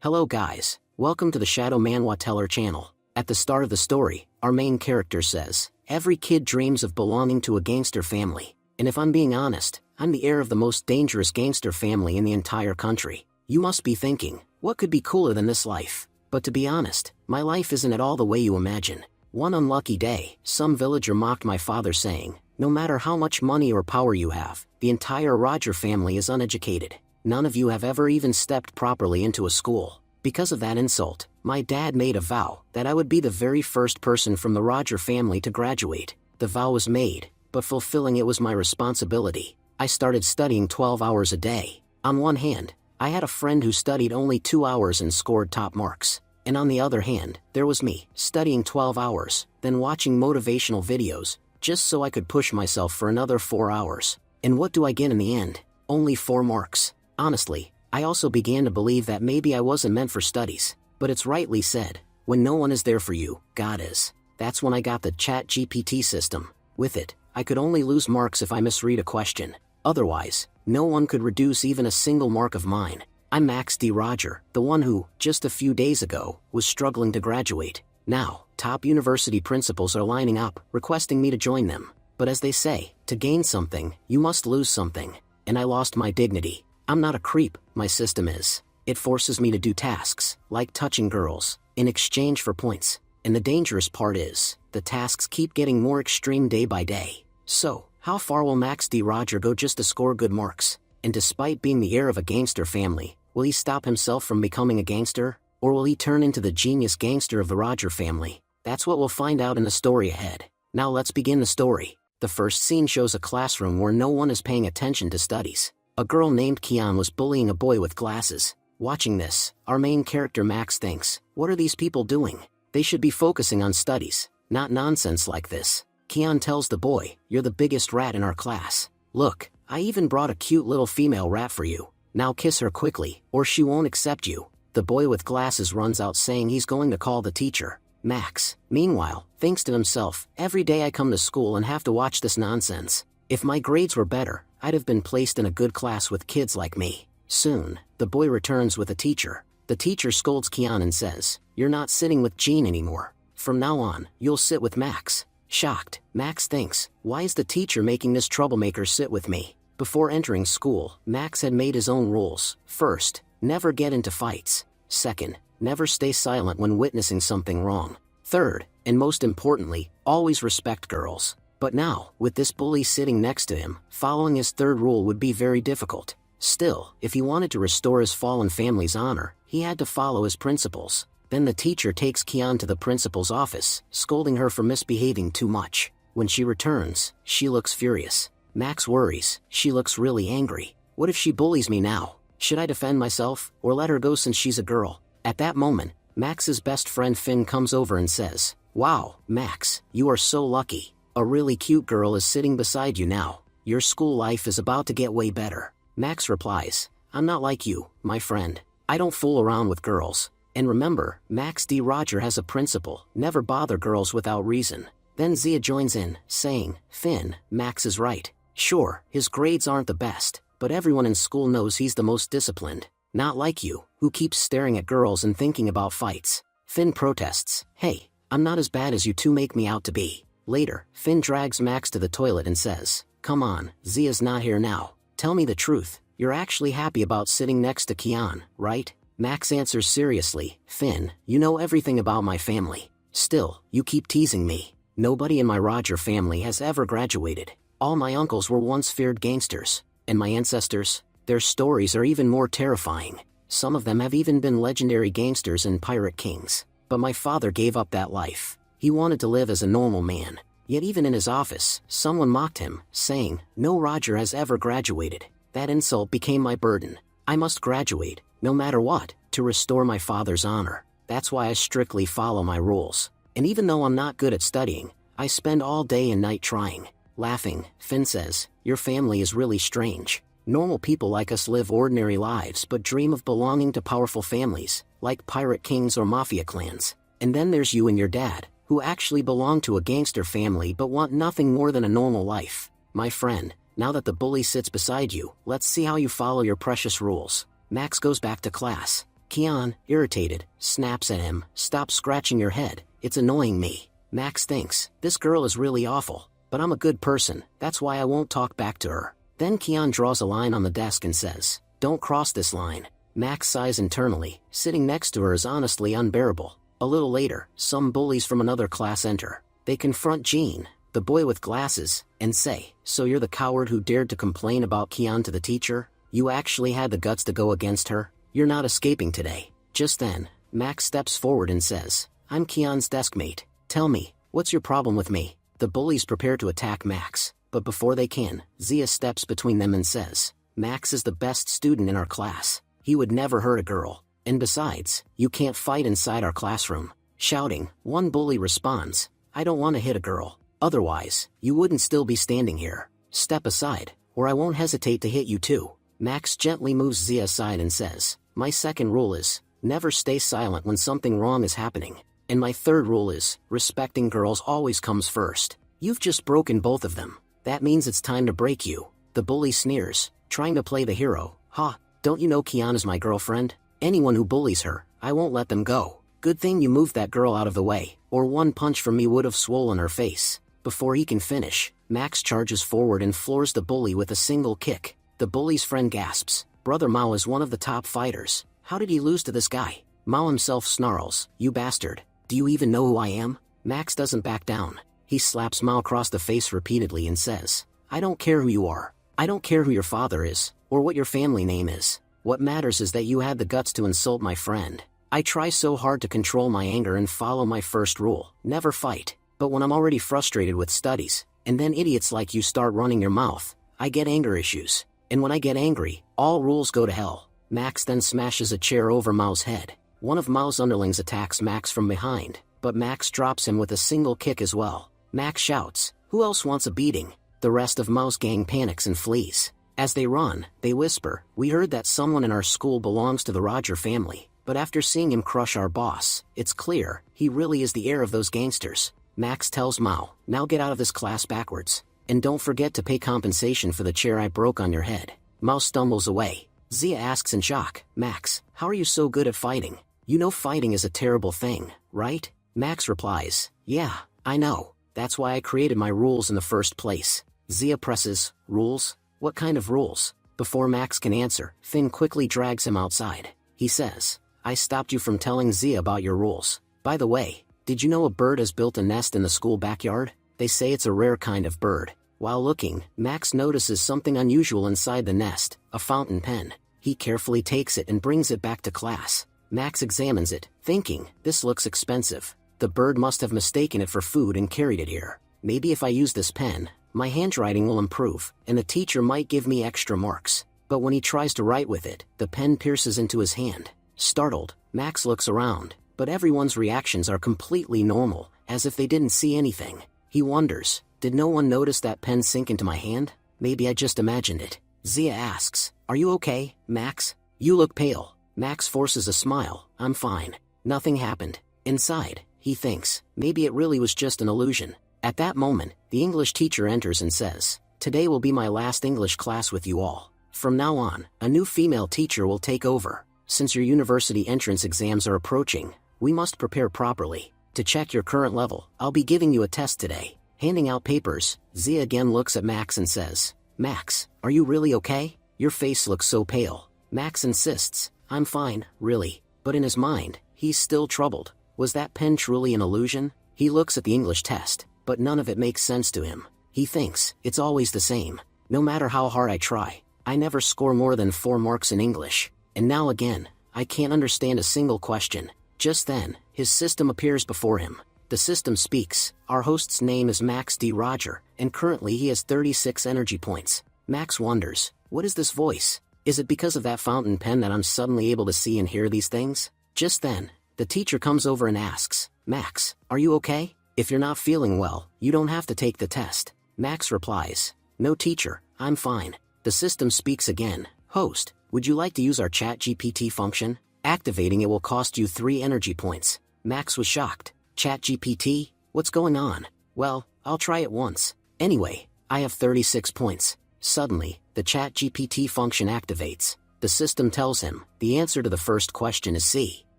Hello guys, welcome to the Shadow Manhwa Teller channel. At the start of the story, our main character says, every kid dreams of belonging to a gangster family. And if I'm being honest, I'm the heir of the most dangerous gangster family in the entire country. You must be thinking, what could be cooler than this life? But to be honest, my life isn't at all the way you imagine. One unlucky day, some villager mocked my father saying, no matter how much money or power you have, the entire Roger family is uneducated. None of you have ever even stepped properly into a school. Because of that insult, my dad made a vow that I would be the very first person from the Roger family to graduate. The vow was made, but fulfilling it was my responsibility. I started studying 12 hours a day. On one hand, I had a friend who studied only 2 hours and scored top marks. And on the other hand, there was me, studying 12 hours, then watching motivational videos, just so I could push myself for another 4 hours. And what do I get in the end? Only 4 marks. Honestly, I also began to believe that maybe I wasn't meant for studies. But it's rightly said, when no one is there for you, God is. That's when I got the ChatGPT system. With it, I could only lose marks if I misread a question. Otherwise, no one could reduce even a single mark of mine. I'm Max D. Roger, the one who, just a few days ago, was struggling to graduate. Now, top university principals are lining up, requesting me to join them. But as they say, to gain something, you must lose something. And I lost my dignity. I'm not a creep, my system is. It forces me to do tasks, like touching girls, in exchange for points. And the dangerous part is, the tasks keep getting more extreme day by day. So, how far will Max D. Roger go just to score good marks? And despite being the heir of a gangster family, will he stop himself from becoming a gangster? Or will he turn into the genius gangster of the Roger family? That's what we'll find out in the story ahead. Now let's begin the story. The first scene shows a classroom where no one is paying attention to studies. A girl named Kian was bullying a boy with glasses. Watching this, our main character Max thinks, what are these people doing? They should be focusing on studies, not nonsense like this. Kian tells the boy, you're the biggest rat in our class. Look, I even brought a cute little female rat for you. Now kiss her quickly, or she won't accept you. The boy with glasses runs out saying he's going to call the teacher. Max, meanwhile, thinks to himself, every day I come to school and have to watch this nonsense. If my grades were better, I'd have been placed in a good class with kids like me. Soon, the boy returns with a teacher. The teacher scolds Kian and says, you're not sitting with Jean anymore. From now on, you'll sit with Max. Shocked, Max thinks, why is the teacher making this troublemaker sit with me? Before entering school, Max had made his own rules. First, never get into fights. Second, never stay silent when witnessing something wrong. Third, and most importantly, always respect girls. But now, with this bully sitting next to him, following his third rule would be very difficult. Still, if he wanted to restore his fallen family's honor, he had to follow his principles. Then the teacher takes Kian to the principal's office, scolding her for misbehaving too much. When she returns, she looks furious. Max worries, she looks really angry. What if she bullies me now? Should I defend myself, or let her go since she's a girl? At that moment, Max's best friend Finn comes over and says, wow, Max, you are so lucky. A really cute girl is sitting beside you now. Your school life is about to get way better. Max replies, I'm not like you, my friend. I don't fool around with girls. And remember, Max D. Roger has a principle, never bother girls without reason. Then Zia joins in, saying, Finn, Max is right. Sure, his grades aren't the best, but everyone in school knows he's the most disciplined. Not like you, who keeps staring at girls and thinking about fights. Finn protests, hey, I'm not as bad as you two make me out to be. Later, Finn drags Max to the toilet and says, come on, Zia's not here now. Tell me the truth, you're actually happy about sitting next to Kian, right? Max answers seriously, Finn, you know everything about my family. Still, you keep teasing me. Nobody in my Roger family has ever graduated. All my uncles were once feared gangsters. And my ancestors, their stories are even more terrifying. Some of them have even been legendary gangsters and pirate kings. But my father gave up that life. He wanted to live as a normal man. Yet even in his office, someone mocked him, saying, no Roger has ever graduated. That insult became my burden. I must graduate, no matter what, to restore my father's honor. That's why I strictly follow my rules. And even though I'm not good at studying, I spend all day and night trying. Laughing, Finn says, your family is really strange. Normal people like us live ordinary lives but dream of belonging to powerful families, like pirate kings or mafia clans. And then there's you and your dad, who actually belong to a gangster family but want nothing more than a normal life. My friend, now that the bully sits beside you, let's see how you follow your precious rules. Max goes back to class. Kian, irritated, snaps at him, "Stop scratching your head, it's annoying me." Max thinks, "This girl is really awful, but I'm a good person, that's why I won't talk back to her." Then Kian draws a line on the desk and says, "Don't cross this line." Max sighs internally, sitting next to her is honestly unbearable. A little later, some bullies from another class enter. They confront Jean, the boy with glasses, and say, "So you're the coward who dared to complain about Kian to the teacher? You actually had the guts to go against her? You're not escaping today." Just then, Max steps forward and says, "I'm Kian's desk mate. Tell me, what's your problem with me?" The bullies prepare to attack Max, but before they can, Zia steps between them and says, "Max is the best student in our class. He would never hurt a girl. And besides, you can't fight inside our classroom." Shouting, one bully responds, "I don't want to hit a girl. Otherwise, you wouldn't still be standing here. Step aside, or I won't hesitate to hit you too." Max gently moves Zia aside and says, "My second rule is, never stay silent when something wrong is happening. And my third rule is, respecting girls always comes first. You've just broken both of them. That means it's time to break you." The bully sneers, trying to play the hero. "Ha, don't you know Kian is my girlfriend? Anyone who bullies her, I won't let them go. Good thing you moved that girl out of the way, or one punch from me would have swollen her face." Before he can finish, Max charges forward and floors the bully with a single kick. The bully's friend gasps, "Brother Mao is one of the top fighters. How did he lose to this guy?" Mao himself snarls, "You bastard. Do you even know who I am?" Max doesn't back down. He slaps Mao across the face repeatedly and says, "I don't care who you are. I don't care who your father is, or what your family name is. What matters is that you had the guts to insult my friend. I try so hard to control my anger and follow my first rule, never fight. But when I'm already frustrated with studies, and then idiots like you start running your mouth, I get anger issues. And when I get angry, all rules go to hell." Max then smashes a chair over Mao's head. One of Mao's underlings attacks Max from behind, but Max drops him with a single kick as well. Max shouts, "Who else wants a beating?" The rest of Mao's gang panics and flees. As they run, they whisper, "We heard that someone in our school belongs to the Roger family, but after seeing him crush our boss, it's clear, he really is the heir of those gangsters." Max tells Mao, "Now get out of this class backwards. And don't forget to pay compensation for the chair I broke on your head." Mao stumbles away. Zia asks in shock, "Max, how are you so good at fighting? You know fighting is a terrible thing, right?" Max replies, "Yeah, I know. That's why I created my rules in the first place." Zia presses, "Rules? What kind of rules?" Before Max can answer, Finn quickly drags him outside. He says, "I stopped you from telling Zia about your rules. By the way, did you know a bird has built a nest in the school backyard? They say it's a rare kind of bird." While looking, Max notices something unusual inside the nest, a fountain pen. He carefully takes it and brings it back to class. Max examines it, thinking, "This looks expensive. The bird must have mistaken it for food and carried it here. Maybe if I use this pen, my handwriting will improve, and the teacher might give me extra marks." But when he tries to write with it, the pen pierces into his hand. Startled, Max looks around, but everyone's reactions are completely normal, as if they didn't see anything. He wonders, did no one notice that pen sink into my hand? Maybe I just imagined it. Zia asks, "Are you okay, Max? You look pale." Max forces a smile, "I'm fine. Nothing happened." Inside, he thinks, maybe it really was just an illusion. At that moment, the English teacher enters and says, "Today will be my last English class with you all. From now on, a new female teacher will take over. Since your university entrance exams are approaching, we must prepare properly. To check your current level, I'll be giving you a test today." Handing out papers, Zia again looks at Max and says, "Max, are you really okay? Your face looks so pale." Max insists, "I'm fine, really." But in his mind, he's still troubled. Was that pen truly an illusion? He looks at the English test, but none of it makes sense to him. He thinks, it's always the same. No matter how hard I try, I never score more than 4 marks in English. And now again, I can't understand a single question. Just then, his system appears before him. The system speaks, "Our host's name is Max D. Roger, and currently he has 36 energy points." Max wonders, what is this voice? Is it because of that fountain pen that I'm suddenly able to see and hear these things? Just then, the teacher comes over and asks, "Max, are you okay? If you're not feeling well, you don't have to take the test." Max replies, "No teacher, I'm fine." The system speaks again, "Host, would you like to use our ChatGPT function? Activating it will cost you 3 energy points." Max was shocked. ChatGPT? What's going on? Well, I'll try it once. Anyway, I have 36 points. Suddenly, the ChatGPT function activates. The system tells him, the answer to the first question is C.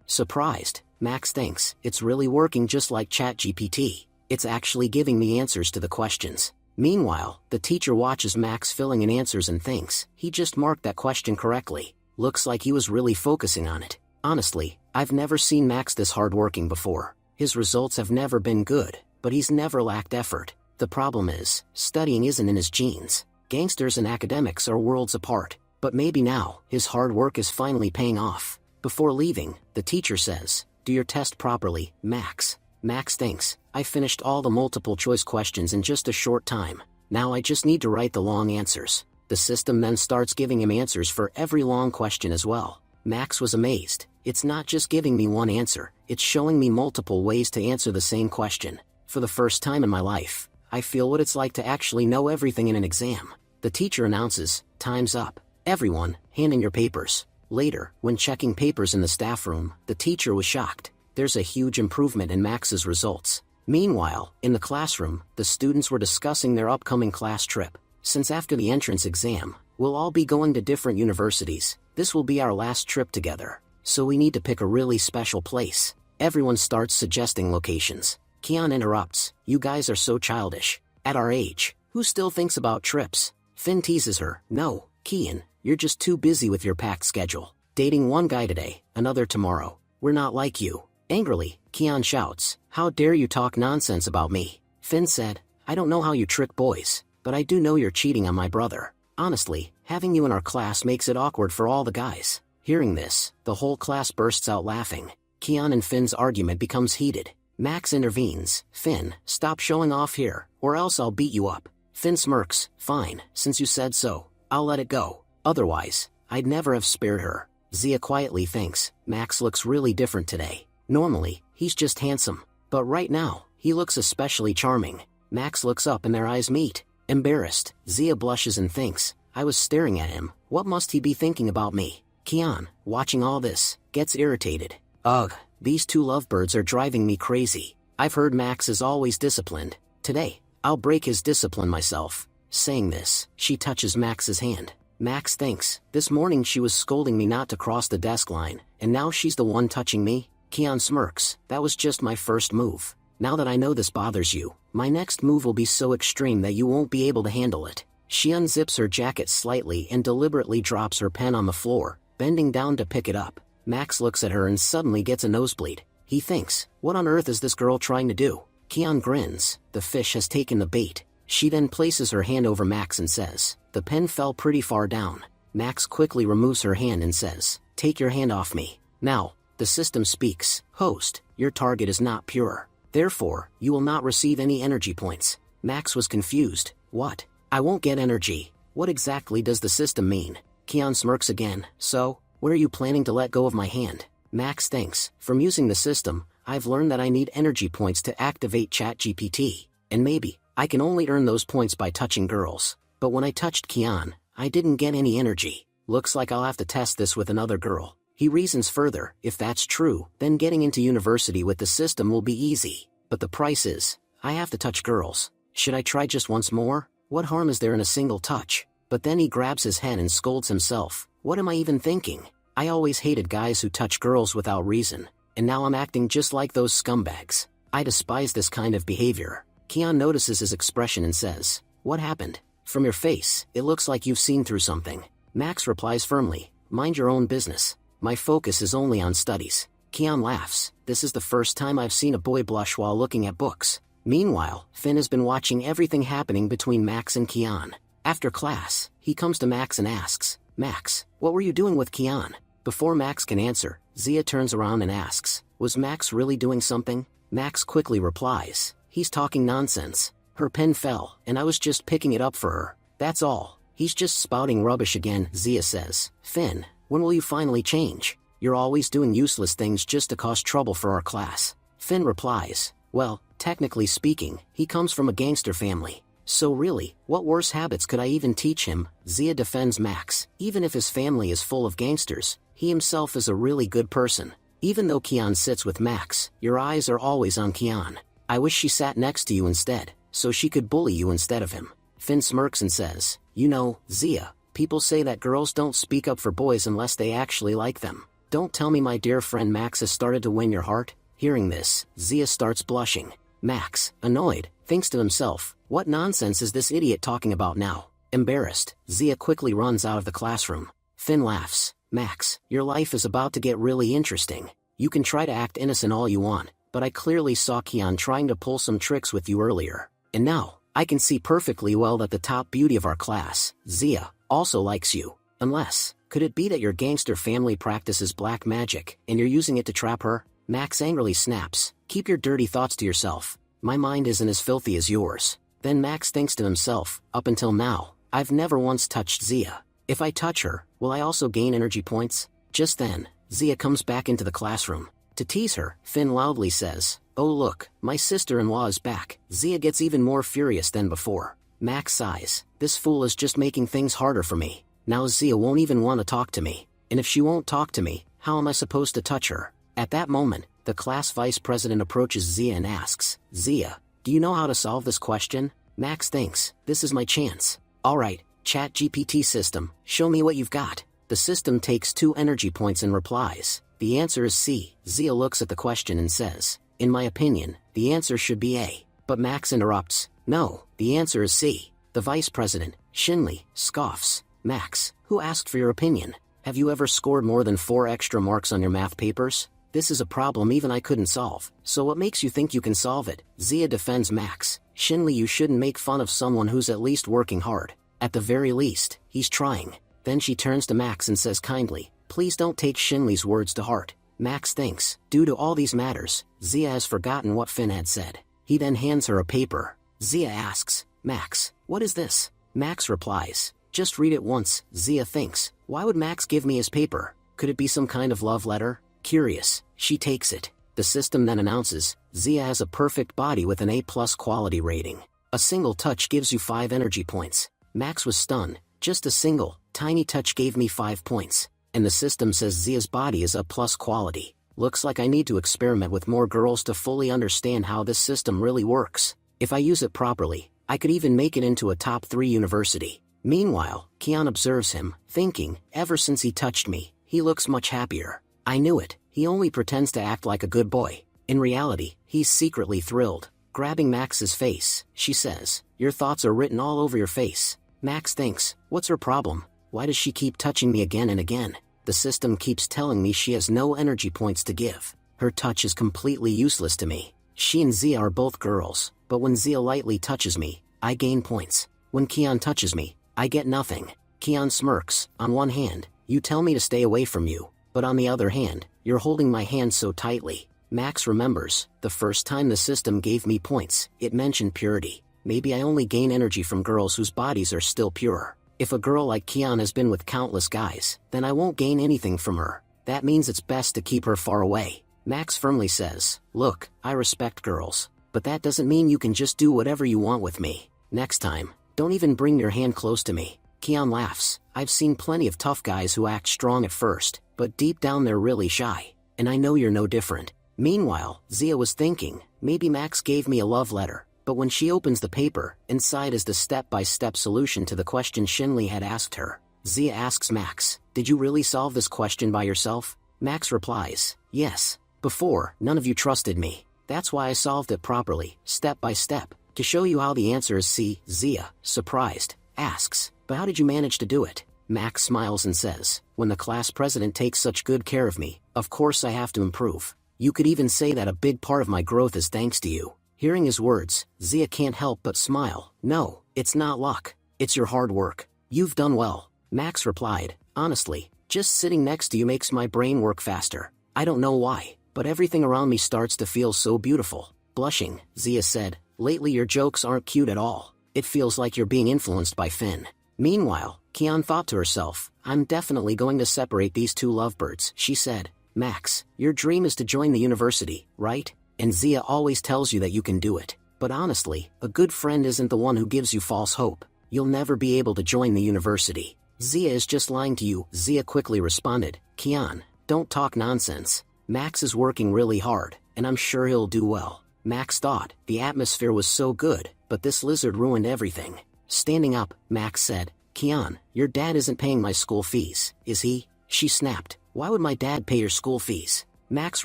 Surprised, Max thinks, it's really working just like ChatGPT. It's actually giving me answers to the questions. Meanwhile, the teacher watches Max filling in answers and thinks, he just marked that question correctly. Looks like he was really focusing on it. Honestly, I've never seen Max this hardworking before. His results have never been good, but he's never lacked effort. The problem is, studying isn't in his genes. Gangsters and academics are worlds apart. But maybe now, his hard work is finally paying off. Before leaving, the teacher says, do your test properly, Max. Max thinks, I finished all the multiple choice questions in just a short time. Now I just need to write the long answers. The system then starts giving him answers for every long question as well. Max was amazed. It's not just giving me one answer, it's showing me multiple ways to answer the same question. For the first time in my life, I feel what it's like to actually know everything in an exam. The teacher announces, time's up. Everyone, hand in your papers. Later, when checking papers in the staff room, the teacher was shocked. There's a huge improvement in Max's results. Meanwhile, in the classroom, the students were discussing their upcoming class trip. Since after the entrance exam, we'll all be going to different universities. This will be our last trip together. So we need to pick a really special place. Everyone starts suggesting locations. Kian interrupts, you guys are so childish. At our age, who still thinks about trips? Finn teases her, no, Kian, you're just too busy with your packed schedule. Dating one guy today, another tomorrow. We're not like you. Angrily, Kian shouts, how dare you talk nonsense about me? Finn said, I don't know how you trick boys, but I do know you're cheating on my brother. Honestly, having you in our class makes it awkward for all the guys. Hearing this, the whole class bursts out laughing. Kian and Finn's argument becomes heated. Max intervenes, Finn, stop showing off here, or else I'll beat you up. Finn smirks, fine, since you said so, I'll let it go. Otherwise, I'd never have spared her. Zia quietly thinks, Max looks really different today. Normally, he's just handsome. But right now, he looks especially charming. Max looks up and their eyes meet. Embarrassed, Zia blushes and thinks, I was staring at him, what must he be thinking about me? Kian, watching all this, gets irritated. Ugh, these two lovebirds are driving me crazy. I've heard Max is always disciplined. Today, I'll break his discipline myself. Saying this, she touches Max's hand. Max thinks, this morning she was scolding me not to cross the desk line, and now she's the one touching me? Kian smirks, that was just my first move. Now that I know this bothers you, my next move will be so extreme that you won't be able to handle it. She unzips her jacket slightly and deliberately drops her pen on the floor, bending down to pick it up. Max looks at her and suddenly gets a nosebleed. He thinks, what on earth is this girl trying to do? Kian grins, the fish has taken the bait. She then places her hand over Max and says, the pen fell pretty far down. Max quickly removes her hand and says, take your hand off me. Now, the system speaks, host, your target is not pure. Therefore, you will not receive any energy points. Max was confused, what? I won't get energy. What exactly does the system mean? Kian smirks again, so, where are you planning to let go of my hand? Max thinks, from using the system, I've learned that I need energy points to activate ChatGPT. And maybe, I can only earn those points by touching girls. But when I touched Kian, I didn't get any energy. Looks like I'll have to test this with another girl. He reasons further, if that's true, then getting into university with the system will be easy. But the price is, I have to touch girls. Should I try just once more? What harm is there in a single touch? But then he grabs his head and scolds himself. What am I even thinking? I always hated guys who touch girls without reason. And now I'm acting just like those scumbags. I despise this kind of behavior. Kian notices his expression and says, what happened? From your face, it looks like you've seen through something. Max replies firmly, mind your own business. My focus is only on studies. Kian laughs, this is the first time I've seen a boy blush while looking at books. Meanwhile, Finn has been watching everything happening between Max and Kian. After class, he comes to Max and asks, Max, what were you doing with Kian? Before Max can answer, Zia turns around and asks, was Max really doing something? Max quickly replies, he's talking nonsense. Her pen fell, and I was just picking it up for her. That's all. He's just spouting rubbish again, Zia says. Finn, when will you finally change? You're always doing useless things just to cause trouble for our class. Finn replies, well, technically speaking, he comes from a gangster family. So really, what worse habits could I even teach him? Zia defends Max. Even if his family is full of gangsters, he himself is a really good person. Even though Kian sits with Max, your eyes are always on Kian. I wish she sat next to you instead, so she could bully you instead of him. Finn smirks and says, you know, Zia, People say that girls don't speak up for boys unless they actually like them. Don't tell me my dear friend Max has started to win your heart? Hearing this, Zia starts blushing. Max, annoyed, thinks to himself, what nonsense is this idiot talking about now? Embarrassed, Zia quickly runs out of the classroom. Finn laughs. Max, your life is about to get really interesting. You can try to act innocent all you want, but I clearly saw Kian trying to pull some tricks with you earlier. And now, I can see perfectly well that the top beauty of our class, Zia, also likes you. Unless, could it be that your gangster family practices black magic, and you're using it to trap her? Max angrily snaps. Keep your dirty thoughts to yourself. My mind isn't as filthy as yours. Then Max thinks to himself, up until now, I've never once touched Zia. If I touch her, will I also gain energy points? Just then, Zia comes back into the classroom. To tease her, Finn loudly says, oh look, my sister-in-law is back. Zia gets even more furious than before. Max sighs. This fool is just making things harder for me. Now Zia won't even want to talk to me. And if she won't talk to me, how am I supposed to touch her? At that moment, the class vice president approaches Zia and asks, Zia, do you know how to solve this question? Max thinks, this is my chance. Alright, ChatGPT system, show me what you've got. The system takes 2 energy points and replies. The answer is C. Zia looks at the question and says, in my opinion, the answer should be A. But Max interrupts, no, the answer is C. The vice president, Shinli, scoffs. Max, who asked for your opinion? Have you ever scored more than 4 extra marks on your math papers? This is a problem even I couldn't solve, so what makes you think you can solve it? Zia defends Max. Shinli, you shouldn't make fun of someone who's at least working hard. At the very least, he's trying. Then she turns to Max and says kindly, please don't take Shinli's words to heart. Max thinks, due to all these matters, Zia has forgotten what Finn had said. He then hands her a paper. Zia asks, Max, what is this? Max replies, just read it once. Zia thinks, why would Max give me his paper? Could it be some kind of love letter? Curious, she takes it. The system then announces, Zia has a perfect body with an A+ quality rating. A single touch gives you 5 energy points. Max was stunned. Just a single, tiny touch gave me 5 points. And the system says Zia's body is A+ quality. Looks like I need to experiment with more girls to fully understand how this system really works. If I use it properly, I could even make it into a top 3 university. Meanwhile, Kian observes him, thinking, ever since he touched me, he looks much happier. I knew it, he only pretends to act like a good boy. In reality, he's secretly thrilled. Grabbing Max's face, she says, your thoughts are written all over your face. Max thinks, what's her problem? Why does she keep touching me again and again? The system keeps telling me she has no energy points to give. Her touch is completely useless to me. She and Zia are both girls, but when Zia lightly touches me, I gain points. When Kian touches me, I get nothing. Kian smirks. On one hand, you tell me to stay away from you, but on the other hand, you're holding my hand so tightly. Max remembers, the first time the system gave me points, it mentioned purity. Maybe I only gain energy from girls whose bodies are still pure. If a girl like Kian has been with countless guys, then I won't gain anything from her. That means it's best to keep her far away. Max firmly says, look, I respect girls, but that doesn't mean you can just do whatever you want with me. Next time, don't even bring your hand close to me. Kian laughs. I've seen plenty of tough guys who act strong at first, but deep down they're really shy. And I know you're no different. Meanwhile, Zia was thinking, maybe Max gave me a love letter. But when she opens the paper, inside is the step-by-step solution to the question Shinli had asked her. Zia asks Max, did you really solve this question by yourself? Max replies, yes. Before, none of you trusted me. That's why I solved it properly, step by step, to show you how the answer is C. Zia, surprised, asks, but how did you manage to do it? Max smiles and says, when the class president takes such good care of me, of course I have to improve. You could even say that a big part of my growth is thanks to you. Hearing his words, Zia can't help but smile. No, it's not luck. It's your hard work. You've done well. Max replied, honestly, just sitting next to you makes my brain work faster. I don't know why, but everything around me starts to feel so beautiful. Blushing, Zia said, lately your jokes aren't cute at all. It feels like you're being influenced by Finn. Meanwhile, Kian thought to herself, I'm definitely going to separate these two lovebirds, she said. Max, your dream is to join the university, right? And Zia always tells you that you can do it. But honestly, a good friend isn't the one who gives you false hope. You'll never be able to join the university. Zia is just lying to you. Zia quickly responded, Kian, don't talk nonsense. Max is working really hard, and I'm sure he'll do well. Max thought, the atmosphere was so good, but this lizard ruined everything. Standing up, Max said, Kian, your dad isn't paying my school fees, is he? She snapped. Why would my dad pay your school fees? Max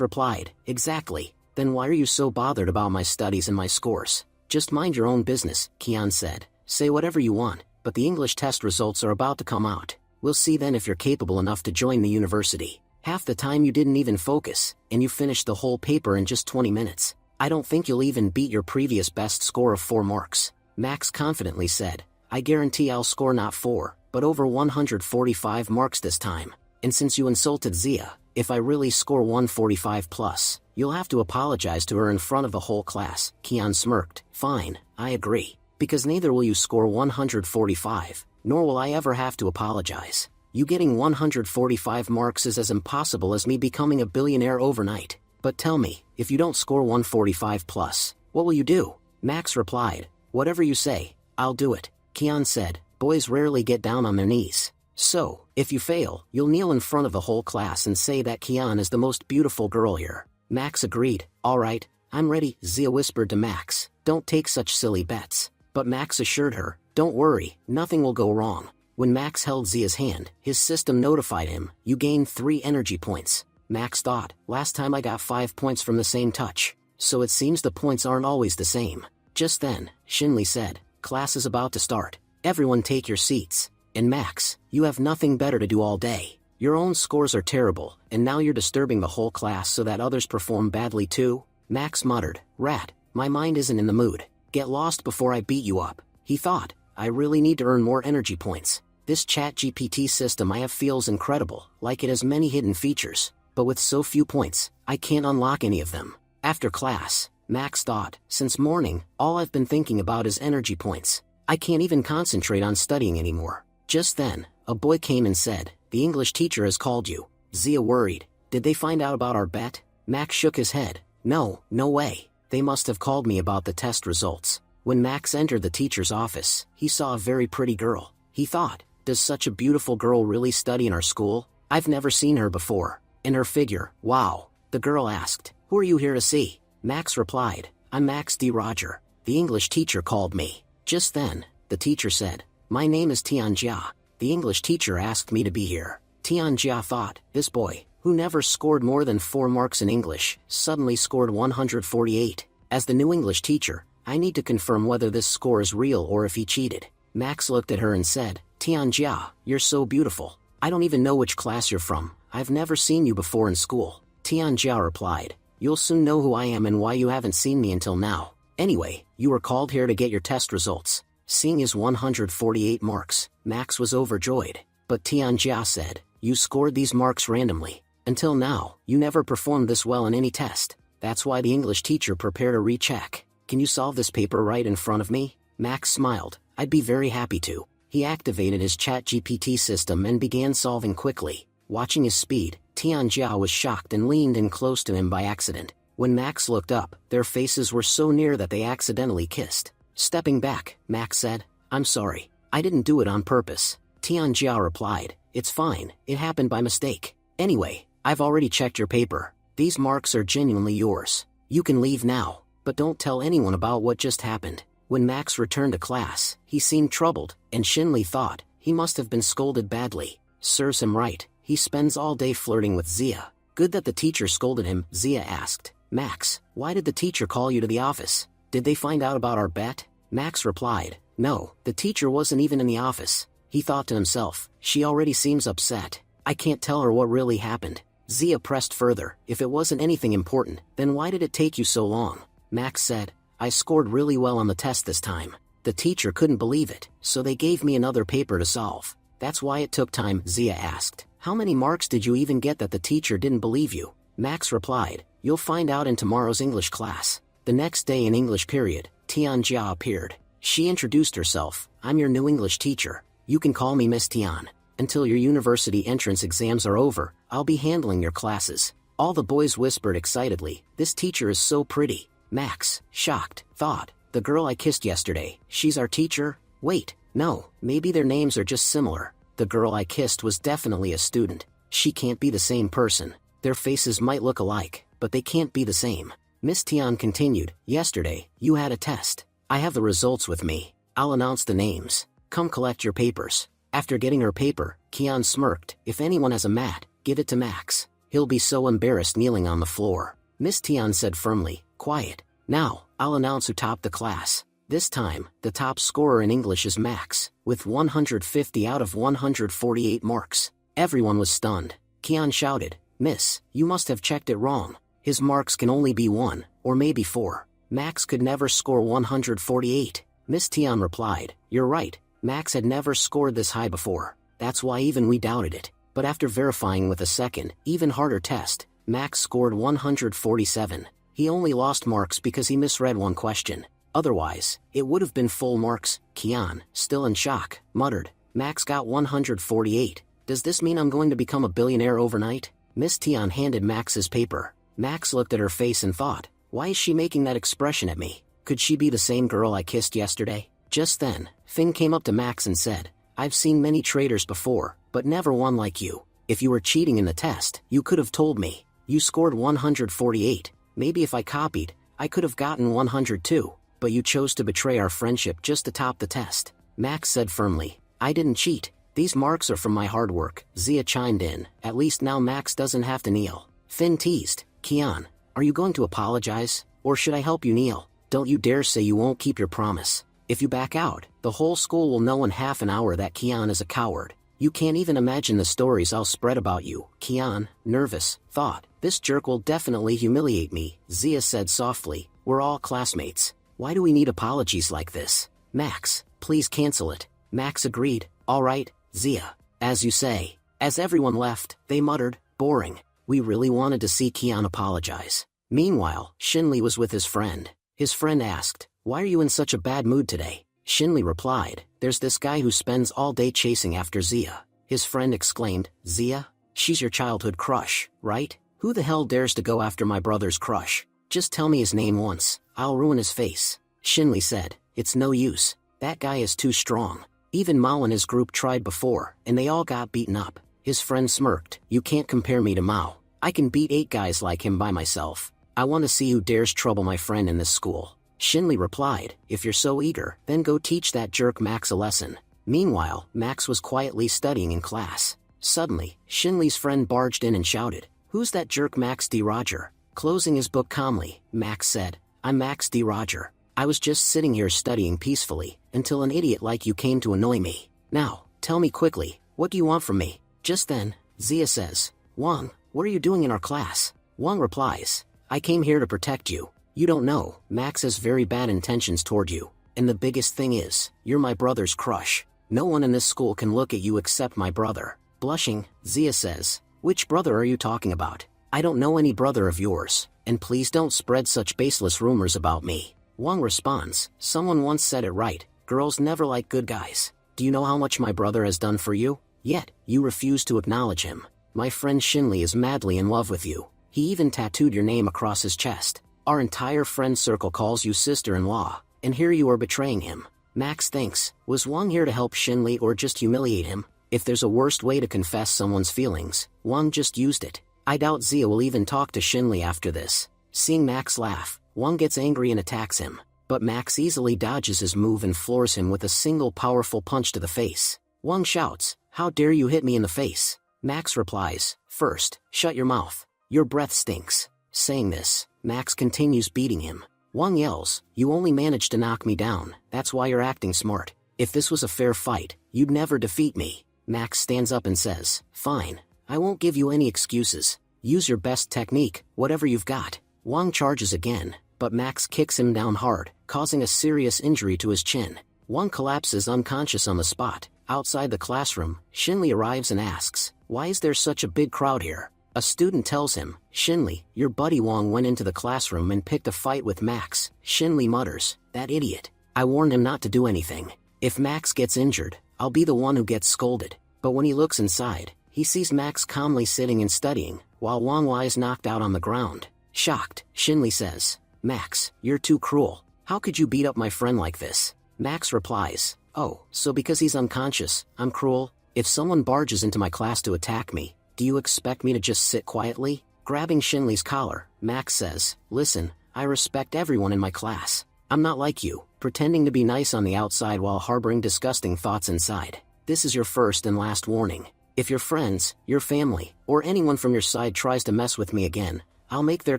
replied, exactly. Then why are you so bothered about my studies and my scores? Just mind your own business, Kian said. Say whatever you want, but the English test results are about to come out. We'll see then if you're capable enough to join the university. Half the time you didn't even focus, and you finished the whole paper in just 20 minutes. I don't think you'll even beat your previous best score of 4 marks. Max confidently said. I guarantee I'll score not 4, but over 145 marks this time. And since you insulted Zia, if I really score 145 plus, you'll have to apologize to her in front of the whole class. Kian smirked. Fine, I agree. Because neither will you score 145, nor will I ever have to apologize. You getting 145 marks is as impossible as me becoming a billionaire overnight. But tell me, if you don't score 145 plus, what will you do? Max replied. Whatever you say, I'll do it. Kian said. Boys rarely get down on their knees. So, if you fail, you'll kneel in front of the whole class and say that Kian is the most beautiful girl here. Max agreed. Alright, I'm ready, Zia whispered to Max. Don't take such silly bets. But Max assured her, don't worry, nothing will go wrong. When Max held Zia's hand, his system notified him, you gained 3 energy points. Max thought, last time I got 5 points from the same touch. So it seems the points aren't always the same. Just then, Shinli said, class is about to start. Everyone take your seats. And Max, you have nothing better to do all day. Your own scores are terrible, and now you're disturbing the whole class so that others perform badly too? Max muttered, Rat, my mind isn't in the mood. Get lost before I beat you up. He thought, I really need to earn more energy points. This ChatGPT system I have feels incredible, like it has many hidden features, but with so few points, I can't unlock any of them. After class, Max thought, since morning, all I've been thinking about is energy points. I can't even concentrate on studying anymore. Just then, a boy came and said, the English teacher has called you. Zia worried. Did they find out about our bet? Max shook his head. No way. They must have called me about the test results. When Max entered the teacher's office, he saw a very pretty girl. He thought, does such a beautiful girl really study in our school? I've never seen her before. And her figure, wow. The girl asked, who are you here to see? Max replied, I'm Max D. Roger. The English teacher called me. Just then, the teacher said, my name is Tianjia. The English teacher asked me to be here. Tianjia thought, this boy, who never scored more than 4 marks in English, suddenly scored 148. As the new English teacher, I need to confirm whether this score is real or if he cheated. Max looked at her and said, Tianjia, you're so beautiful. I don't even know which class you're from. I've never seen you before in school. Tianjia replied, you'll soon know who I am and why you haven't seen me until now. Anyway, you were called here to get your test results. Seeing his 148 marks, Max was overjoyed. But Tianjia said, you scored these marks randomly. Until now, you never performed this well in any test. That's why the English teacher prepared a recheck. Can you solve this paper right in front of me? Max smiled. I'd be very happy to. He activated his ChatGPT system and began solving quickly. Watching his speed, Tianjia was shocked and leaned in close to him by accident. When Max looked up, their faces were so near that they accidentally kissed. Stepping back, Max said, I'm sorry. I didn't do it on purpose. Tianjia replied, it's fine, it happened by mistake. Anyway, I've already checked your paper. These marks are genuinely yours. You can leave now, but don't tell anyone about what just happened. When Max returned to class, he seemed troubled, and Shinli thought, he must have been scolded badly. Serves him right, he spends all day flirting with Zia. Good that the teacher scolded him, Zia asked. Max, why did the teacher call you to the office? Did they find out about our bet? Max replied, no, the teacher wasn't even in the office. He thought to himself, she already seems upset. I can't tell her what really happened. Zia pressed further, if it wasn't anything important, then why did it take you so long? Max said, I scored really well on the test this time. The teacher couldn't believe it, so they gave me another paper to solve. That's why it took time, Zia asked. How many marks did you even get that the teacher didn't believe you? Max replied, you'll find out in tomorrow's English class. The next day in English period, Tianjia appeared. She introduced herself, I'm your new English teacher. You can call me Miss Tian. Until your university entrance exams are over, I'll be handling your classes. All the boys whispered excitedly, this teacher is so pretty. Max, shocked, thought, the girl I kissed yesterday, she's our teacher? Wait, no, maybe their names are just similar. The girl I kissed was definitely a student. She can't be the same person. Their faces might look alike, but they can't be the same. Miss Tian continued, yesterday, you had a test. I have the results with me. I'll announce the names. Come collect your papers. After getting her paper, Kian smirked. If anyone has a mat, give it to Max. He'll be so embarrassed kneeling on the floor. Miss Tian said firmly, quiet. Now, I'll announce who topped the class. This time, the top scorer in English is Max, with 150 out of 148 marks. Everyone was stunned. Kian shouted, Miss, you must have checked it wrong. His marks can only be 1, or maybe 4. Max could never score 148. Miss Tian replied, you're right, Max had never scored this high before. That's why even we doubted it. But after verifying with a second, even harder test, Max scored 147. He only lost marks because he misread one question. Otherwise, it would have been full marks. Kian, still in shock, muttered, Max got 148. Does this mean I'm going to become a billionaire overnight? Miss Tian handed Max his paper. Max looked at her face and thought, why is she making that expression at me? Could she be the same girl I kissed yesterday? Just then, Finn came up to Max and said, I've seen many traitors before, but never one like you. If you were cheating in the test, you could have told me. You scored 148. Maybe if I copied, I could have gotten 102. But you chose to betray our friendship just to top the test. Max said firmly, I didn't cheat. These marks are from my hard work. Zia chimed in, at least now Max doesn't have to kneel. Finn teased, Kian, are you going to apologize? Or should I help you kneel? Don't you dare say you won't keep your promise. If you back out, the whole school will know in half an hour that Kian is a coward. You can't even imagine the stories I'll spread about you. Kian, nervous, thought, this jerk will definitely humiliate me. Zia said softly, we're all classmates. Why do we need apologies like this? Max, please cancel it. Max agreed, all right, Zia. As you say. As everyone left, they muttered, boring. We really wanted to see Kian apologize. Meanwhile, Shinli was with his friend. His friend asked, why are you in such a bad mood today? Shinli replied, there's this guy who spends all day chasing after Zia. His friend exclaimed, Zia? She's your childhood crush, right? Who the hell dares to go after my brother's crush? Just tell me his name once, I'll ruin his face. Shinli said, it's no use. That guy is too strong. Even Mao and his group tried before, and they all got beaten up. His friend smirked, you can't compare me to Mao. I can beat 8 guys like him by myself. I want to see who dares trouble my friend in this school. Shinli replied, if you're so eager, then go teach that jerk Max a lesson. Meanwhile, Max was quietly studying in class. Suddenly, Shinli's friend barged in and shouted, who's that jerk Max D. Roger? Closing his book calmly, Max said, I'm Max D. Roger. I was just sitting here studying peacefully, until an idiot like you came to annoy me. Now, tell me quickly, what do you want from me? Just then, Zia says, Wang, what are you doing in our class? Wang replies, I came here to protect you. You don't know, Max has very bad intentions toward you. And the biggest thing is, you're my brother's crush. No one in this school can look at you except my brother. Blushing, Zia says, which brother are you talking about? I don't know any brother of yours, and please don't spread such baseless rumors about me. Wang responds, someone once said it right, girls never like good guys. Do you know how much my brother has done for you? Yet, you refuse to acknowledge him. My friend Shinli is madly in love with you. He even tattooed your name across his chest. Our entire friend circle calls you sister-in-law, and here you are betraying him. Max thinks, was Wang here to help Shinli or just humiliate him? If there's a worst way to confess someone's feelings, Wang just used it. I doubt Zia will even talk to Shinli after this. Seeing Max laugh, Wang gets angry and attacks him. But Max easily dodges his move and floors him with a single powerful punch to the face. Wang shouts, how dare you hit me in the face? Max replies, first, shut your mouth. Your breath stinks. Saying this, Max continues beating him. Wang yells, you only managed to knock me down, that's why you're acting smart. If this was a fair fight, you'd never defeat me. Max stands up and says, fine. I won't give you any excuses. Use your best technique, whatever you've got. Wang charges again, but Max kicks him down hard, causing a serious injury to his chin. Wang collapses unconscious on the spot. Outside the classroom, Shinli arrives and asks, why is there such a big crowd here? A student tells him, Shinli, your buddy Wang went into the classroom and picked a fight with Max. Shinli mutters, that idiot. I warned him not to do anything. If Max gets injured, I'll be the one who gets scolded. But when he looks inside, he sees Max calmly sitting and studying, while Wang lies knocked out on the ground. Shocked, Shinli says, Max, you're too cruel. How could you beat up my friend like this? Max replies, oh, so because he's unconscious, I'm cruel? If someone barges into my class to attack me, do you expect me to just sit quietly? Grabbing Shinli's collar, Max says, listen, I respect everyone in my class. I'm not like you, pretending to be nice on the outside while harboring disgusting thoughts inside. this is your first and last warning. If your friends, your family, or anyone from your side tries to mess with me again, I'll make their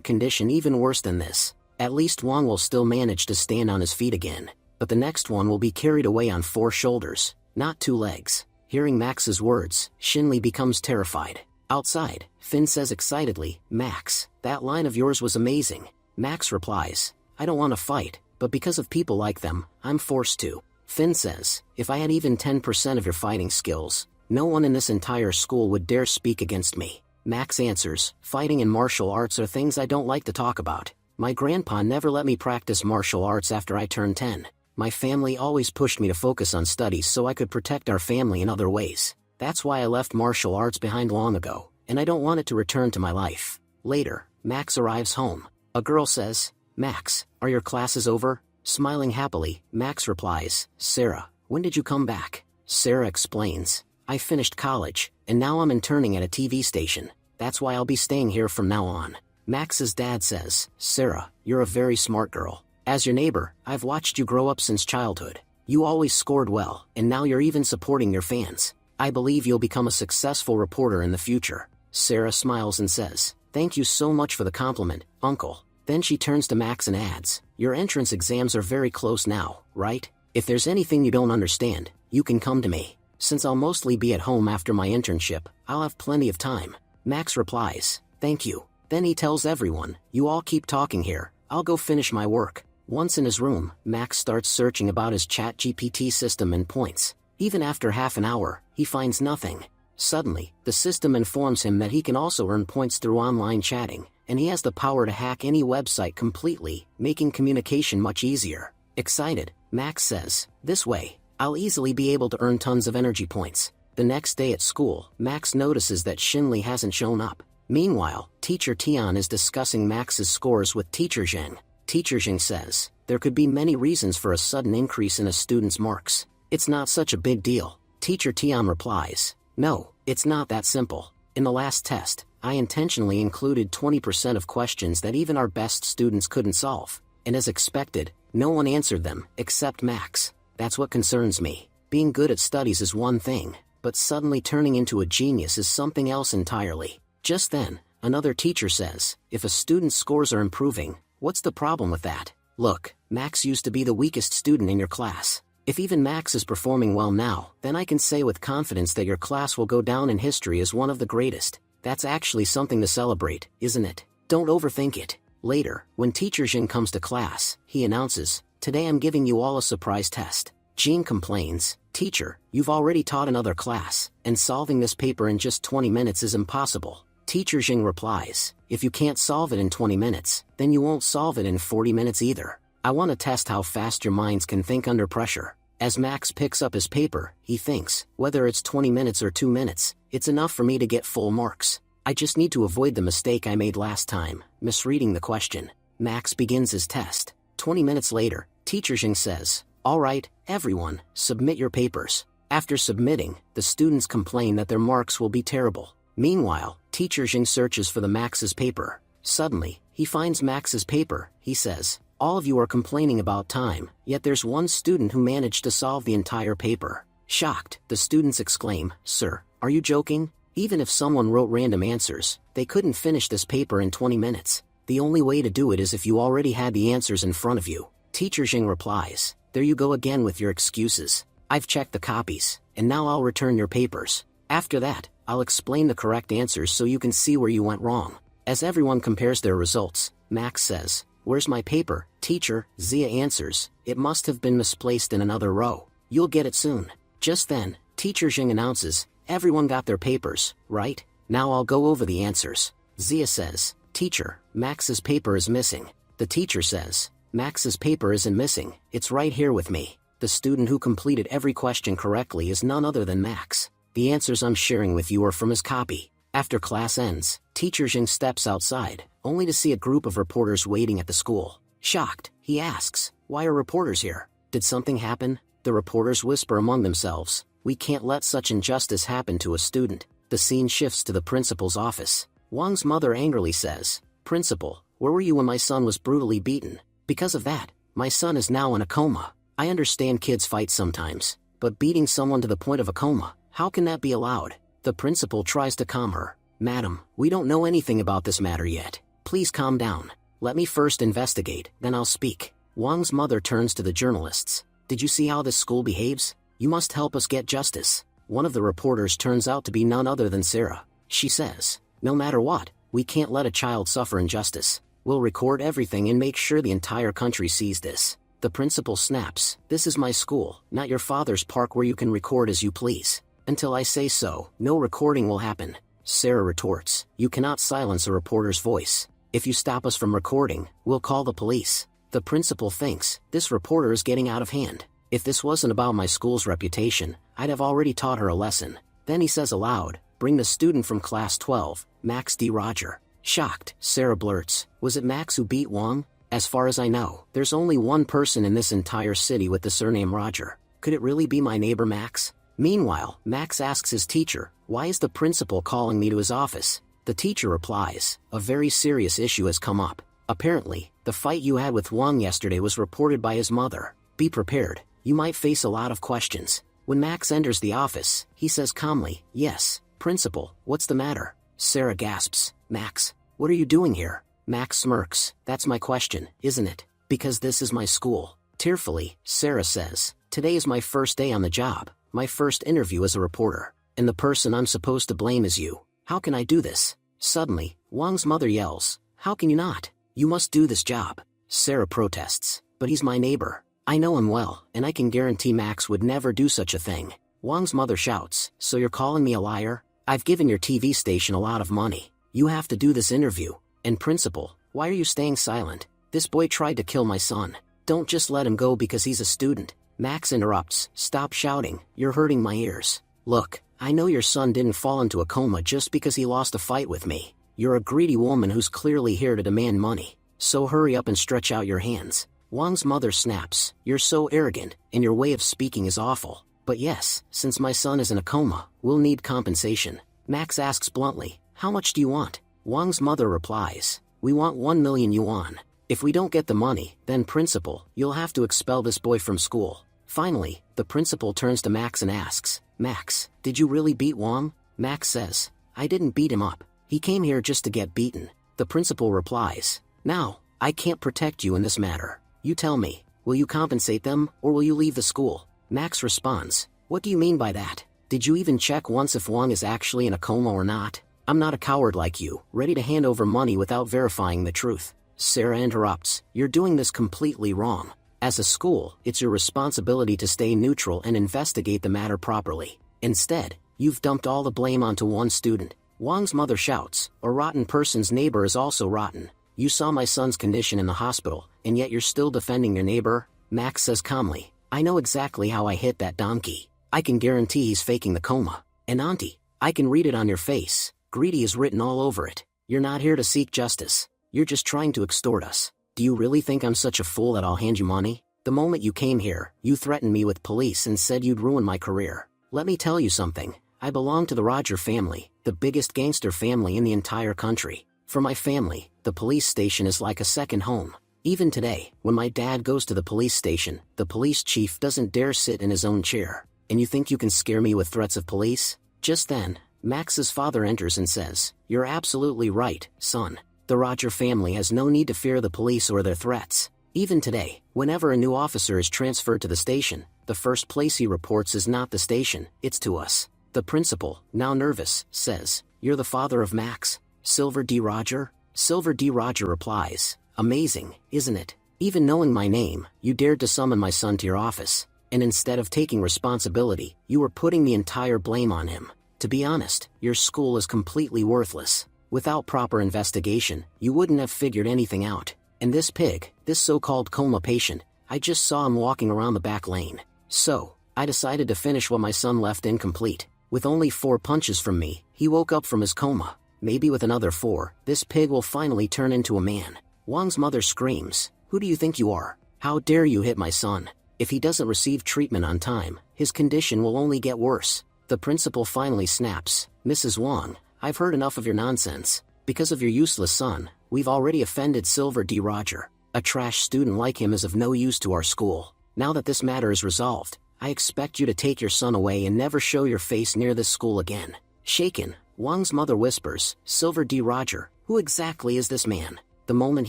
condition even worse than this. At least one will still manage to stand on his feet again, but the next one will be carried away on 4 shoulders, not 2 legs. Hearing Max's words, Shinli becomes terrified. Outside, Finn says excitedly, Max, that line of yours was amazing. Max replies, I don't want to fight, but because of people like them, I'm forced to. Finn says, if I had even 10% of your fighting skills, no one in this entire school would dare speak against me. Max answers, fighting and martial arts are things I don't like to talk about. My grandpa never let me practice martial arts after I turned 10. My family always pushed me to focus on studies so I could protect our family in other ways. That's why I left martial arts behind long ago, and I don't want it to return to my life. Later, Max arrives home. A girl says, Max, are your classes over? Smiling happily, Max replies, Sarah, when did you come back? Sarah explains, I finished college, and now I'm interning at a TV station. That's why I'll be staying here from now on. Max's dad says, Sarah, you're a very smart girl. As your neighbor, I've watched you grow up since childhood. You always scored well, and now you're even supporting your fans. I believe you'll become a successful reporter in the future. Sarah smiles and says, thank you so much for the compliment, uncle. Then she turns to Max and adds, your entrance exams are very close now, right? If there's anything you don't understand, you can come to me. Since I'll mostly be at home after my internship, I'll have plenty of time. Max replies, thank you. Then he tells everyone, you all keep talking here, I'll go finish my work. Once in his room, Max starts searching about his ChatGPT system and points. Even after half an hour, he finds nothing. Suddenly, the system informs him that he can also earn points through online chatting, and he has the power to hack any website completely, making communication much easier. Excited, Max says, this way, I'll easily be able to earn tons of energy points. The next day at school, Max notices that Shinli hasn't shown up. Meanwhile, Teacher Tian is discussing Max's scores with Teacher Zheng. Teacher Zheng says, there could be many reasons for a sudden increase in a student's marks. It's not such a big deal. Teacher Tian replies, no, it's not that simple. In the last test, I intentionally included 20% of questions that even our best students couldn't solve. And as expected, no one answered them, except Max. That's what concerns me. Being good at studies is one thing, but suddenly turning into a genius is something else entirely. Just then, another teacher says, if a student's scores are improving, what's the problem with that? Look, Max used to be the weakest student in your class. If even Max is performing well now, then I can say with confidence that your class will go down in history as one of the greatest. That's actually something to celebrate, isn't it? Don't overthink it. Later, when Teacher Jin comes to class, he announces, today I'm giving you all a surprise test. Jean complains, teacher, you've already taught another class, and solving this paper in just 20 minutes is impossible. Teacher Jing replies, if you can't solve it in 20 minutes, then you won't solve it in 40 minutes either. I want to test how fast your minds can think under pressure. As Max picks up his paper, he thinks, whether it's 20 minutes or 2 minutes, it's enough for me to get full marks. I just need to avoid the mistake I made last time, misreading the question. Max begins his test. 20 minutes later, Teacher Jing says, all right, everyone, submit your papers. After submitting, the students complain that their marks will be terrible. Meanwhile, Teacher Jing searches for the Max's paper. Suddenly, he finds Max's paper. He says, all of you are complaining about time, yet there's one student who managed to solve the entire paper. Shocked, the students exclaim, sir, are you joking? Even if someone wrote random answers, they couldn't finish this paper in 20 minutes. The only way to do it is if you already had the answers in front of you. Teacher Jing replies, there you go again with your excuses. I've checked the copies, and now I'll return your papers. After that, I'll explain the correct answers so you can see where you went wrong. As everyone compares their results, Max says, where's my paper, teacher? Zia answers, it must have been misplaced in another row. You'll get it soon. Just then, Teacher Jing announces, everyone got their papers, right? Now I'll go over the answers. Zia says, teacher, Max's paper is missing. The teacher says, Max's paper isn't missing, it's right here with me. The student who completed every question correctly is none other than Max. The answers I'm sharing with you are from his copy. After class ends, Teacher Jing steps outside, only to see a group of reporters waiting at the school. Shocked, he asks, why are reporters here? Did something happen? The reporters whisper among themselves, we can't let such injustice happen to a student. The scene shifts to the principal's office. Wang's mother angrily says, Principal, where were you when my son was brutally beaten? Because of that, my son is now in a coma. I understand kids fight sometimes, But beating someone to the point of a coma, how can that be allowed? The principal tries to calm her. Madam, we don't know anything about this matter yet. Please calm down. Let me first investigate, then I'll speak. Wang's mother turns to the journalists. Did you see how this school behaves? You must help us get justice. One of the reporters turns out to be none other than Sarah. She says, no matter what, we can't let a child suffer injustice. We'll record everything and make sure the entire country sees this. The principal snaps, this is my school, not your father's park where you can record as you please. Until I say so, no recording will happen. Sarah retorts, you cannot silence a reporter's voice. If you stop us from recording, we'll call the police. The principal thinks, this reporter is getting out of hand. If this wasn't about my school's reputation, I'd have already taught her a lesson. Then he says aloud, bring the student from class 12, Max D. Roger. Shocked, Sarah blurts, was it Max who beat Wang? As far as I know, there's only one person in this entire city with the surname Roger. Could it really be my neighbor Max? Meanwhile, Max asks his teacher, why is the principal calling me to his office? The teacher replies, a very serious issue has come up. Apparently, the fight you had with Wang yesterday was reported by his mother. Be prepared, you might face a lot of questions. When Max enters the office, he says calmly, yes, principal, what's the matter? Sarah gasps, Max, what are you doing here? Max smirks, that's my question, isn't it? Because this is my school. Tearfully, Sarah says, today is my first day on the job, my first interview as a reporter, and the person I'm supposed to blame is you. How can I do this? Suddenly, Wang's mother yells, how can you not? You must do this job. Sarah protests, but he's my neighbor. I know him well, and I can guarantee Max would never do such a thing. Wang's mother shouts, so you're calling me a liar? I've given your TV station a lot of money. You have to do this interview. And principal, why are you staying silent? This boy tried to kill my son. Don't just let him go because he's a student. Max interrupts, stop shouting, you're hurting my ears. Look, I know your son didn't fall into a coma just because he lost a fight with me. You're a greedy woman who's clearly here to demand money. So hurry up and stretch out your hands. Wang's mother snaps, you're so arrogant, and your way of speaking is awful. But yes, since my son is in a coma, we'll need compensation. Max asks bluntly, how much do you want? Wang's mother replies, we want 1 million yuan. If we don't get the money, then principal, you'll have to expel this boy from school. Finally, the principal turns to Max and asks, Max, did you really beat Wang? Max says, I didn't beat him up. He came here just to get beaten. The principal replies, now, I can't protect you in this matter. You tell me, will you compensate them, or will you leave the school? Max responds, what do you mean by that? Did you even check once if Wang is actually in a coma or not? I'm not a coward like you, ready to hand over money without verifying the truth. Sarah interrupts, you're doing this completely wrong. As a school, it's your responsibility to stay neutral and investigate the matter properly. Instead, you've dumped all the blame onto one student. Wang's mother shouts, a rotten person's neighbor is also rotten. You saw my son's condition in the hospital, and yet you're still defending your neighbor? Max says calmly, I know exactly how I hit that donkey. I can guarantee he's faking the coma. And auntie, I can read it on your face. Greedy is written all over it. You're not here to seek justice. You're just trying to extort us. Do you really think I'm such a fool that I'll hand you money? The moment you came here, you threatened me with police and said you'd ruin my career. Let me tell you something. I belong to the Roger family, the biggest gangster family in the entire country. For my family, the police station is like a second home. Even today, when my dad goes to the police station, the police chief doesn't dare sit in his own chair. And you think you can scare me with threats of police? Just then, Max's father enters and says, you're absolutely right, son. The Roger family has no need to fear the police or their threats. Even today, whenever a new officer is transferred to the station, the first place he reports is not the station, it's to us. The principal, now nervous, says, you're the father of Max? Silver D. Roger? Silver D. Roger replies, amazing, isn't it? Even knowing my name, you dared to summon my son to your office. And instead of taking responsibility, you were putting the entire blame on him. To be honest, your school is completely worthless. Without proper investigation, you wouldn't have figured anything out. And this pig, this so-called coma patient, I just saw him walking around the back lane. So, I decided to finish what my son left incomplete. With only 4 punches from me, he woke up from his coma. Maybe with another 4, this pig will finally turn into a man. Wang's mother screams, who do you think you are? How dare you hit my son? If he doesn't receive treatment on time, his condition will only get worse. The principal finally snaps, Mrs. Wang, I've heard enough of your nonsense. Because of your useless son, we've already offended Silver D. Roger. A trash student like him is of no use to our school. Now that this matter is resolved, I expect you to take your son away and never show your face near this school again. Shaken, Wang's mother whispers, Silver D. Roger, who exactly is this man? The moment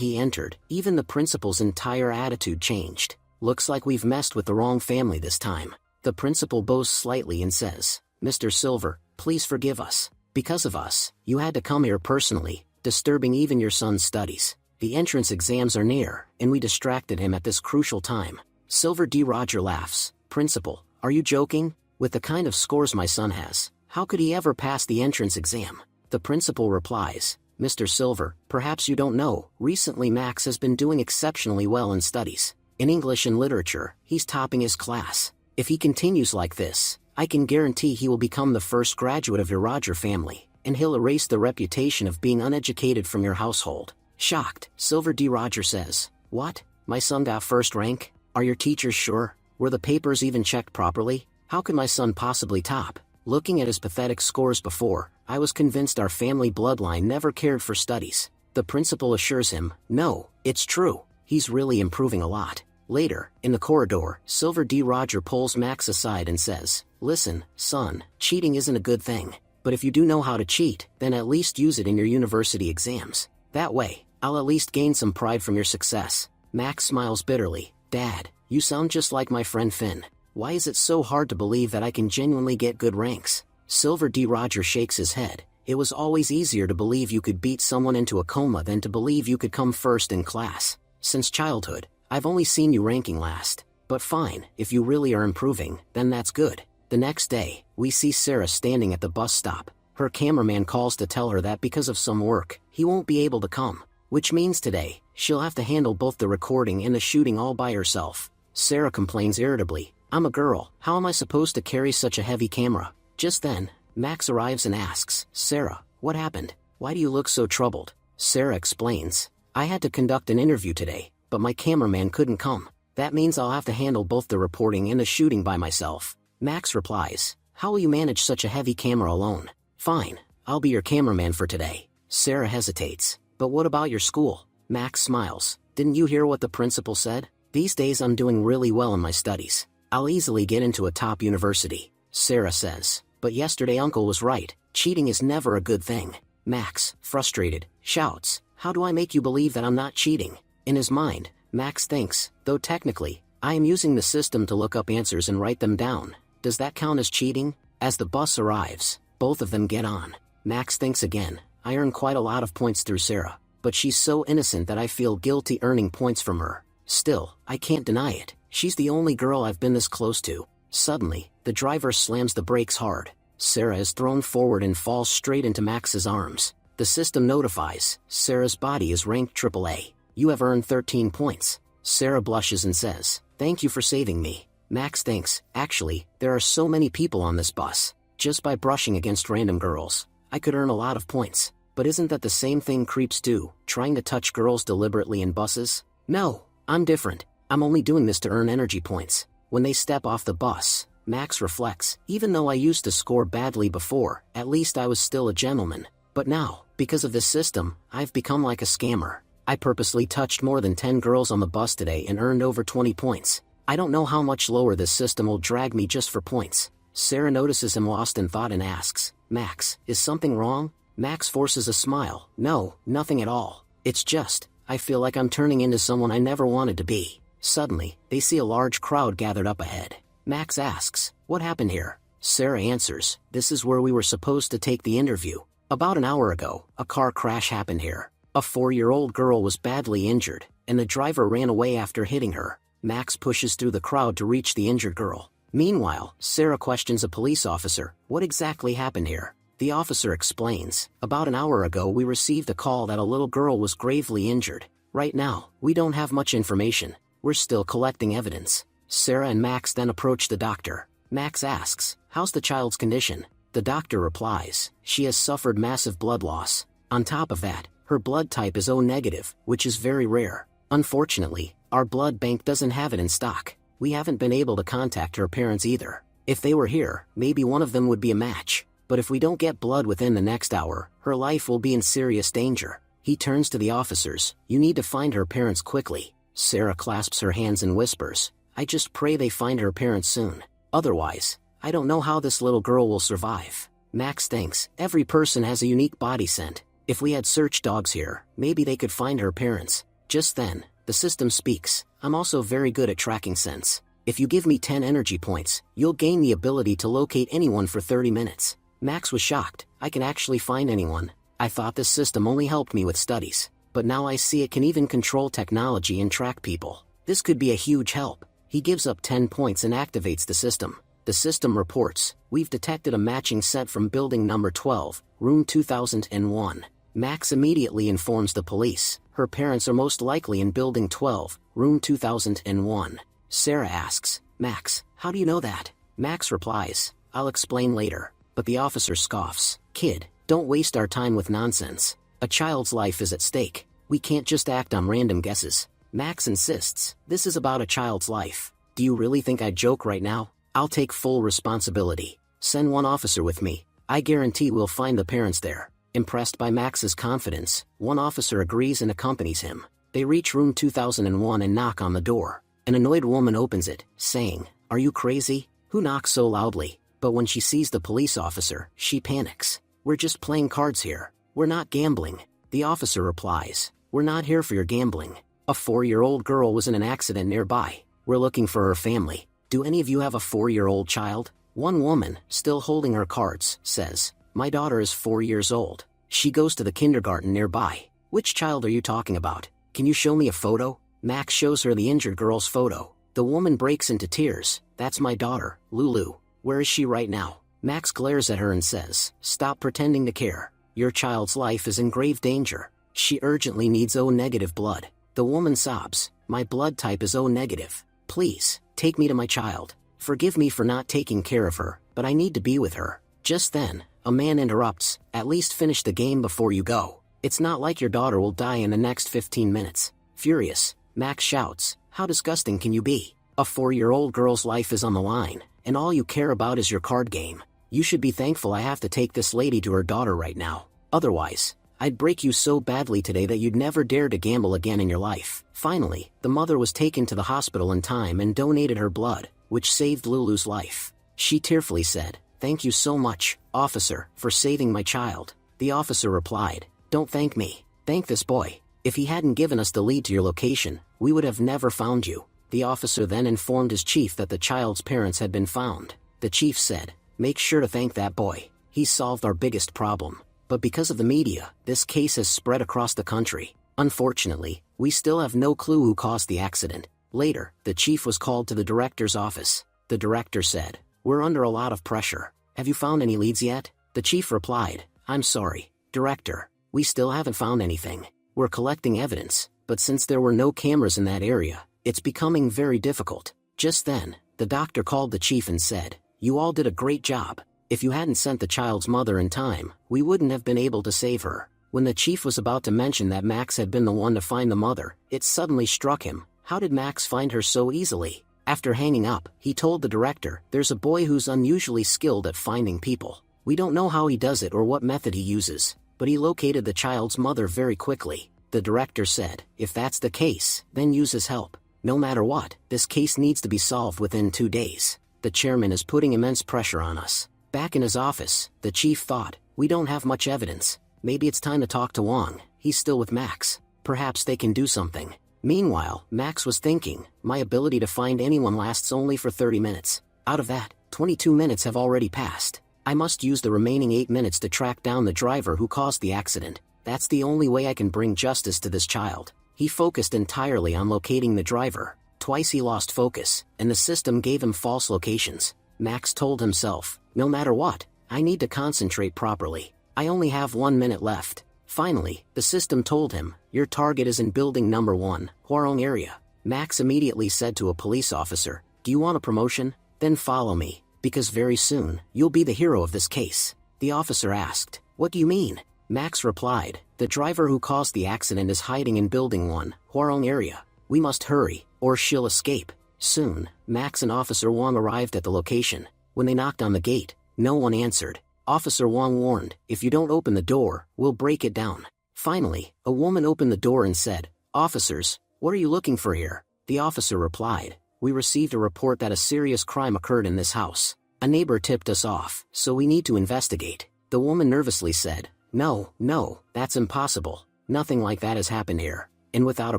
he entered, even the principal's entire attitude changed. Looks like we've messed with the wrong family this time. The principal bows slightly and says, Mr. Silver, please forgive us. Because of us, you had to come here personally, disturbing even your son's studies. The entrance exams are near, and we distracted him at this crucial time. Silver D. Roger laughs. Principal, are you joking? With the kind of scores my son has, how could he ever pass the entrance exam? The principal replies, Mr. Silver, perhaps you don't know, recently Max has been doing exceptionally well in studies. In English and literature, he's topping his class. If he continues like this, I can guarantee he will become the first graduate of your Roger family, and he'll erase the reputation of being uneducated from your household. Shocked, Silver D. Roger says, What? My son got first rank? Are your teachers sure? Were the papers even checked properly? How could my son possibly top? Looking at his pathetic scores before, I was convinced our family bloodline never cared for studies. The principal assures him, No, it's true. He's really improving a lot. Later, in the corridor, Silver D. Roger pulls Max aside and says, Listen, son, cheating isn't a good thing. But if you do know how to cheat, then at least use it in your university exams. That way, I'll at least gain some pride from your success. Max smiles bitterly. Dad, you sound just like my friend Finn. Why is it so hard to believe that I can genuinely get good ranks? Silver D. Roger shakes his head. It was always easier to believe you could beat someone into a coma than to believe you could come first in class. Since childhood, I've only seen you ranking last. But fine, if you really are improving, then that's good. The next day, we see Sarah standing at the bus stop. Her cameraman calls to tell her that because of some work, he won't be able to come. Which means today, she'll have to handle both the recording and the shooting all by herself. Sarah complains irritably, I'm a girl, how am I supposed to carry such a heavy camera? Just then, Max arrives and asks, Sarah, what happened? Why do you look so troubled? Sarah explains, I had to conduct an interview today, but my cameraman couldn't come. That means I'll have to handle both the reporting and the shooting by myself. Max replies, How will you manage such a heavy camera alone? Fine, I'll be your cameraman for today. Sarah hesitates. But what about your school? Max smiles. Didn't you hear what the principal said? These days I'm doing really well in my studies. I'll easily get into a top university. Sarah says. But yesterday Uncle was right. Cheating is never a good thing. Max, frustrated, shouts, How do I make you believe that I'm not cheating? In his mind, Max thinks, though technically, I am using the system to look up answers and write them down. Does that count as cheating? As the bus arrives, both of them get on. Max thinks again. I earn quite a lot of points through Sarah, but she's so innocent that I feel guilty earning points from her. Still, I can't deny it. She's the only girl I've been this close to. Suddenly, the driver slams the brakes hard. Sarah is thrown forward and falls straight into Max's arms. The system notifies, Sarah's body is ranked AAA. You have earned 13 points. Sarah blushes and says, Thank you for saving me. Max thinks, actually, there are so many people on this bus. Just by brushing against random girls, I could earn a lot of points. But isn't that the same thing creeps do, trying to touch girls deliberately in buses? No, I'm different. I'm only doing this to earn energy points. When they step off the bus, Max reflects, even though I used to score badly before, at least I was still a gentleman. But now, because of this system, I've become like a scammer. I purposely touched more than 10 girls on the bus today and earned over 20 points. I don't know how much lower this system will drag me just for points. Sarah notices him lost in thought and asks, Max, is something wrong? Max forces a smile. No, nothing at all. It's just, I feel like I'm turning into someone I never wanted to be. Suddenly, they see a large crowd gathered up ahead. Max asks, What happened here? Sarah answers, This is where we were supposed to take the interview. About an hour ago, a car crash happened here. A 4-year-old girl was badly injured, and the driver ran away after hitting her. Max pushes through the crowd to reach the injured girl. Meanwhile, Sarah questions a police officer, What exactly happened here? The officer explains, About an hour ago we received a call that a little girl was gravely injured. Right now, we don't have much information. We're still collecting evidence. Sarah and Max then approach the doctor. Max asks, How's the child's condition? The doctor replies, She has suffered massive blood loss. On top of that, her blood type is O negative, which is very rare. Unfortunately, our blood bank doesn't have it in stock. We haven't been able to contact her parents either. If they were here, maybe one of them would be a match. But if we don't get blood within the next hour, her life will be in serious danger. He turns to the officers, You need to find her parents quickly. Sarah clasps her hands and whispers, I just pray they find her parents soon. Otherwise, I don't know how this little girl will survive. Max thinks, every person has a unique body scent. If we had search dogs here, maybe they could find her parents. Just then, the system speaks. I'm also very good at tracking scents. If you give me 10 energy points, you'll gain the ability to locate anyone for 30 minutes. Max was shocked. I can actually find anyone. I thought this system only helped me with studies, but now I see it can even control technology and track people. This could be a huge help. He gives up 10 points and activates the system. The system reports, we've detected a matching scent from building number 12, room 2001. Max immediately informs the police. Her parents are most likely in building 12, room 2001. Sarah asks, Max, how do you know that? Max replies, I'll explain later. But the officer scoffs, kid, don't waste our time with nonsense. A child's life is at stake. We can't just act on random guesses. Max insists, this is about a child's life. Do you really think I'd joke right now? I'll take full responsibility. Send one officer with me. I guarantee we'll find the parents there. Impressed by Max's confidence, one officer agrees and accompanies him. They reach room 2001 and knock on the door. An annoyed woman opens it, saying, are you crazy? Who knocks so loudly? But when she sees the police officer, she panics. We're just playing cards here. We're not gambling. The officer replies, we're not here for your gambling. A 4-year-old girl was in an accident nearby. We're looking for her family. Do any of you have a 4-year-old child? One woman, still holding her cards, says, my daughter is 4 years old. She goes to the kindergarten nearby. Which child are you talking about? Can you show me a photo? Max shows her the injured girl's photo. The woman breaks into tears. That's my daughter, Lulu. Where is she right now? Max glares at her and says, stop pretending to care. Your child's life is in grave danger. She urgently needs O-negative blood. The woman sobs, my blood type is O-negative. Please, take me to my child. Forgive me for not taking care of her, but I need to be with her. Just then, a man interrupts, at least finish the game before you go. It's not like your daughter will die in the next 15 minutes. Furious, Max shouts, how disgusting can you be? A 4-year-old girl's life is on the line, and all you care about is your card game. You should be thankful I have to take this lady to her daughter right now. Otherwise, I'd break you so badly today that you'd never dare to gamble again in your life. Finally, the mother was taken to the hospital in time and donated her blood, which saved Lulu's life. She tearfully said, thank you so much, officer, for saving my child. The officer replied, don't thank me. Thank this boy. If he hadn't given us the lead to your location, we would have never found you. The officer then informed his chief that the child's parents had been found. The chief said, make sure to thank that boy. He solved our biggest problem. But because of the media, this case has spread across the country. Unfortunately, we still have no clue who caused the accident. Later, the chief was called to the director's office. The director said, we're under a lot of pressure. Have you found any leads yet? The chief replied, I'm sorry, director. We still haven't found anything. We're collecting evidence, but since there were no cameras in that area, it's becoming very difficult. Just then, the doctor called the chief and said, you all did a great job. If you hadn't sent the child's mother in time, we wouldn't have been able to save her. When the chief was about to mention that Max had been the one to find the mother, it suddenly struck him. How did Max find her so easily? After hanging up, he told the director, there's a boy who's unusually skilled at finding people. We don't know how he does it or what method he uses, but he located the child's mother very quickly. The director said, if that's the case, then use his help. No matter what, this case needs to be solved within 2 days. The chairman is putting immense pressure on us. Back in his office, the chief thought, we don't have much evidence. Maybe it's time to talk to Wong. He's still with Max. Perhaps they can do something. Meanwhile, Max was thinking, my ability to find anyone lasts only for 30 minutes. Out of that, 22 minutes have already passed. I must use the remaining 8 minutes to track down the driver who caused the accident. That's the only way I can bring justice to this child. He focused entirely on locating the driver. Twice he lost focus, and the system gave him false locations. Max told himself, no matter what, I need to concentrate properly. I only have 1 minute left. Finally, the system told him, your target is in building number 1, Hwarong area. Max immediately said to a police officer, do you want a promotion? Then follow me, because very soon, you'll be the hero of this case. The officer asked, what do you mean? Max replied, the driver who caused the accident is hiding in building 1, Hwarong area. We must hurry, or she'll escape. Soon, Max and Officer Wong arrived at the location. When they knocked on the gate, no one answered. Officer Wong warned, if you don't open the door, we'll break it down. Finally, a woman opened the door and said, officers, what are you looking for here? The officer replied, we received a report that a serious crime occurred in this house. A neighbor tipped us off, so we need to investigate. The woman nervously said, No, that's impossible. Nothing like that has happened here. And without a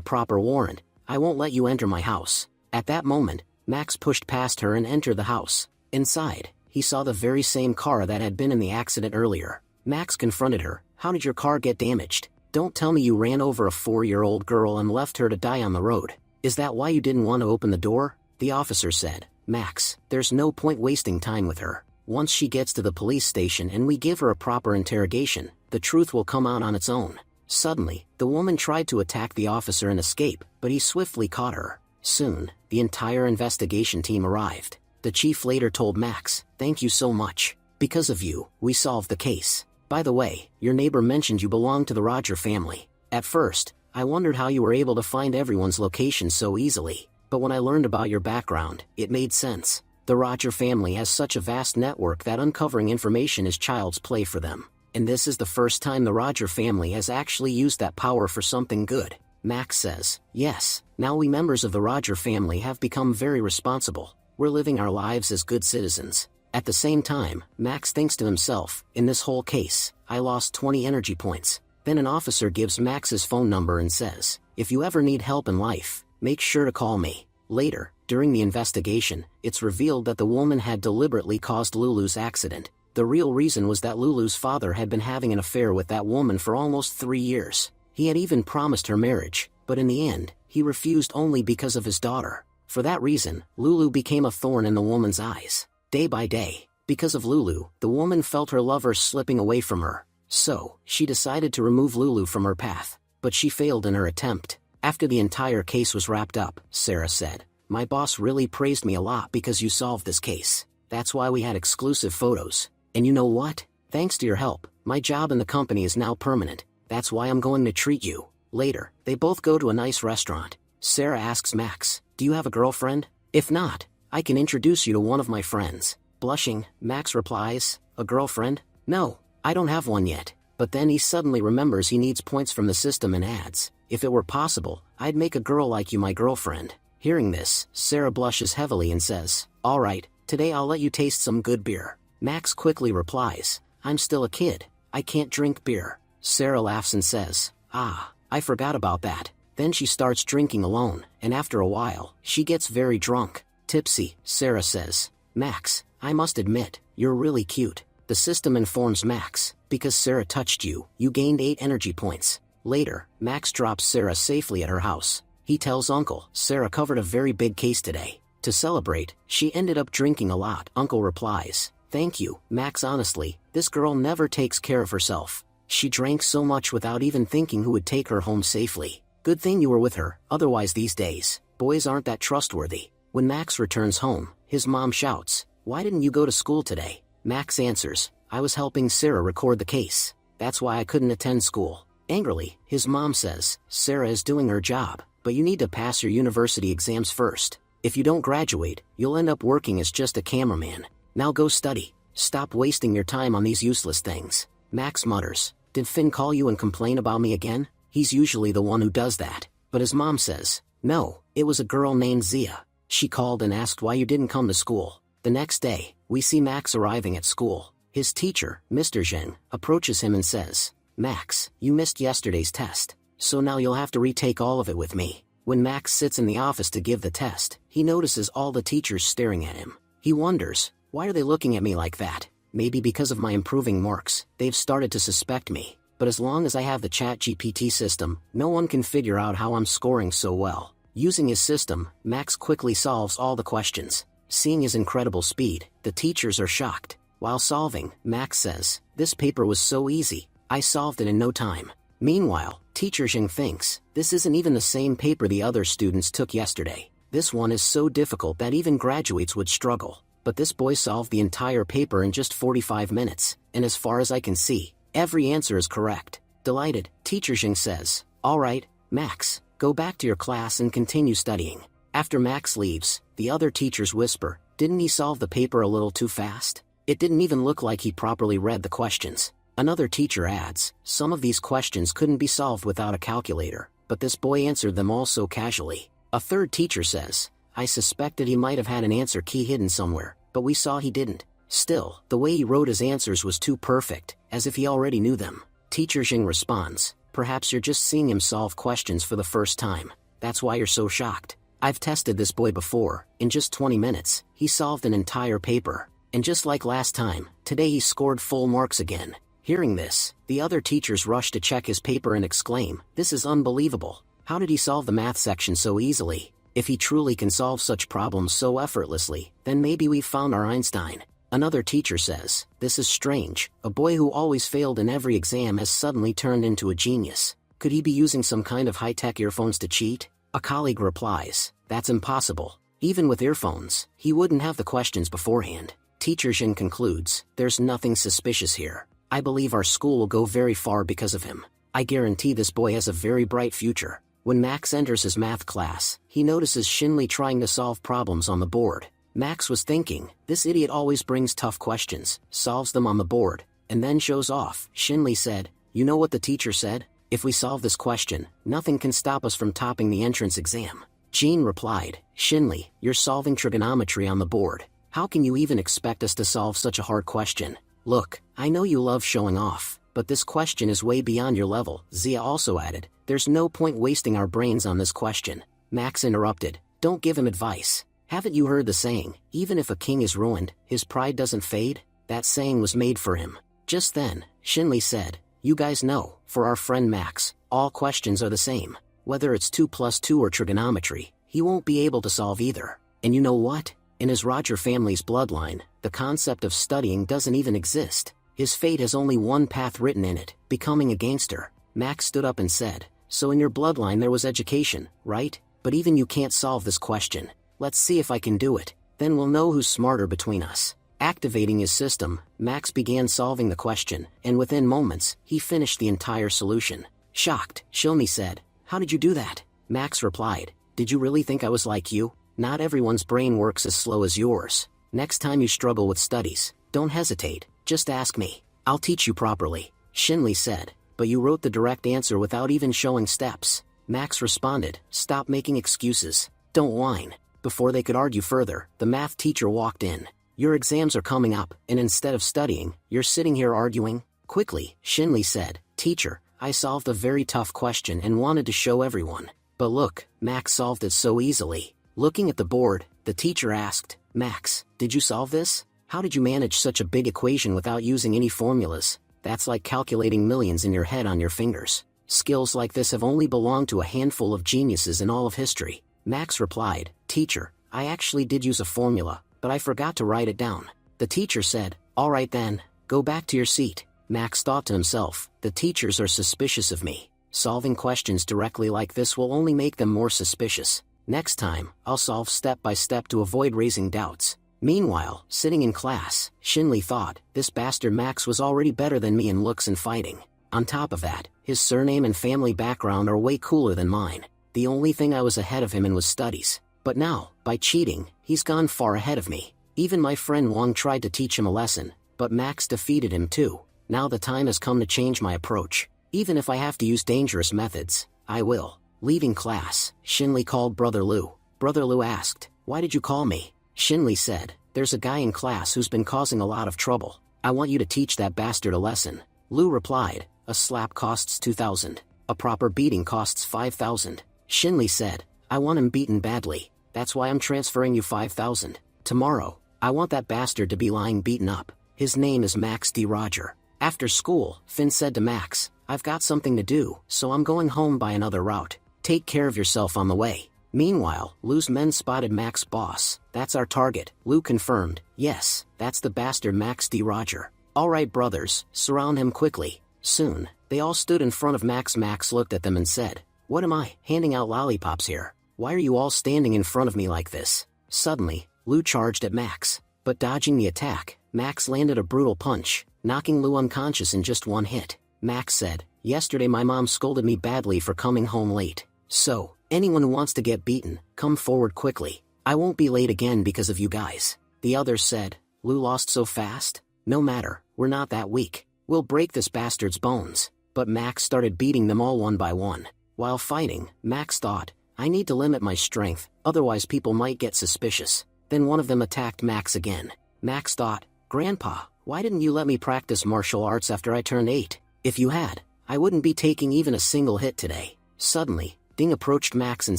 proper warrant, I won't let you enter my house. At that moment, Max pushed past her and entered the house. Inside, he saw the very same car that had been in the accident earlier. Max confronted her. How did your car get damaged? Don't tell me you ran over a 4-year-old girl and left her to die on the road. Is that why you didn't want to open the door? The officer said, Max, there's no point wasting time with her. Once she gets to the police station and we give her a proper interrogation, the truth will come out on its own. Suddenly, the woman tried to attack the officer and escape, but he swiftly caught her. Soon, the entire investigation team arrived. The chief later told Max, Thank you so much. Because of you, we solved the case. By the way, your neighbor mentioned you belong to the Roger family. At first, I wondered how you were able to find everyone's location so easily, but when I learned about your background, it made sense. The Roger family has such a vast network that uncovering information is child's play for them. And this is the first time the Roger family has actually used that power for something good. Max says, Yes, now we members of the Roger family have become very responsible. We're living our lives as good citizens. At the same time, Max thinks to himself, in this whole case, I lost 20 energy points. Then an officer gives Max's phone number and says, If you ever need help in life, make sure to call me. Later, during the investigation, it's revealed that the woman had deliberately caused Lulu's accident. The real reason was that Lulu's father had been having an affair with that woman for almost 3 years. He had even promised her marriage, but in the end, he refused only because of his daughter. For that reason, Lulu became a thorn in the woman's eyes. Day by day, because of Lulu, the woman felt her lover slipping away from her. So, she decided to remove Lulu from her path, but she failed in her attempt. After the entire case was wrapped up, Sarah said, My boss really praised me a lot because you solved this case. That's why we had exclusive photos. And you know what? Thanks to your help, my job in the company is now permanent. That's why I'm going to treat you. Later, they both go to a nice restaurant. Sarah asks Max, Do you have a girlfriend? If not, I can introduce you to one of my friends. Blushing, Max replies, A girlfriend? No, I don't have one yet. But then he suddenly remembers he needs points from the system and adds, If it were possible, I'd make a girl like you my girlfriend. Hearing this, Sarah blushes heavily and says, All right, today I'll let you taste some good beer. Max quickly replies, I'm still a kid. I can't drink beer. Sarah laughs and says, I forgot about that. Then she starts drinking alone, and after a while, she gets very drunk. Tipsy, Sarah says, Max, I must admit, you're really cute. The system informs Max, because Sarah touched you, you gained 8 energy points. Later, Max drops Sarah safely at her house. He tells Uncle, Sarah covered a very big case today. To celebrate, she ended up drinking a lot. Uncle replies, Thank you, Max. Honestly, this girl never takes care of herself. She drank so much without even thinking who would take her home safely. Good thing you were with her, otherwise these days, boys aren't that trustworthy. When Max returns home, his mom shouts, Why didn't you go to school today? Max answers, I was helping Sarah record the case. That's why I couldn't attend school. Angrily, his mom says, Sarah is doing her job, but you need to pass your university exams first. If you don't graduate, you'll end up working as just a cameraman. Now go study. Stop wasting your time on these useless things. Max mutters, Did Finn call you and complain about me again? He's usually the one who does that. But his mom says, No, it was a girl named Zia. She called and asked why you didn't come to school. The next day, we see Max arriving at school. His teacher, Mr. Zheng, approaches him and says, Max, you missed yesterday's test, so now you'll have to retake all of it with me. When Max sits in the office to give the test, he notices all the teachers staring at him. He wonders, why are they looking at me like that? Maybe because of my improving marks, they've started to suspect me. But as long as I have the ChatGPT system, no one can figure out how I'm scoring so well. Using his system, Max quickly solves all the questions. Seeing his incredible speed, the teachers are shocked. While solving, Max says, This paper was so easy, I solved it in no time. Meanwhile, Teacher Zheng thinks, this isn't even the same paper the other students took yesterday. This one is so difficult that even graduates would struggle. But this boy solved the entire paper in just 45 minutes, and as far as I can see, every answer is correct. Delighted, Teacher Zheng says, All right, Max, go back to your class and continue studying. After Max leaves, the other teachers whisper, Didn't he solve the paper a little too fast? It didn't even look like he properly read the questions. Another teacher adds, Some of these questions couldn't be solved without a calculator, but this boy answered them all so casually. A third teacher says, I suspected he might have had an answer key hidden somewhere, but we saw he didn't. Still, the way he wrote his answers was too perfect, as if he already knew them. Teacher Jing responds, perhaps you're just seeing him solve questions for the first time. That's why you're so shocked. I've tested this boy before. In just 20 minutes, he solved an entire paper. And just like last time, today he scored full marks again. Hearing this, the other teachers rush to check his paper and exclaim, this is unbelievable. How did he solve the math section so easily? If he truly can solve such problems so effortlessly, then maybe we've found our Einstein. Another teacher says, this is strange. A boy who always failed in every exam has suddenly turned into a genius. Could he be using some kind of high-tech earphones to cheat? A colleague replies, that's impossible. Even with earphones, he wouldn't have the questions beforehand. Teacher Jin concludes, there's nothing suspicious here. I believe our school will go very far because of him. I guarantee this boy has a very bright future. When Max enters his math class, he notices Shinli trying to solve problems on the board. Max was thinking, this idiot always brings tough questions, solves them on the board, and then shows off. Shinli said, you know what the teacher said? If we solve this question, nothing can stop us from topping the entrance exam. Jean replied, Shinli, you're solving trigonometry on the board. How can you even expect us to solve such a hard question? Look, I know you love showing off, but this question is way beyond your level. Zia also added, there's no point wasting our brains on this question. Max interrupted, don't give him advice. Haven't you heard the saying, even if a king is ruined, his pride doesn't fade? That saying was made for him. Just then, Shinli said, you guys know, for our friend Max, all questions are the same. Whether it's 2 plus 2 or trigonometry, he won't be able to solve either. And you know what? In his Roger family's bloodline, the concept of studying doesn't even exist. His fate has only one path written in it, becoming a gangster. Max stood up and said, so in your bloodline there was education, right? But even you can't solve this question. Let's see if I can do it. Then we'll know who's smarter between us. Activating his system, Max began solving the question, and within moments, he finished the entire solution. Shocked, Shilmi said, how did you do that? Max replied, did you really think I was like you? Not everyone's brain works as slow as yours. Next time you struggle with studies, don't hesitate, just ask me. I'll teach you properly. Shinli said, but you wrote the direct answer without even showing steps. Max responded, stop making excuses. Don't whine. Before they could argue further, the math teacher walked in. Your exams are coming up, and instead of studying, you're sitting here arguing? Quickly, Shinli said, teacher, I solved a very tough question and wanted to show everyone. But look, Max solved it so easily. Looking at the board, the teacher asked, Max, did you solve this? How did you manage such a big equation without using any formulas? That's like calculating millions in your head on your fingers. Skills like this have only belonged to a handful of geniuses in all of history. Max replied, teacher, I actually did use a formula, but I forgot to write it down. The teacher said, all right then, go back to your seat. Max thought to himself, the teachers are suspicious of me. Solving questions directly like this will only make them more suspicious. Next time, I'll solve step by step to avoid raising doubts. Meanwhile, sitting in class, Shinli thought, this bastard Max was already better than me in looks and fighting. On top of that, his surname and family background are way cooler than mine. The only thing I was ahead of him in was studies. But now, by cheating, he's gone far ahead of me. Even my friend Wang tried to teach him a lesson, but Max defeated him too. Now the time has come to change my approach. Even if I have to use dangerous methods, I will. Leaving class, Shinli called Brother Lu. Brother Lu asked, why did you call me? Shinli said, there's a guy in class who's been causing a lot of trouble. I want you to teach that bastard a lesson. Lu replied, a slap costs 2,000. A proper beating costs 5,000. Shinli said, I want him beaten badly. That's why I'm transferring you 5,000. Tomorrow, I want that bastard to be lying beaten up. His name is Max D. Roger. After school, Finn said to Max, I've got something to do, so I'm going home by another route. Take care of yourself on the way. Meanwhile, Lu's men spotted Max's boss. That's our target, Lu confirmed. Yes, that's the bastard Max D. Roger. Alright brothers, surround him quickly. Soon, they all stood in front of Max. Max looked at them and said, what am I, handing out lollipops here? Why are you all standing in front of me like this? Suddenly, Lu charged at Max. But dodging the attack, Max landed a brutal punch, knocking Lu unconscious in just one hit. Max said, yesterday my mom scolded me badly for coming home late. So, anyone who wants to get beaten, come forward quickly. I won't be late again because of you guys. The others said, Lu lost so fast? No matter, we're not that weak. We'll break this bastard's bones. But Max started beating them all one by one. While fighting, Max thought, I need to limit my strength, otherwise people might get suspicious. Then one of them attacked Max again. Max thought, Grandpa, why didn't you let me practice martial arts after I turned 8? If you had, I wouldn't be taking even a single hit today. Suddenly, Ding approached Max and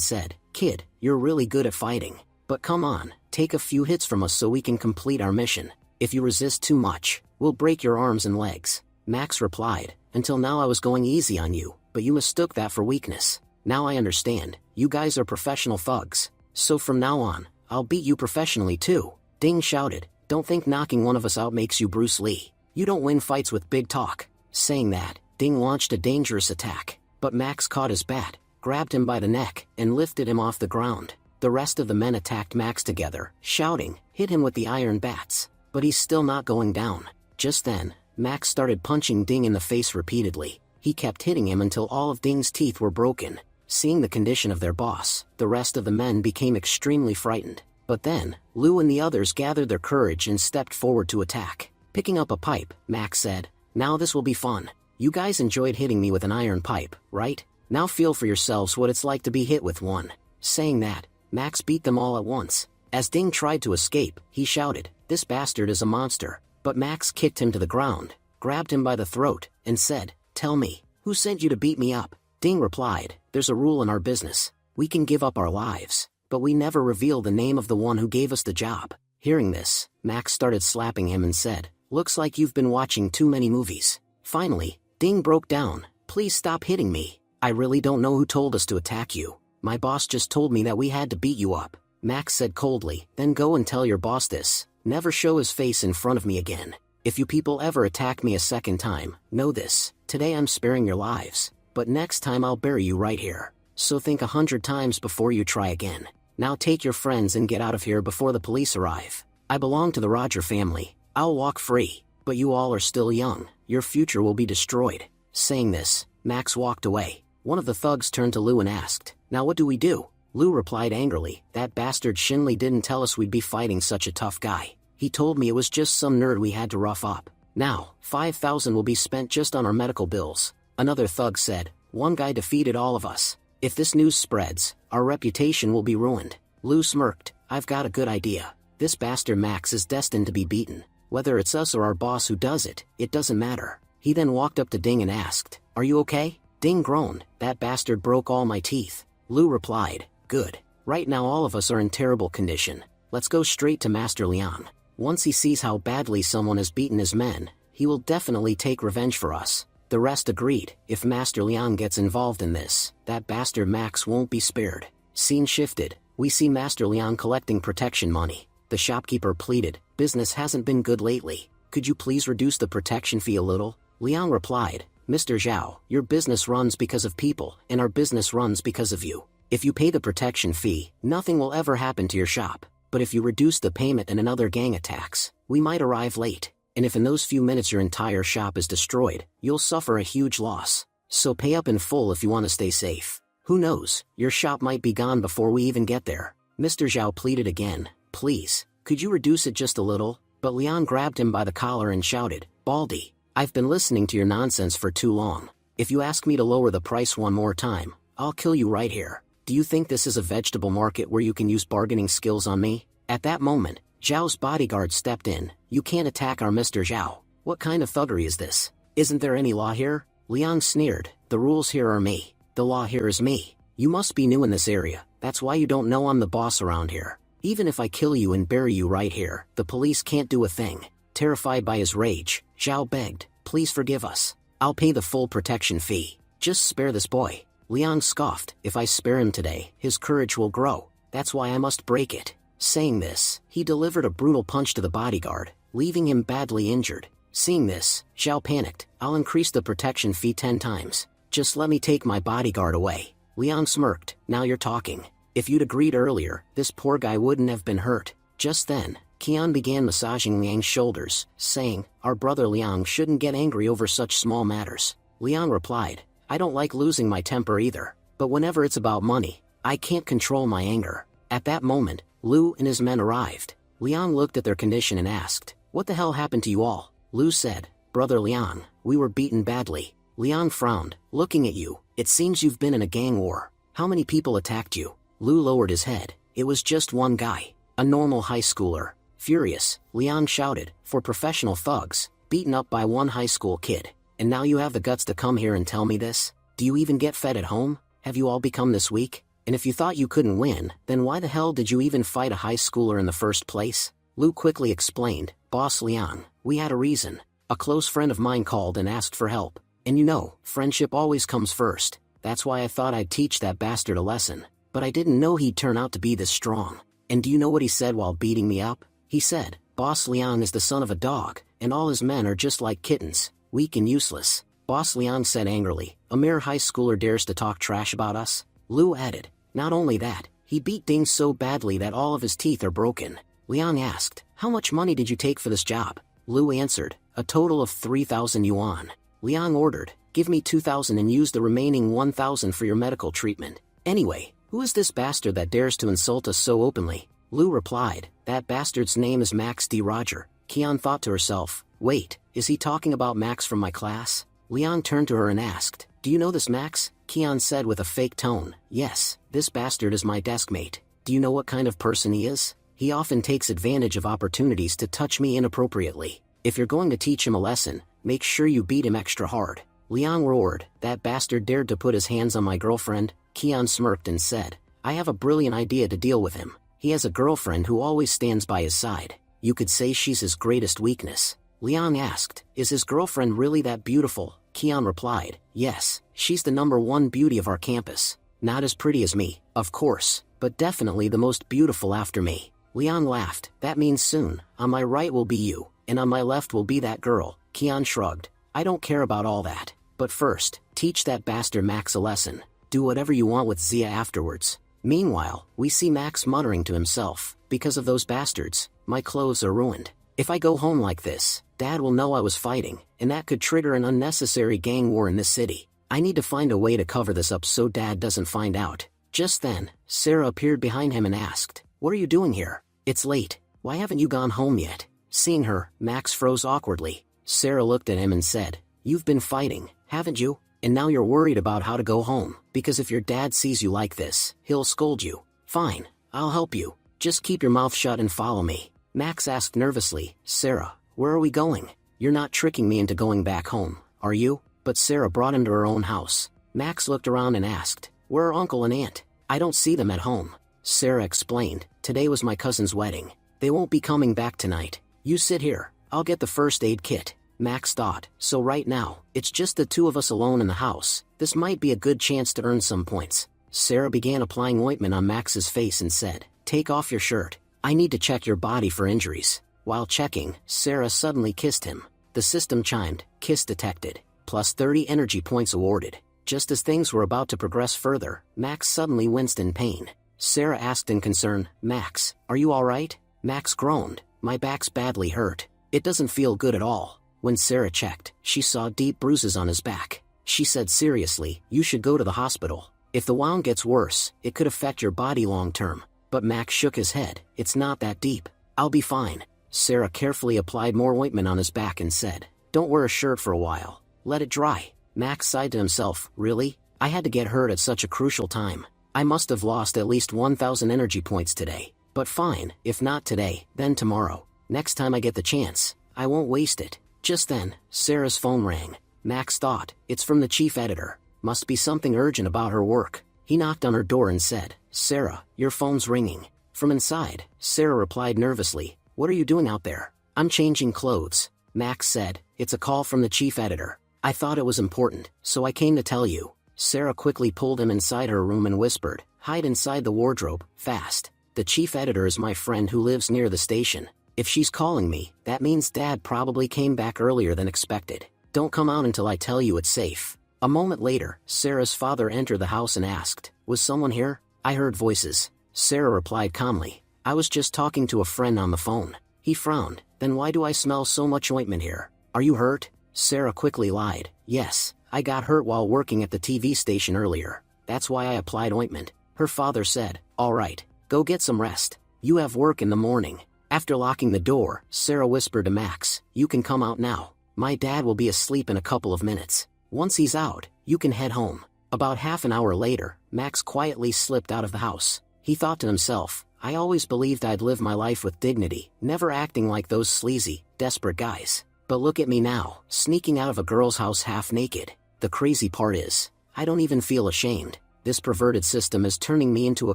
said, Kid, you're really good at fighting. But come on, take a few hits from us so we can complete our mission. If you resist too much, we'll break your arms and legs. Max replied, Until now I was going easy on you, but you mistook that for weakness. Now I understand, you guys are professional thugs. So from now on, I'll beat you professionally too. Ding shouted, Don't think knocking one of us out makes you Bruce Lee. You don't win fights with big talk. Saying that, Ding launched a dangerous attack. But Max caught his bat, grabbed him by the neck, and lifted him off the ground. The rest of the men attacked Max together, shouting, Hit him with the iron bats. But he's still not going down. Just then, Max started punching Ding in the face repeatedly. He kept hitting him until all of Ding's teeth were broken. Seeing the condition of their boss, the rest of the men became extremely frightened. But then, Lou and the others gathered their courage and stepped forward to attack. Picking up a pipe, Max said, Now this will be fun. You guys enjoyed hitting me with an iron pipe, right? Now feel for yourselves what it's like to be hit with one. Saying that, Max beat them all at once. As Ding tried to escape, he shouted, This bastard is a monster. But Max kicked him to the ground, grabbed him by the throat, and said, Tell me, who sent you to beat me up? Ding replied, There's a rule in our business. We can give up our lives, but we never reveal the name of the one who gave us the job. Hearing this, Max started slapping him and said, Looks like you've been watching too many movies. Finally, Ding broke down, Please stop hitting me. I really don't know who told us to attack you. My boss just told me that we had to beat you up. Max said coldly, Then go and tell your boss this. Never show his face in front of me again. If you people ever attack me a second time, know this. Today I'm sparing your lives, but next time I'll bury you right here. So think 100 times before you try again. Now take your friends and get out of here before the police arrive. I belong to the Roger family. I'll walk free, but you all are still young. Your future will be destroyed. Saying this, Max walked away. One of the thugs turned to Lou and asked, Now what do we do? Lou replied angrily, That bastard Shinley didn't tell us we'd be fighting such a tough guy. He told me it was just some nerd we had to rough up. Now, 5,000 will be spent just on our medical bills. Another thug said, One guy defeated all of us. If this news spreads, our reputation will be ruined. Lou smirked, I've got a good idea. This bastard Max is destined to be beaten. Whether it's us or our boss who does it, it doesn't matter. He then walked up to Ding and asked, Are you okay? Ding groaned, That bastard broke all my teeth. Lou replied, Good. Right now all of us are in terrible condition. Let's go straight to Master Liang. Once he sees how badly someone has beaten his men, he will definitely take revenge for us. The rest agreed, if Master Liang gets involved in this, that bastard Max won't be spared. Scene shifted, we see Master Liang collecting protection money. The shopkeeper pleaded, Business hasn't been good lately. Could you please reduce the protection fee a little? Liang replied, Mr. Zhao, your business runs because of people, and our business runs because of you. If you pay the protection fee, nothing will ever happen to your shop. But if you reduce the payment and another gang attacks, we might arrive late. And if in those few minutes your entire shop is destroyed, you'll suffer a huge loss. So pay up in full if you want to stay safe. Who knows, your shop might be gone before we even get there. Mr. Zhao pleaded again, Please, could you reduce it just a little? But Liang grabbed him by the collar and shouted, Baldy, I've been listening to your nonsense for too long. If you ask me to lower the price one more time, I'll kill you right here. Do you think this is a vegetable market where you can use bargaining skills on me? At that moment, Zhao's bodyguard stepped in. You can't attack our Mr. Zhao. What kind of thuggery is this? Isn't there any law here? Liang sneered. The rules here are me. The law here is me. You must be new in this area. That's why you don't know I'm the boss around here. Even if I kill you and bury you right here, the police can't do a thing. Terrified by his rage, Zhao begged, Please forgive us. I'll pay the full protection fee. Just spare this boy. Liang scoffed, If I spare him today, his courage will grow. That's why I must break it. Saying this, he delivered a brutal punch to the bodyguard, leaving him badly injured. Seeing this, Zhao panicked, I'll increase the protection fee 10 times. Just let me take my bodyguard away. Liang smirked, Now you're talking. If you'd agreed earlier, this poor guy wouldn't have been hurt. Just then, Qian began massaging Liang's shoulders, saying, Our brother Liang shouldn't get angry over such small matters. Liang replied, I don't like losing my temper either, but whenever it's about money, I can't control my anger. At that moment, Lu and his men arrived. Liang looked at their condition and asked, What the hell happened to you all? Lu said, Brother Liang, we were beaten badly. Liang frowned, looking at you, it seems you've been in a gang war. How many people attacked you? Lou lowered his head. It was just one guy. A normal high schooler. Furious, Leon shouted, for professional thugs, beaten up by one high school kid. And now you have the guts to come here and tell me this? Do you even get fed at home? Have you all become this weak? And if you thought you couldn't win, then why the hell did you even fight a high schooler in the first place? Lou quickly explained, Boss Leon, we had a reason. A close friend of mine called and asked for help. And you know, friendship always comes first. That's why I thought I'd teach that bastard a lesson. But I didn't know he'd turn out to be this strong. And do you know what he said while beating me up? He said, Boss Leon is the son of a dog, and all his men are just like kittens, weak and useless. Boss Leon said angrily, a mere high schooler dares to talk trash about us? Lou added, not only that, he beat Ding so badly that all of his teeth are broken. Leon asked, how much money did you take for this job? Lou answered, a total of 3,000 yuan. Leon ordered, give me 2,000 and use the remaining 1,000 for your medical treatment. Anyway, who is this bastard that dares to insult us so openly? Lou replied, that bastard's name is Max D. Roger. Keon thought to herself, wait, is he talking about Max from my class? Leon turned to her and asked, do you know this Max? Keon said with a fake tone, yes, this bastard is my desk mate. Do you know what kind of person he is? He often takes advantage of opportunities to touch me inappropriately. If you're going to teach him a lesson, make sure you beat him extra hard. Leon roared, that bastard dared to put his hands on my girlfriend? Keon smirked and said, I have a brilliant idea to deal with him. He has a girlfriend who always stands by his side. You could say she's his greatest weakness. Leon asked, is his girlfriend really that beautiful? Keon replied, yes, she's the #1 beauty of our campus. Not as pretty as me, of course, but definitely the most beautiful after me. Leon laughed, that means soon, on my right will be you, and on my left will be that girl. Keon shrugged, I don't care about all that. But first, teach that bastard Max a lesson. Do whatever you want with Zia afterwards. Meanwhile, we see Max muttering to himself, because of those bastards, my clothes are ruined. If I go home like this, Dad will know I was fighting, and that could trigger an unnecessary gang war in this city. I need to find a way to cover this up so Dad doesn't find out. Just then, Sarah appeared behind him and asked, what are you doing here? It's late. Why haven't you gone home yet? Seeing her, Max froze awkwardly. Sarah looked at him and said, you've been fighting, haven't you? And now you're worried about how to go home, because if your dad sees you like this, he'll scold you. Fine, I'll help you. Just keep your mouth shut and follow me. Max asked nervously, Sarah, where are we going? You're not tricking me into going back home, are you? But Sarah brought him to her own house. Max looked around and asked, where are Uncle and Aunt? I don't see them at home. Sarah explained, today was my cousin's wedding. They won't be coming back tonight. You sit here, I'll get the first aid kit. Max thought, so right now, it's just the two of us alone in the house. This might be a good chance to earn some points. Sarah began applying ointment on Max's face and said, take off your shirt. I need to check your body for injuries. While checking, Sarah suddenly kissed him. The system chimed, kiss detected, plus 30 energy points awarded. Just as things were about to progress further, Max suddenly winced in pain. Sarah asked in concern, Max, are you alright? Max groaned, my back's badly hurt. It doesn't feel good at all. When Sarah checked, she saw deep bruises on his back. She said seriously, you should go to the hospital. If the wound gets worse, it could affect your body long term. But Max shook his head, it's not that deep. I'll be fine. Sarah carefully applied more ointment on his back and said, don't wear a shirt for a while. Let it dry. Max sighed to himself, really? I had to get hurt at such a crucial time. I must have lost at least 1,000 energy points today. But fine, if not today, then tomorrow. Next time I get the chance, I won't waste it. Just then, Sarah's phone rang. Max thought, it's from the chief editor. Must be something urgent about her work. He knocked on her door and said, Sarah, your phone's ringing. From inside, Sarah replied nervously, what are you doing out there? I'm changing clothes. Max said, it's a call from the chief editor. I thought it was important, so I came to tell you. Sarah quickly pulled him inside her room and whispered, hide inside the wardrobe, fast. The chief editor is my friend who lives near the station. If she's calling me, that means Dad probably came back earlier than expected. Don't come out until I tell you it's safe. A moment later, Sarah's father entered the house and asked, was someone here? I heard voices. Sarah replied calmly, I was just talking to a friend on the phone. He frowned, then why do I smell so much ointment here? Are you hurt? Sarah quickly lied, yes, I got hurt while working at the TV station earlier. That's why I applied ointment. Her father said, all right, go get some rest. You have work in the morning. After locking the door, Sarah whispered to Max, you can come out now. My dad will be asleep in a couple of minutes. Once he's out, you can head home. About half an hour later, Max quietly slipped out of the house. He thought to himself, I always believed I'd live my life with dignity, never acting like those sleazy, desperate guys. But look at me now, sneaking out of a girl's house half naked. The crazy part is, I don't even feel ashamed. This perverted system is turning me into a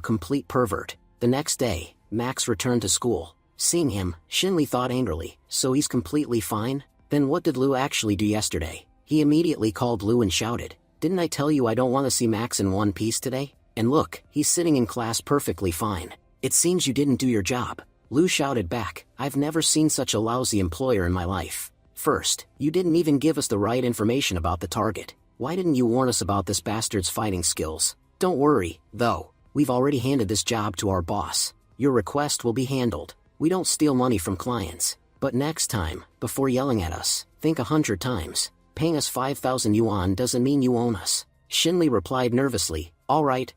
complete pervert. The next day, Max returned to school. Seeing him, Shinli thought angrily, so he's completely fine? Then what did Lu actually do yesterday? He immediately called Lu and shouted, didn't I tell you I don't want to see Max in one piece today? And look, he's sitting in class perfectly fine. It seems you didn't do your job. Lu shouted back, I've never seen such a lousy employer in my life. First, you didn't even give us the right information about the target. Why didn't you warn us about this bastard's fighting skills? Don't worry, though. We've already handed this job to our boss. Your request will be handled. We don't steal money from clients. But next time, before yelling at us, think 100 times. Paying us 5,000 yuan doesn't mean you own us. Shinli replied nervously, all right,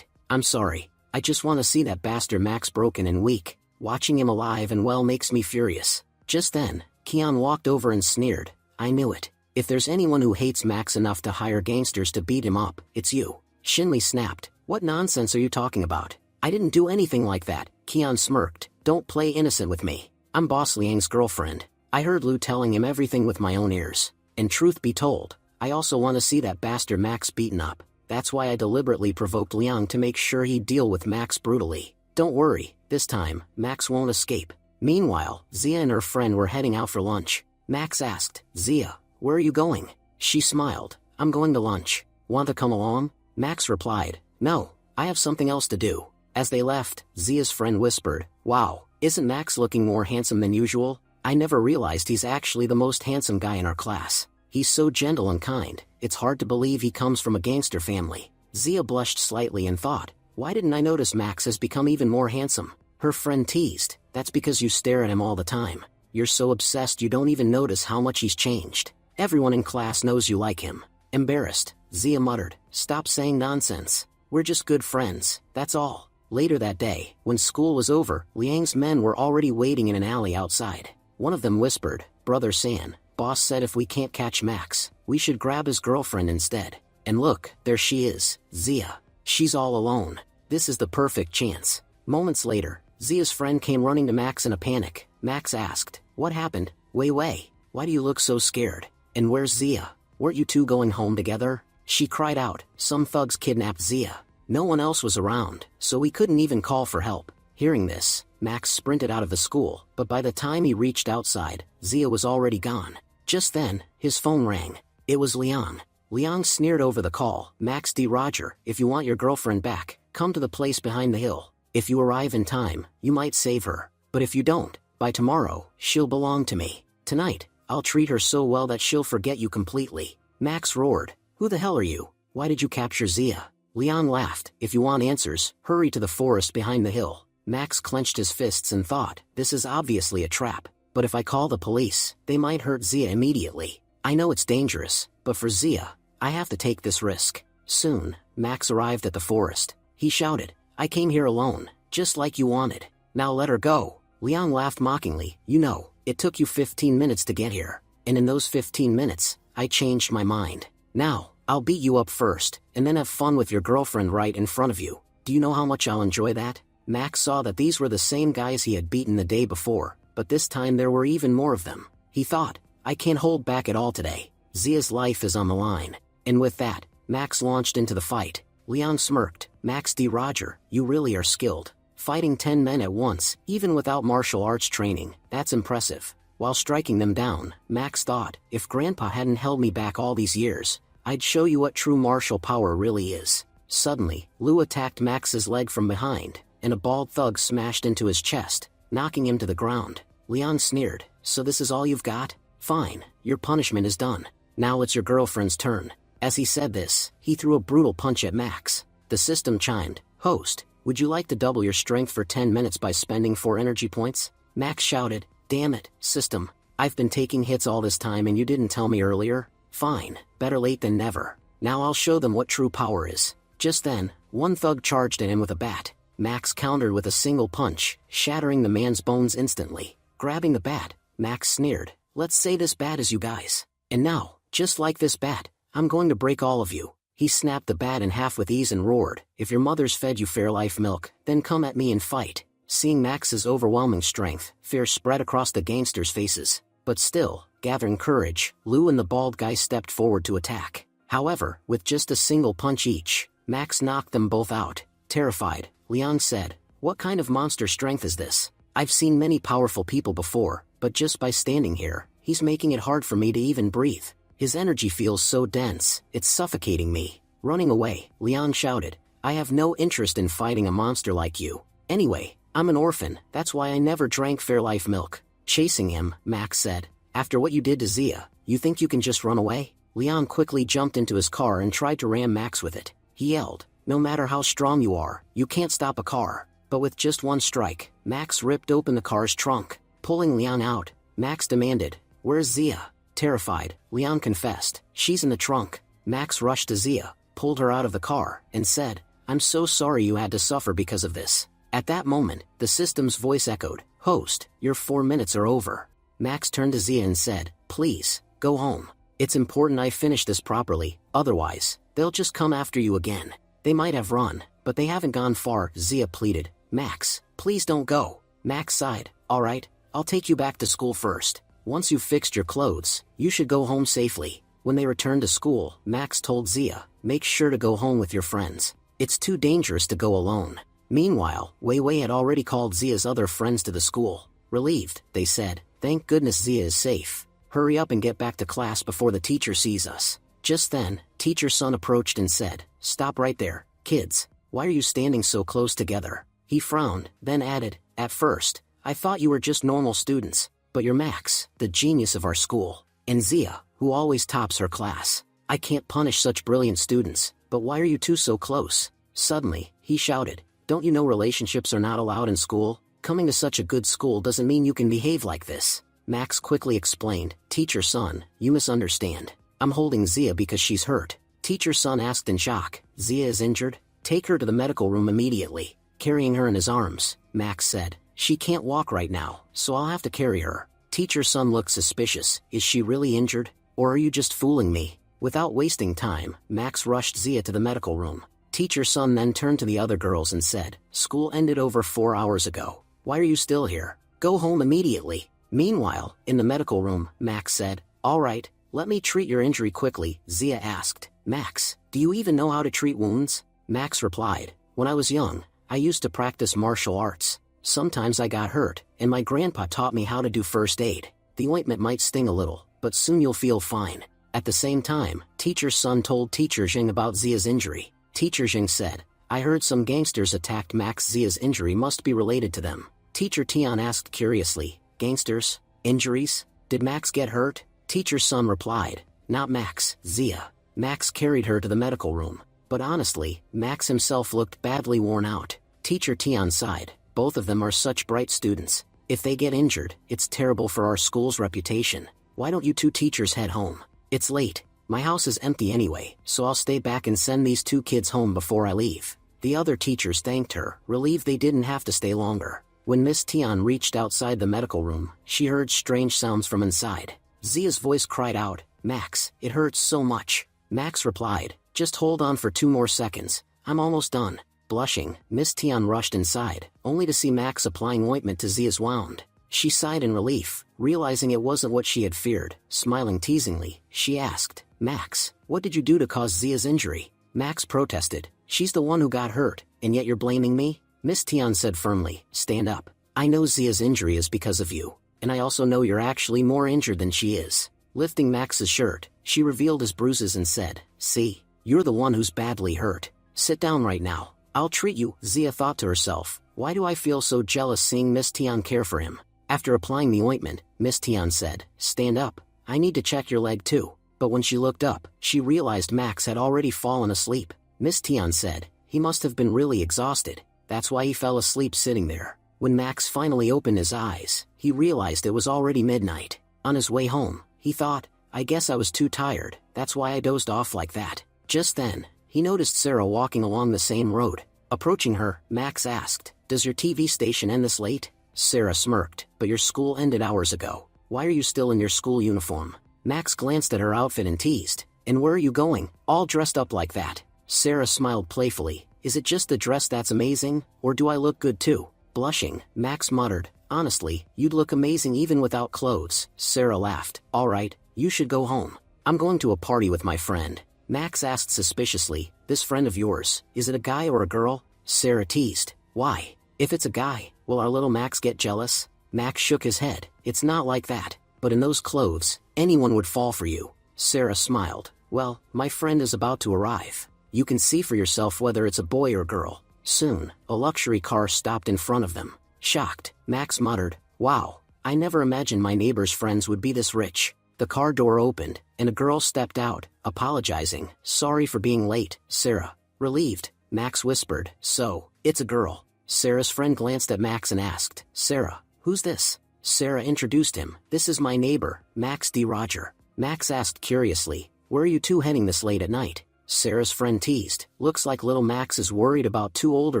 I'm sorry. I just want to see that bastard Max broken and weak. Watching him alive and well makes me furious. Just then, Kian walked over and sneered, I knew it. If there's anyone who hates Max enough to hire gangsters to beat him up, it's you. Shinli snapped, what nonsense are you talking about? I didn't do anything like that. Kian smirked, don't play innocent with me. I'm Boss Liang's girlfriend. I heard Lu telling him everything with my own ears. And truth be told, I also want to see that bastard Max beaten up. That's why I deliberately provoked Liang to make sure he'd deal with Max brutally. Don't worry, this time, Max won't escape. Meanwhile, Zia and her friend were heading out for lunch. Max asked, Zia, where are you going? She smiled, I'm going to lunch. Want to come along? Max replied, no, I have something else to do. As they left, Zia's friend whispered, wow, isn't Max looking more handsome than usual? I never realized he's actually the most handsome guy in our class. He's so gentle and kind, it's hard to believe he comes from a gangster family. Zia blushed slightly and thought, why didn't I notice Max has become even more handsome? Her friend teased, that's because you stare at him all the time. You're so obsessed you don't even notice how much he's changed. Everyone in class knows you like him. Embarrassed, Zia muttered, stop saying nonsense. We're just good friends, that's all. Later that day, when school was over, Liang's men were already waiting in an alley outside. One of them whispered, Brother San, boss said if we can't catch Max, we should grab his girlfriend instead. And look, there she is, Zia. She's all alone. This is the perfect chance. Moments later, Zia's friend came running to Max in a panic. Max asked, what happened? Wei, why do you look so scared? And where's Zia? Weren't you two going home together? She cried out, some thugs kidnapped Zia. No one else was around, so we couldn't even call for help. Hearing this, Max sprinted out of the school, but by the time he reached outside, Zia was already gone. Just then, his phone rang. It was Liang. Liang sneered over the call, Max D. Roger, if you want your girlfriend back, come to the place behind the hill. If you arrive in time, you might save her. But if you don't, by tomorrow, she'll belong to me. Tonight, I'll treat her so well that she'll forget you completely. Max roared, who the hell are you? Why did you capture Zia? Liang laughed, if you want answers, hurry to the forest behind the hill. Max clenched his fists and thought, this is obviously a trap. But if I call the police, they might hurt Zia immediately. I know it's dangerous, but for Zia, I have to take this risk. Soon, Max arrived at the forest. He shouted, I came here alone, just like you wanted. Now let her go. Liang laughed mockingly, you know, it took you 15 minutes to get here. And in those 15 minutes, I changed my mind. Now, I'll beat you up first, and then have fun with your girlfriend right in front of you. Do you know how much I'll enjoy that? Max saw that these were the same guys he had beaten the day before, but this time there were even more of them. He thought, I can't hold back at all today. Zia's life is on the line. And with that, Max launched into the fight. Liang smirked, Max D. Roger, you really are skilled. Fighting 10 men at once, even without martial arts training, that's impressive. While striking them down, Max thought, if Grandpa hadn't held me back all these years, I'd show you what true martial power really is. Suddenly, Lu attacked Max's leg from behind, and a bald thug smashed into his chest, knocking him to the ground. Liang sneered, so this is all you've got? Fine, your punishment is done. Now it's your girlfriend's turn. As he said this, he threw a brutal punch at Max. The system chimed, host, would you like to double your strength for 10 minutes by spending 4 energy points? Max shouted, damn it, system. I've been taking hits all this time and you didn't tell me earlier? Fine, better late than never. Now I'll show them what true power is. Just then, one thug charged at him with a bat. Max countered with a single punch, shattering the man's bones instantly. Grabbing the bat, Max sneered, let's say this bat is you guys. And now, just like this bat, I'm going to break all of you. He snapped the bat in half with ease and roared, "If your mother's fed you Fairlife milk, then come at me and fight." Seeing Max's overwhelming strength, fear spread across the gangsters' faces. But still, gathering courage, Lou and the bald guy stepped forward to attack. However, with just a single punch each, Max knocked them both out. Terrified, Leon said, "What kind of monster strength is this? I've seen many powerful people before, but just by standing here, he's making it hard for me to even breathe. His energy feels so dense, it's suffocating me." Running away, Leon shouted, "I have no interest in fighting a monster like you. Anyway, I'm an orphan, that's why I never drank Fairlife milk." Chasing him, Max said, "After what you did to Zia, you think you can just run away?" Leon quickly jumped into his car and tried to ram Max with it. He yelled, "No matter how strong you are, you can't stop a car." But with just one strike, Max ripped open the car's trunk. Pulling Leon out, Max demanded, "Where's Zia?" Terrified, Leon confessed, "She's in the trunk." Max rushed to Zia, pulled her out of the car, and said, "I'm so sorry you had to suffer because of this." At that moment, the system's voice echoed, "Host, your 4 minutes are over." Max turned to Zia and said, "Please, go home. It's important I finish this properly, otherwise, they'll just come after you again." "They might have run, but they haven't gone far," Zia pleaded. "Max, please don't go." Max sighed, "All right, I'll take you back to school first. Once you've fixed your clothes, you should go home safely." When they returned to school, Max told Zia, "Make sure to go home with your friends. It's too dangerous to go alone." Meanwhile, Wei Wei had already called Zia's other friends to the school. Relieved, they said, "Thank goodness Zia is safe. Hurry up and get back to class before the teacher sees us." Just then, Teacher Sun approached and said, "Stop right there, kids. Why are you standing so close together?" He frowned, then added, "At first, I thought you were just normal students, but you're Max, the genius of our school, and Zia, who always tops her class. I can't punish such brilliant students, but why are you two so close?" Suddenly, he shouted, "Don't you know relationships are not allowed in school? Coming to such a good school doesn't mean you can behave like this." Max quickly explained, "Teacher Sun, you misunderstand. I'm holding Zia because she's hurt." Teacher Sun asked in shock, "Zia is injured? Take her to the medical room immediately." Carrying her in his arms, Max said, "She can't walk right now, so I'll have to carry her." Teacher Sun looked suspicious. "Is she really injured? Or are you just fooling me?" Without wasting time, Max rushed Zia to the medical room. Teacher Sun then turned to the other girls and said, "School ended over 4 hours ago. Why are you still here? Go home immediately." Meanwhile, in the medical room, Max said, "All right, let me treat your injury quickly." Zia asked, "Max, do you even know how to treat wounds?" Max replied, "When I was young, I used to practice martial arts. Sometimes I got hurt, and my grandpa taught me how to do first aid. The ointment might sting a little, but soon you'll feel fine." At the same time, Teacher Sun told Teacher Jing about Zia's injury. Teacher Jing said, "I heard some gangsters attacked Max. Zia's injury must be related to them." Teacher Tian asked curiously, "Gangsters? Injuries? Did Max get hurt?" Teacher Sun replied, "Not Max, Zia." Max carried her to the medical room. But honestly, Max himself looked badly worn out. Teacher Tian sighed, "Both of them are such bright students. If they get injured, it's terrible for our school's reputation. Why don't you two teachers head home? It's late. My house is empty anyway, so I'll stay back and send these 2 kids home before I leave." The other teachers thanked her, relieved they didn't have to stay longer. When Miss Tian reached outside the medical room, she heard strange sounds from inside. Zia's voice cried out, "Max, it hurts so much." Max replied, "Just hold on for 2 more seconds. I'm almost done." Blushing, Miss Tian rushed inside, only to see Max applying ointment to Zia's wound. She sighed in relief, realizing it wasn't what she had feared. Smiling teasingly, she asked, "Max, what did you do to cause Zia's injury?" Max protested, "She's the one who got hurt, and yet you're blaming me?" Miss Tian said firmly, "Stand up. I know Zia's injury is because of you, and I also know you're actually more injured than she is." Lifting Max's shirt, she revealed his bruises and said, "See, you're the one who's badly hurt. Sit down right now. I'll treat you." Zia thought to herself, "Why do I feel so jealous seeing Miss Tian care for him?" After applying the ointment, Miss Tian said, "Stand up. I need to check your leg too." But when she looked up, she realized Max had already fallen asleep. Miss Tian said, "He must have been really exhausted. That's why he fell asleep sitting there." When Max finally opened his eyes, he realized it was already midnight. On his way home, he thought, "I guess I was too tired, that's why I dozed off like that." Just then, he noticed Sarah walking along the same road. Approaching her, Max asked, "Does your TV station end this late?" Sarah smirked, "But your school ended hours ago. Why are you still in your school uniform?" Max glanced at her outfit and teased, And where are you going, all dressed up like that? Sarah smiled playfully. Is it just the dress that's amazing, or do I look good too? Blushing, Max muttered. Honestly, you'd look amazing even without clothes. Sarah laughed. Alright, you should go home. I'm going to a party with my friend. Max asked suspiciously. This friend of yours, is it a guy or a girl? Sarah teased. Why? If it's a guy, will our little Max get jealous? Max shook his head. It's not like that. But in those clothes, anyone would fall for you. Sarah smiled. Well, my friend is about to arrive. You can see for yourself whether it's a boy or girl. Soon, a luxury car stopped in front of them. Shocked, Max muttered, wow, I never imagined my neighbor's friends would be this rich. The car door opened, and a girl stepped out, apologizing. Sorry for being late, Sarah. Relieved, Max whispered. So, it's a girl. Sarah's friend glanced at Max and asked, Sarah, who's this? Sarah introduced him. This is my neighbor, Max D. Roger. Max asked curiously, where are you two heading this late at night? Sarah's friend teased. Looks like little Max is worried about two older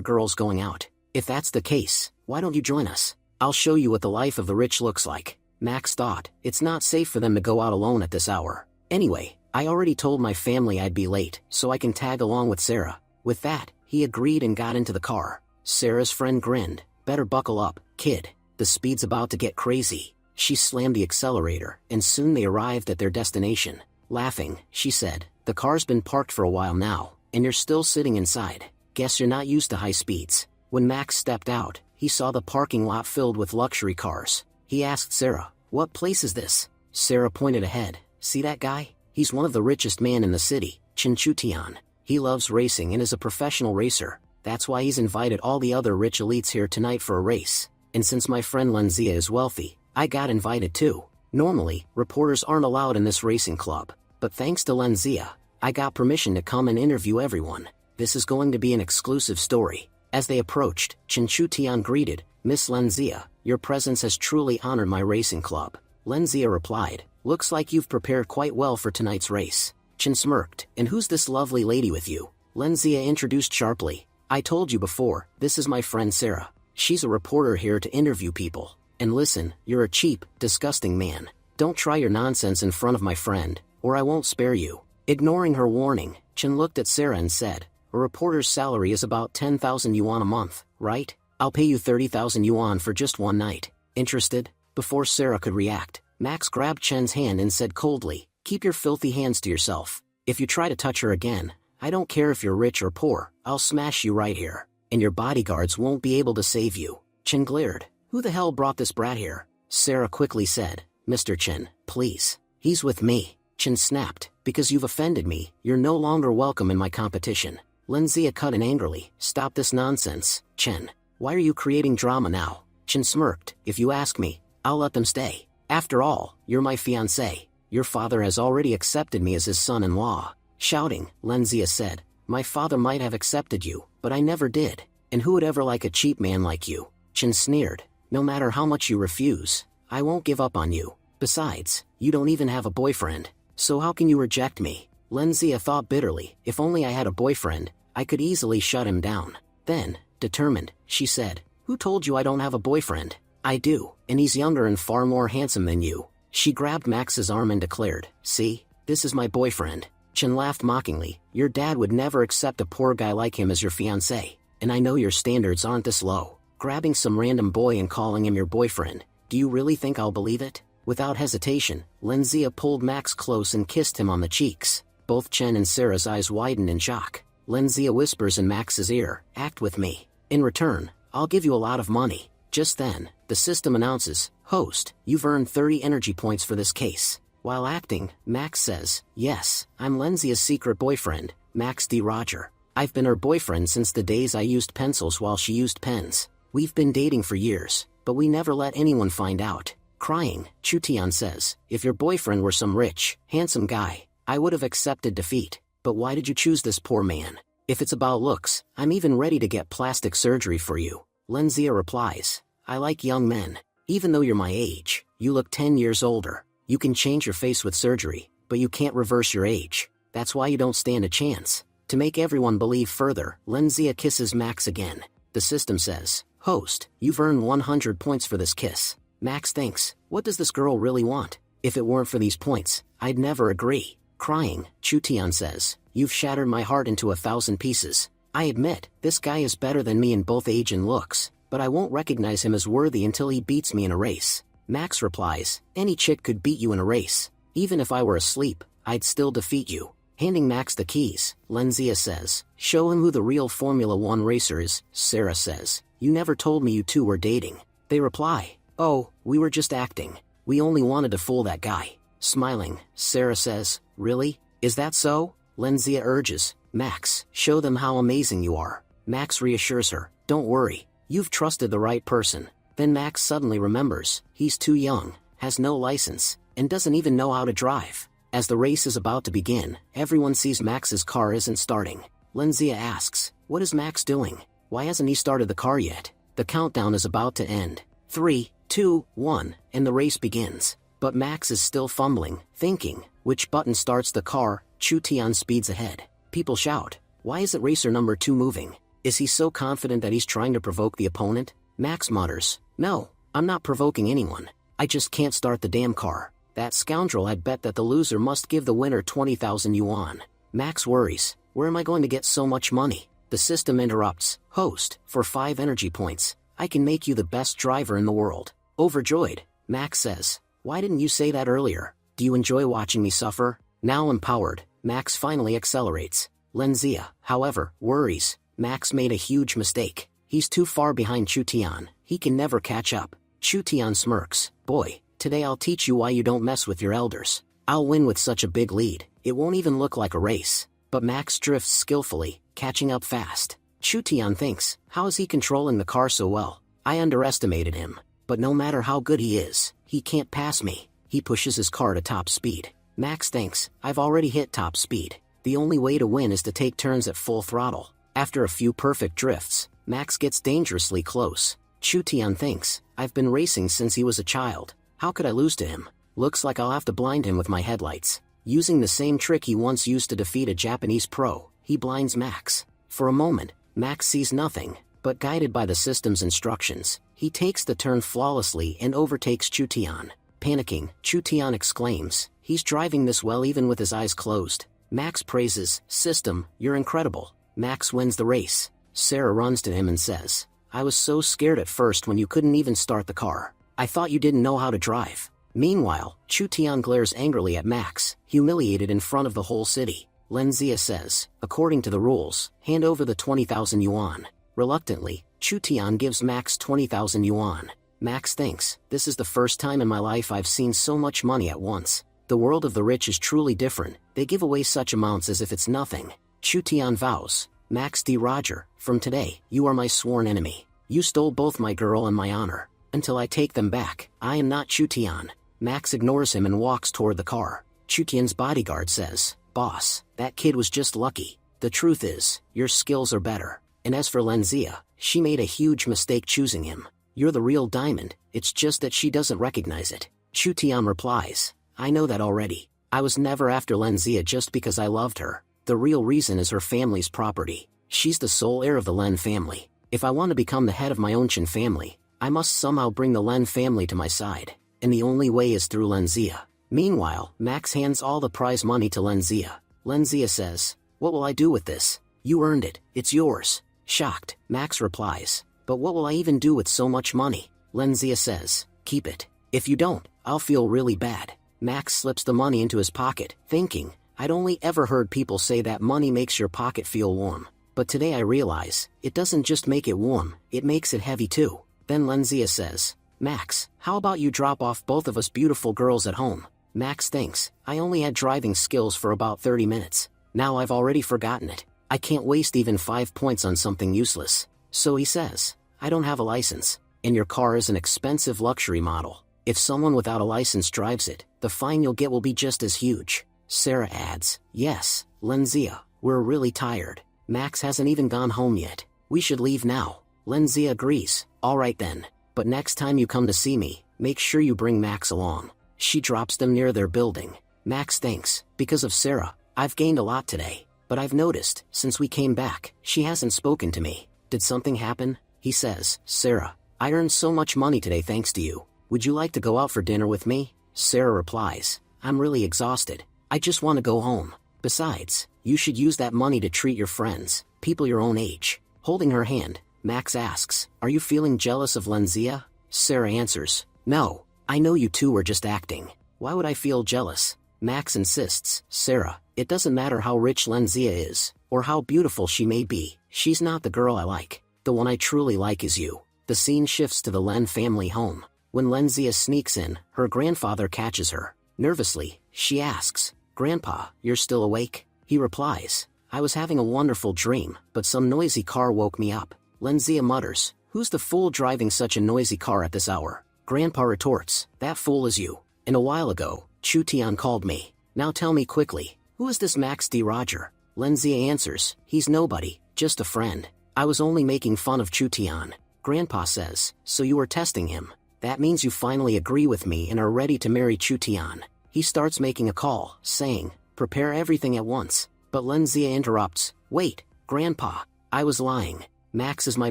girls going out. If that's the case, why don't you join us? I'll show you what the life of the rich looks like. Max thought, it's not safe for them to go out alone at this hour. Anyway, I already told my family I'd be late, so I can tag along with Sarah. With that, he agreed and got into the car. Sarah's friend grinned. Better buckle up, kid. The speed's about to get crazy. She slammed the accelerator, and soon they arrived at their destination. Laughing, she said, the car's been parked for a while now, and you're still sitting inside. Guess you're not used to high speeds. When Max stepped out, he saw the parking lot filled with luxury cars. He asked Sarah, what place is this? Sarah pointed ahead. See that guy? He's one of the richest men in the city, Chinchutian. He loves racing and is a professional racer. That's why he's invited all the other rich elites here tonight for a race. And since my friend Lenzia is wealthy, I got invited too. Normally, reporters aren't allowed in this racing club. But thanks to Lenzia, I got permission to come and interview everyone. This is going to be an exclusive story. As they approached, Chinchutian greeted, Miss Lenzia, your presence has truly honored my racing club. Lenzia replied, looks like you've prepared quite well for tonight's race. Chin smirked, and who's this lovely lady with you? Lenzia introduced sharply. I told you before, this is my friend Sarah. She's a reporter here to interview people. And listen, you're a cheap, disgusting man. Don't try your nonsense in front of my friend, or I won't spare you. Ignoring her warning, Chin looked at Sarah and said, a reporter's salary is about 10,000 yuan a month, right? I'll pay you 30,000 yuan for just one night. Interested? Before Sarah could react, Max grabbed Chen's hand and said coldly, keep your filthy hands to yourself. If you try to touch her again, I don't care if you're rich or poor, I'll smash you right here. And your bodyguards won't be able to save you. Chen glared. Who the hell brought this brat here? Sarah quickly said, Mr. Chen, please. He's with me. Chen snapped, because you've offended me, you're no longer welcome in my competition. Lenzia cut in angrily, stop this nonsense, Chen. Why are you creating drama now? Chen smirked, if you ask me, I'll let them stay. After all, you're my fiancé. Your father has already accepted me as his son-in-law. Shouting, Lenzia said, my father might have accepted you, but I never did. And who would ever like a cheap man like you? Chen sneered, no matter how much you refuse, I won't give up on you. Besides, you don't even have a boyfriend. So how can you reject me? Lenzia thought bitterly, if only I had a boyfriend, I could easily shut him down. Then, determined, she said, who told you I don't have a boyfriend? I do, and he's younger and far more handsome than you. She grabbed Max's arm and declared, see, this is my boyfriend. Chen laughed mockingly, your dad would never accept a poor guy like him as your fiancé, and I know your standards aren't this low. Grabbing some random boy and calling him your boyfriend, do you really think I'll believe it? Without hesitation, Lenzia pulled Max close and kissed him on the cheeks. Both Chen and Sarah's eyes widened in shock. Lenzia whispers in Max's ear, act with me. In return, I'll give you a lot of money. Just then, the system announces, host, you've earned 30 energy points for this case. While acting, Max says, yes, I'm Lenzia's secret boyfriend, Max D. Roger. I've been her boyfriend since the days I used pencils while she used pens. We've been dating for years, but we never let anyone find out. Crying, Chutian says, if your boyfriend were some rich, handsome guy, I would have accepted defeat. But why did you choose this poor man? If it's about looks, I'm even ready to get plastic surgery for you. Lenzia replies, I like young men. Even though you're my age, you look 10 years older. You can change your face with surgery, but you can't reverse your age. That's why you don't stand a chance. To make everyone believe further, Lenzia kisses Max again. The system says, host, you've earned 100 points for this kiss. Max thinks, what does this girl really want? If it weren't for these points, I'd never agree. Crying, Chutian says, "You've shattered my heart into 1,000 pieces. I admit, this guy is better than me in both age and looks, but I won't recognize him as worthy until he beats me in a race." Max replies, "Any chick could beat you in a race. Even if I were asleep, I'd still defeat you." Handing Max the keys, Lenzia says, "Show him who the real Formula 1 racer is." Sarah says, "You never told me you two were dating." They reply, "Oh, we were just acting. We only wanted to fool that guy." Smiling, Sarah says, "Really? Is that so?" Lenzia urges, "Max, show them how amazing you are." Max reassures her, "Don't worry, you've trusted the right person." Then Max suddenly remembers, he's too young, has no license, and doesn't even know how to drive. As the race is about to begin, everyone sees Max's car isn't starting. Lenzia asks, "What is Max doing? Why hasn't he started the car yet?" The countdown is about to end. 3, 2, 1, and the race begins. But Max is still fumbling, thinking, which button starts the car? Chutian speeds ahead. People shout, "Why isn't racer number 2 moving? Is he so confident that he's trying to provoke the opponent?" Max mutters, "No, I'm not provoking anyone. I just can't start the damn car. That scoundrel had bet that the loser must give the winner 20,000 yuan. Max worries, "Where am I going to get so much money?" The system interrupts, "Host, for 5 energy points, I can make you the best driver in the world." Overjoyed, Max says, "Why didn't you say that earlier? Do you enjoy watching me suffer?" Now empowered, Max finally accelerates. Lenzia, however, worries, Max made a huge mistake. He's too far behind Chutian, he can never catch up. Chutian smirks, "Boy, today I'll teach you why you don't mess with your elders. I'll win with such a big lead, it won't even look like a race." But Max drifts skillfully, catching up fast. Chutian thinks, how is he controlling the car so well? I underestimated him. But no matter how good he is, he can't pass me. He pushes his car to top speed. Max thinks, I've already hit top speed. The only way to win is to take turns at full throttle. After a few perfect drifts, Max gets dangerously close. Chutian thinks, I've been racing since he was a child. How could I lose to him? Looks like I'll have to blind him with my headlights. Using the same trick he once used to defeat a Japanese pro, he blinds Max. For a moment, Max sees nothing, but guided by the system's instructions, he takes the turn flawlessly and overtakes Chutian. Panicking, Chutian exclaims, he's driving this well even with his eyes closed. Max praises, "System, you're incredible." Max wins the race. Sarah runs to him and says, "I was so scared at first when you couldn't even start the car. I thought you didn't know how to drive." Meanwhile, Chutian glares angrily at Max, humiliated in front of the whole city. Lenzia says, "According to the rules, hand over the 20,000 yuan. Reluctantly, Chutian gives Max 20,000 yuan. Max thinks, this is the first time in my life I've seen so much money at once. The world of the rich is truly different, they give away such amounts as if it's nothing. Chutian vows, "Max D. Roger, from today, you are my sworn enemy. You stole both my girl and my honor. Until I take them back, I am not Chutian." Max ignores him and walks toward the car. Chutian's bodyguard says, "Boss, that kid was just lucky. The truth is, your skills are better. And as for Lenzia, she made a huge mistake choosing him. You're the real diamond, it's just that she doesn't recognize it." Chutian replies, "I know that already. I was never after Lenzia just because I loved her. The real reason is her family's property. She's the sole heir of the Len family. If I want to become the head of my own Chen family, I must somehow bring the Len family to my side. And the only way is through Lenzia." Meanwhile, Max hands all the prize money to Lenzia. Lenzia says, "What will I do with this?" "You earned it, it's yours." Shocked, Max replies, "But what will I even do with so much money?" Lenzia says, "Keep it. If you don't, I'll feel really bad." Max slips the money into his pocket, thinking, I'd only ever heard people say that money makes your pocket feel warm. But today I realize, it doesn't just make it warm, it makes it heavy too. Then Lenzia says, "Max, how about you drop off both of us beautiful girls at home?" Max thinks, I only had driving skills for about 30 minutes. Now I've already forgotten it. I can't waste even 5 points on something useless. So he says, "I don't have a license, and your car is an expensive luxury model. If someone without a license drives it, the fine you'll get will be just as huge." Sarah adds, "Yes, Lenzia, we're really tired. Max hasn't even gone home yet. We should leave now." Lenzia agrees, "All right then, but next time you come to see me, make sure you bring Max along." She drops them near their building. Max thinks, because of Sarah, I've gained a lot today. But I've noticed, since we came back, she hasn't spoken to me. Did something happen? He says, "Sarah, I earned so much money today thanks to you. Would you like to go out for dinner with me?" Sarah replies, "I'm really exhausted. I just want to go home. Besides, you should use that money to treat your friends, people your own age. Holding her hand, Max asks, are you feeling jealous of Lenzia? Sarah answers, no, I know you two were just acting. Why would I feel jealous? Max insists, Sarah, it doesn't matter how rich Lenzia is, or how beautiful she may be, she's not the girl I like. The one I truly like is you. The scene shifts to the Len family home. When Lenzia sneaks in, her grandfather catches her. Nervously, she asks, Grandpa, you're still awake? He replies, I was having a wonderful dream, but some noisy car woke me up. Lenzia mutters, who's the fool driving such a noisy car at this hour? Grandpa retorts, that fool is you. And a while ago, Chu Tian called me. Now tell me quickly, who is this Max D. Roger? Lenzia answers, he's nobody, just a friend. I was only making fun of Chu Tian. Grandpa says, so you were testing him. That means you finally agree with me and are ready to marry Chu Tian. He starts making a call, saying, prepare everything at once. But Lenzia interrupts, wait, Grandpa, I was lying. Max is my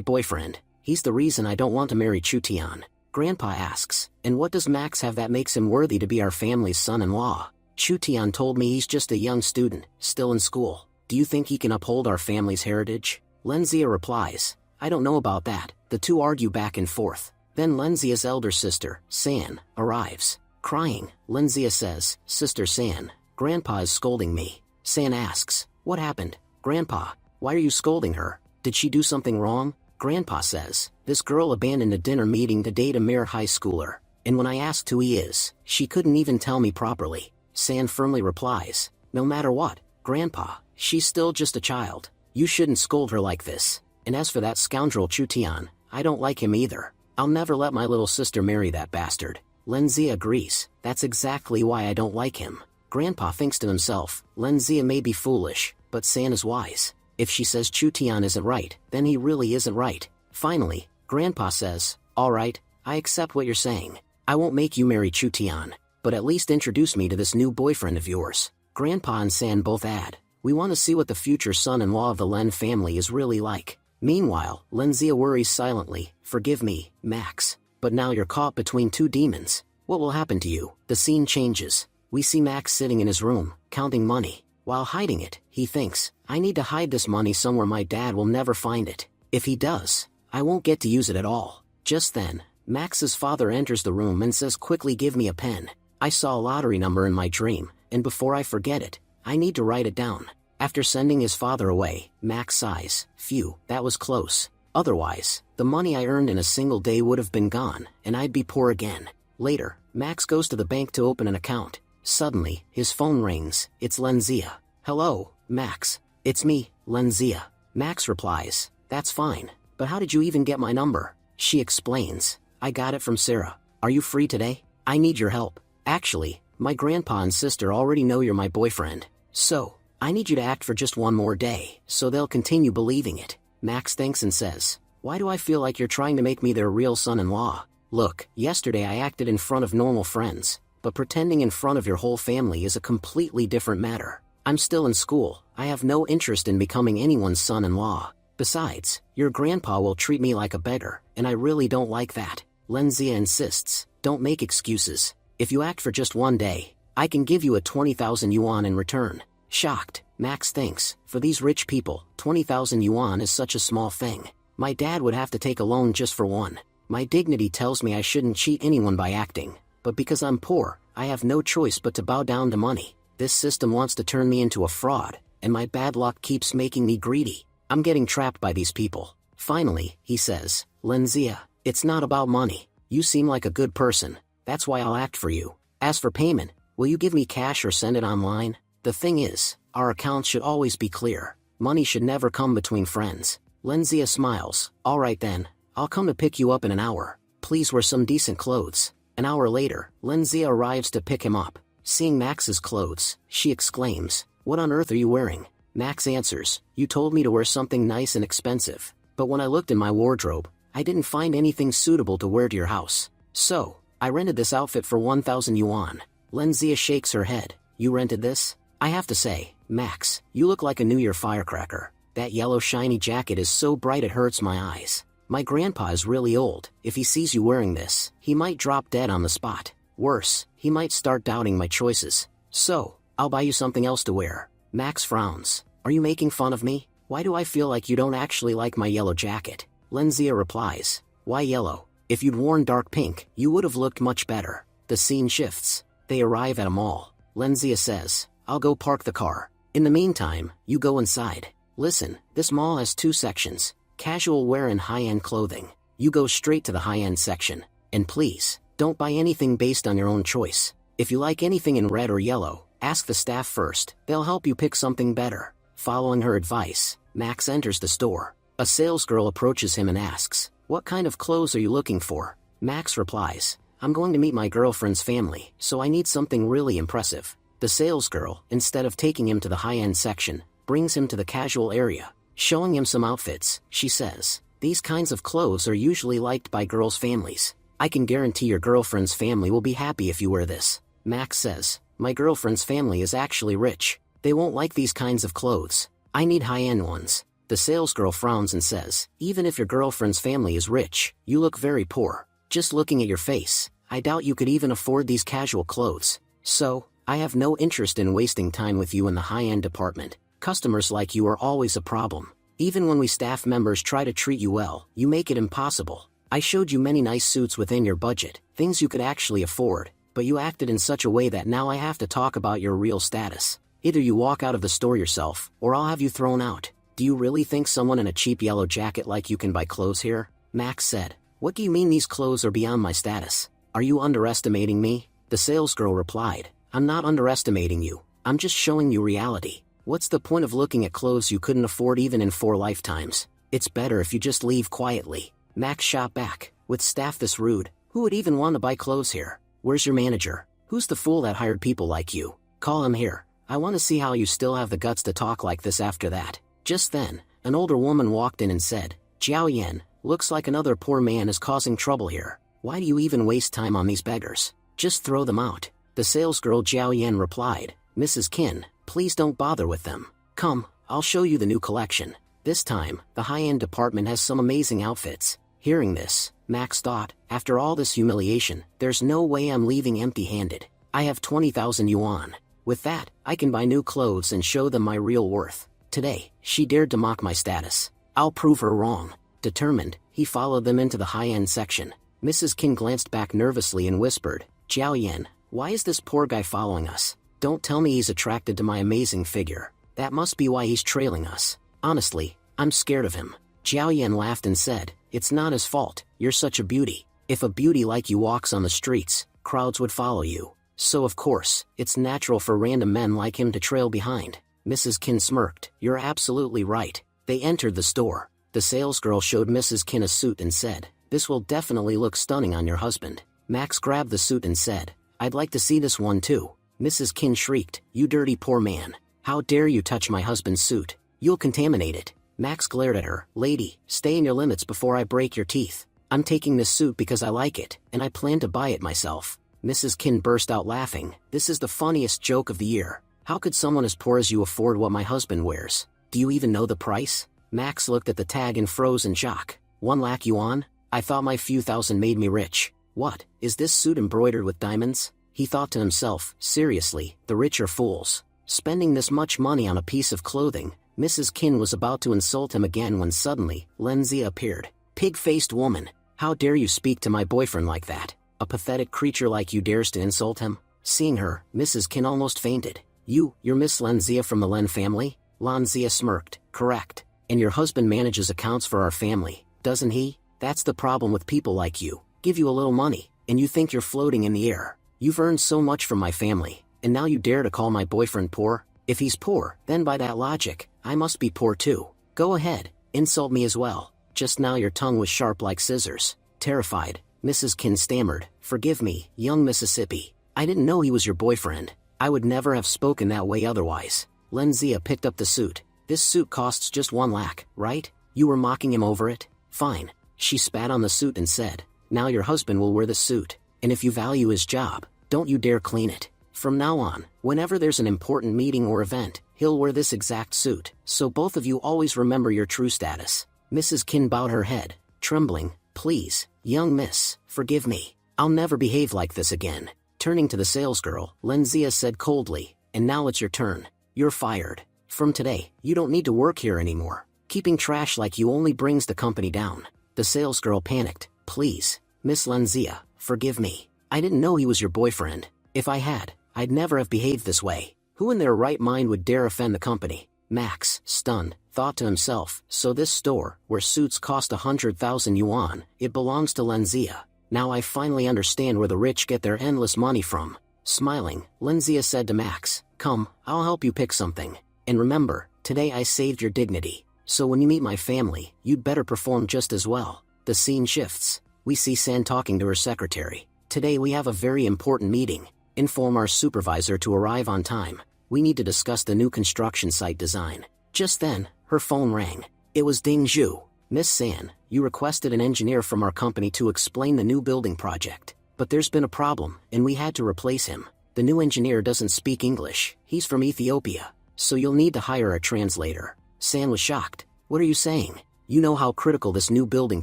boyfriend. He's the reason I don't want to marry Chu Tian. Grandpa asks, and what does Max have that makes him worthy to be our family's son-in-law? Chu Tian told me he's just a young student, still in school. Do you think he can uphold our family's heritage? Lenzia replies, I don't know about that. The two argue back and forth. Then Lenzia's elder sister, San, arrives. Crying, Lenzia says, Sister San, Grandpa is scolding me. San asks, what happened, Grandpa? Why are you scolding her? Did she do something wrong? Grandpa says, this girl abandoned a dinner meeting to date a mere high schooler. And when I asked who he is, she couldn't even tell me properly. San firmly replies, no matter what, Grandpa, she's still just a child. You shouldn't scold her like this. And as for that scoundrel Chu Tian, I don't like him either. I'll never let my little sister marry that bastard. Lenzia agrees, that's exactly why I don't like him. Grandpa thinks to himself, Lenzia may be foolish, but San is wise. If she says Chu Tian isn't right, then he really isn't right. Finally, Grandpa says, alright, I accept what you're saying. I won't make you marry Chu Tian, but at least introduce me to this new boyfriend of yours. Grandpa and San both add, we want to see what the future son-in-law of the Len family is really like. Meanwhile, Lenzia worries silently, forgive me, Max, but now you're caught between two demons. What will happen to you? The scene changes. We see Max sitting in his room, counting money. While hiding it, he thinks, I need to hide this money somewhere my dad will never find it. If he does, I won't get to use it at all. Just then, Max's father enters the room and says, quickly give me a pen. I saw a lottery number in my dream, and before I forget it, I need to write it down. After sending his father away, Max sighs, phew, that was close. Otherwise, the money I earned in a single day would have been gone, and I'd be poor again. Later, Max goes to the bank to open an account. Suddenly, his phone rings. It's Lenzia. Hello, Max. It's me, Lenzia. Max replies, that's fine, but how did you even get my number? She explains, I got it from Sarah. Are you free today? I need your help. Actually, my grandpa and sister already know you're my boyfriend. So, I need you to act for just one more day, so they'll continue believing it. Max thinks and says, why do I feel like you're trying to make me their real son-in-law? Look, yesterday I acted in front of normal friends, but pretending in front of your whole family is a completely different matter. I'm still in school, I have no interest in becoming anyone's son-in-law. Besides, your grandpa will treat me like a beggar, and I really don't like that. Lenzia insists, don't make excuses. If you act for just one day, I can give you a 20,000 yuan in return. Shocked, Max thinks, for these rich people, 20,000 yuan is such a small thing. My dad would have to take a loan just for one. My dignity tells me I shouldn't cheat anyone by acting, but because I'm poor, I have no choice but to bow down to money. This system wants to turn me into a fraud, and my bad luck keeps making me greedy. I'm getting trapped by these people. Finally, he says, Lenzia, it's not about money. You seem like a good person. That's why I'll act for you. As for payment, will you give me cash or send it online? The thing is, our accounts should always be clear. Money should never come between friends. Lenzia smiles. Alright then, I'll come to pick you up in an hour. Please wear some decent clothes. An hour later, Lenzia arrives to pick him up. Seeing Max's clothes, she exclaims, what on earth are you wearing? Max answers, you told me to wear something nice and expensive. But when I looked in my wardrobe, I didn't find anything suitable to wear to your house. So, I rented this outfit for 1,000 yuan. Lenzia shakes her head. You rented this? I have to say, Max, you look like a New Year firecracker. That yellow shiny jacket is so bright it hurts my eyes. My grandpa is really old. If he sees you wearing this, he might drop dead on the spot. Worse, he might start doubting my choices. So, I'll buy you something else to wear. Max frowns. Are you making fun of me? Why do I feel like you don't actually like my yellow jacket? Lenzia replies. Why yellow? If you'd worn dark pink, you would have looked much better. The scene shifts. They arrive at a mall. Lenzia says, I'll go park the car. In the meantime, you go inside. Listen, this mall has 2 sections, casual wear and high-end clothing. You go straight to the high-end section. And please, don't buy anything based on your own choice. If you like anything in red or yellow, ask the staff first. They'll help you pick something better. Following her advice, Max enters the store. A salesgirl approaches him and asks, what kind of clothes are you looking for? Max replies, I'm going to meet my girlfriend's family, so I need something really impressive. The salesgirl, instead of taking him to the high-end section, brings him to the casual area. Showing him some outfits, she says, these kinds of clothes are usually liked by girls' families. I can guarantee your girlfriend's family will be happy if you wear this. Max says, my girlfriend's family is actually rich. They won't like these kinds of clothes. I need high-end ones. The salesgirl frowns and says, even if your girlfriend's family is rich, you look very poor. Just looking at your face, I doubt you could even afford these casual clothes. So, I have no interest in wasting time with you in the high-end department. Customers like you are always a problem. Even when we staff members try to treat you well, you make it impossible. I showed you many nice suits within your budget, things you could actually afford, but you acted in such a way that now I have to talk about your real status. Either you walk out of the store yourself, or I'll have you thrown out. Do you really think someone in a cheap yellow jacket like you can buy clothes here? Max said. What do you mean these clothes are beyond my status? Are you underestimating me? The salesgirl replied. I'm not underestimating you. I'm just showing you reality. What's the point of looking at clothes you couldn't afford even in 4 lifetimes? It's better if you just leave quietly. Max shot back. With staff this rude, who would even want to buy clothes here? Where's your manager? Who's the fool that hired people like you? Call him here. I want to see how you still have the guts to talk like this after that. Just then, an older woman walked in and said, Jiao Yan, looks like another poor man is causing trouble here. Why do you even waste time on these beggars? Just throw them out. The salesgirl Jiao Yan replied, Mrs. Qin, please don't bother with them. Come, I'll show you the new collection. This time, the high-end department has some amazing outfits. Hearing this, Max thought, after all this humiliation, there's no way I'm leaving empty-handed. I have 20,000 yuan. With that, I can buy new clothes and show them my real worth. Today, she dared to mock my status. I'll prove her wrong. Determined, he followed them into the high-end section. Mrs. Qin glanced back nervously and whispered, Jiao Yan, why is this poor guy following us? Don't tell me he's attracted to my amazing figure. That must be why he's trailing us. Honestly, I'm scared of him. Jiao Yan laughed and said, it's not his fault, you're such a beauty. If a beauty like you walks on the streets, crowds would follow you. So of course, it's natural for random men like him to trail behind. Mrs. Qin smirked, you're absolutely right. They entered the store. The salesgirl showed Mrs. Qin a suit and said, this will definitely look stunning on your husband. Max grabbed the suit and said, I'd like to see this one too. Mrs. Qin shrieked, you dirty poor man. How dare you touch my husband's suit? You'll contaminate it. Max glared at her, lady, stay in your limits before I break your teeth. I'm taking this suit because I like it, and I plan to buy it myself. Mrs. Qin burst out laughing, this is the funniest joke of the year. How could someone as poor as you afford what my husband wears? Do you even know the price? Max looked at the tag and froze in shock. 1 lakh yuan? I thought my few thousand made me rich. What, is this suit embroidered with diamonds? He thought to himself, seriously, the rich are fools. Spending this much money on a piece of clothing. Mrs. Qin was about to insult him again when suddenly, Lenzia appeared. Pig-faced woman, how dare you speak to my boyfriend like that? A pathetic creature like you dares to insult him? Seeing her, Mrs. Qin almost fainted. You're Miss Lenzia from the Len family? Lenzia smirked, correct. And your husband manages accounts for our family, doesn't he? That's the problem with people like you. Give you a little money, and you think you're floating in the air. You've earned so much from my family, and now you dare to call my boyfriend poor? If he's poor, then by that logic, I must be poor too. Go ahead, insult me as well. Just now your tongue was sharp like scissors. Terrified, Mrs. Qin stammered, forgive me, young Mississippi. I didn't know he was your boyfriend. I would never have spoken that way otherwise. Lenzia picked up the suit. This suit costs just 1 lakh, right? You were mocking him over it? Fine. She spat on the suit and said, now your husband will wear the suit, and if you value his job, don't you dare clean it. From now on, whenever there's an important meeting or event, he'll wear this exact suit, so both of you always remember your true status. Mrs. Qin bowed her head, trembling, please, young miss, forgive me. I'll never behave like this again. Turning to the salesgirl, Lenzia said coldly, and now it's your turn. You're fired. From today, you don't need to work here anymore. Keeping trash like you only brings the company down." The salesgirl panicked. "Please, Miss Lenzia, forgive me. I didn't know he was your boyfriend. If I had, I'd never have behaved this way. Who in their right mind would dare offend the company?" Max, stunned, thought to himself, so this store, where suits cost 100,000 yuan, it belongs to Lenzia. Now I finally understand where the rich get their endless money from. Smiling, Lenzia said to Max, "Come, I'll help you pick something. And remember, today I saved your dignity. So when you meet my family, you'd better perform just as well." The scene shifts. We see San talking to her secretary. "Today we have a very important meeting. Inform our supervisor to arrive on time. We need to discuss the new construction site design." Just then, her phone rang. It was Ding Zhu. "Miss San, you requested an engineer from our company to explain the new building project. But there's been a problem, and we had to replace him. The new engineer doesn't speak English. He's from Ethiopia. So you'll need to hire a translator." San was shocked. "What are you saying? You know how critical this new building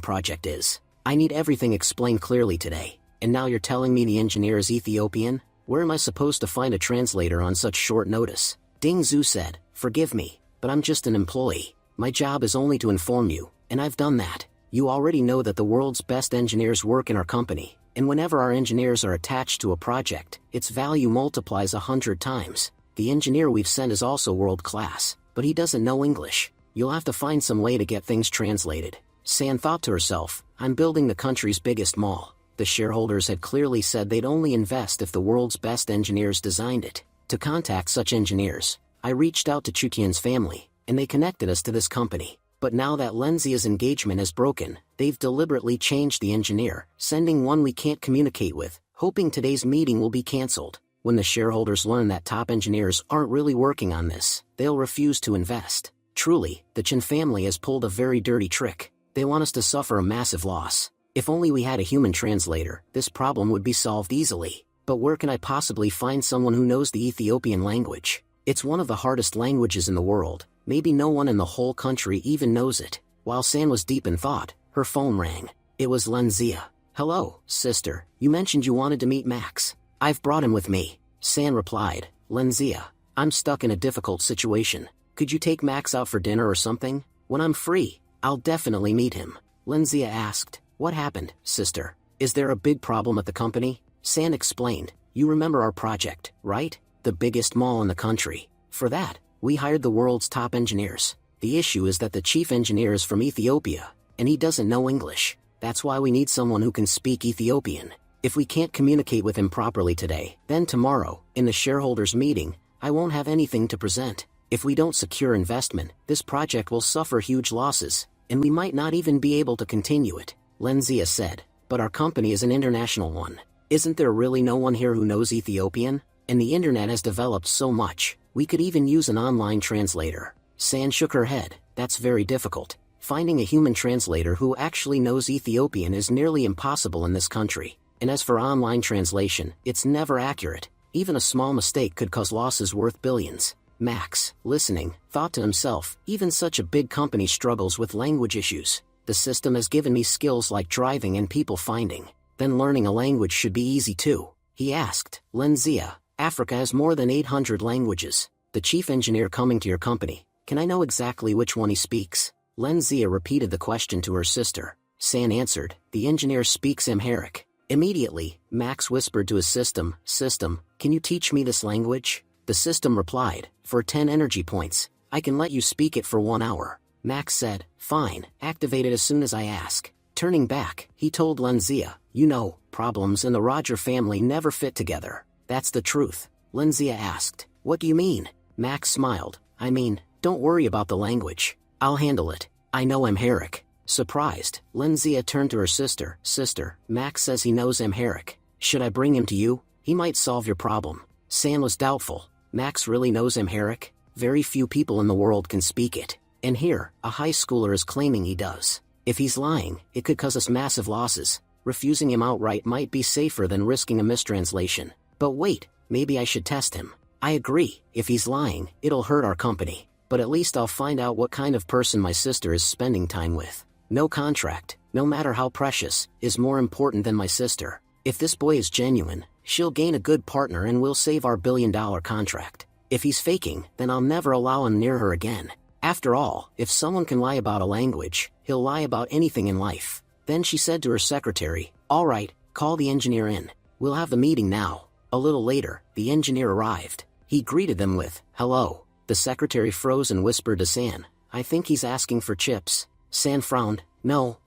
project is. I need everything explained clearly today. And now you're telling me the engineer is Ethiopian? Where am I supposed to find a translator on such short notice?" Ding Zhu said, "Forgive me, but I'm just an employee. My job is only to inform you, and I've done that. You already know that the world's best engineers work in our company, and whenever our engineers are attached to a project, its value multiplies 100 times. The engineer we've sent is also world-class, but he doesn't know English. You'll have to find some way to get things translated." San thought to herself, "I'm building the country's biggest mall. The shareholders had clearly said they'd only invest if the world's best engineers designed it. To contact such engineers, I reached out to Chutian's family, and they connected us to this company. But now that Lenzia's engagement has broken, they've deliberately changed the engineer, sending one we can't communicate with, hoping today's meeting will be cancelled. When the shareholders learn that top engineers aren't really working on this, they'll refuse to invest. Truly, the Chen family has pulled a very dirty trick. They want us to suffer a massive loss. If only we had a human translator, this problem would be solved easily. But where can I possibly find someone who knows the Ethiopian language? It's one of the hardest languages in the world. Maybe no one in the whole country even knows it." While San was deep in thought, her phone rang. It was Lenzia. "Hello, sister. You mentioned you wanted to meet Max. I've brought him with me." San replied, "Lenzia, I'm stuck in a difficult situation. Could you take Max out for dinner or something? When I'm free, I'll definitely meet him." Lenzia asked, "What happened, sister? Is there a big problem at the company?" San explained, "You remember our project, right? The biggest mall in the country. For that, we hired the world's top engineers. The issue is that the chief engineer is from Ethiopia, and he doesn't know English. That's why we need someone who can speak Ethiopian. If we can't communicate with him properly today, then tomorrow, in the shareholders' meeting, I won't have anything to present. If we don't secure investment, this project will suffer huge losses, and we might not even be able to continue it." Lenzia said, "But our company is an international one. Isn't there really no one here who knows Ethiopian? And the internet has developed so much, we could even use an online translator." San shook her head. "That's very difficult. Finding a human translator who actually knows Ethiopian is nearly impossible in this country. And as for online translation, it's never accurate. Even a small mistake could cause losses worth billions." Max, listening, thought to himself, even such a big company struggles with language issues. The system has given me skills like driving and people finding. Then learning a language should be easy too. He asked, "Lenzia, Africa has more than 800 languages. The chief engineer coming to your company, can I know exactly which one he speaks?" Lenzia repeated the question to her sister. San answered, "The engineer speaks Amharic." Immediately, Max whispered to his system, "System, can you teach me this language?" The system replied, "For 10 energy points, I can let you speak it for 1 hour." Max said, "Fine, activate it as soon as I ask." Turning back, he told Lenzia, "You know, problems in the Roger family never fit together. That's the truth." Lenzia asked, "What do you mean?" Max smiled, "I mean, don't worry about the language. I'll handle it. I know Amharic." Surprised, Lenzia turned to her sister, "Sister, Max says he knows Amharic. Should I bring him to you? He might solve your problem." San was doubtful. Max really knows Amharic? Very few people in the world can speak it. And here, a high schooler is claiming he does. If he's lying, it could cause us massive losses. Refusing him outright might be safer than risking a mistranslation. But wait, maybe I should test him. I agree, if he's lying, it'll hurt our company. But at least I'll find out what kind of person my sister is spending time with. No contract, no matter how precious, is more important than my sister. If this boy is genuine, she'll gain a good partner and we'll save our billion-dollar contract. If he's faking, then I'll never allow him near her again. After all, if someone can lie about a language, he'll lie about anything in life. Then she said to her secretary, "All right, call the engineer in. We'll have the meeting now." A little later, the engineer arrived. He greeted them with, "Hello." The secretary froze and whispered to San, "I think he's asking for chips." San frowned. No.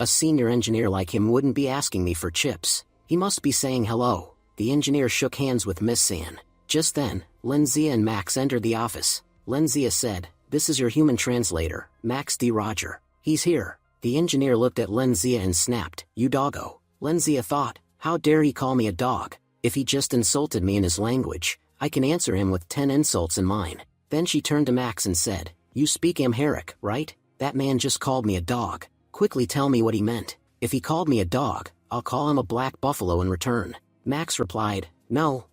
A senior engineer like him wouldn't be asking me for chips. He must be saying hello." The engineer shook hands with Miss San. Just then, Lenzia and Max entered the office. Lenzia said, "This is your human translator, Max D. Roger. He's here." The engineer looked at Lenzia and snapped, "You doggo." Lenzia thought, how dare he call me a dog? If he just insulted me in his language, I can answer him with 10 insults in mine. Then she turned to Max and said, "You speak Amharic, right? That man just called me a dog. Quickly tell me what he meant. If he called me a dog, I'll call him a black buffalo in return." Max replied, No,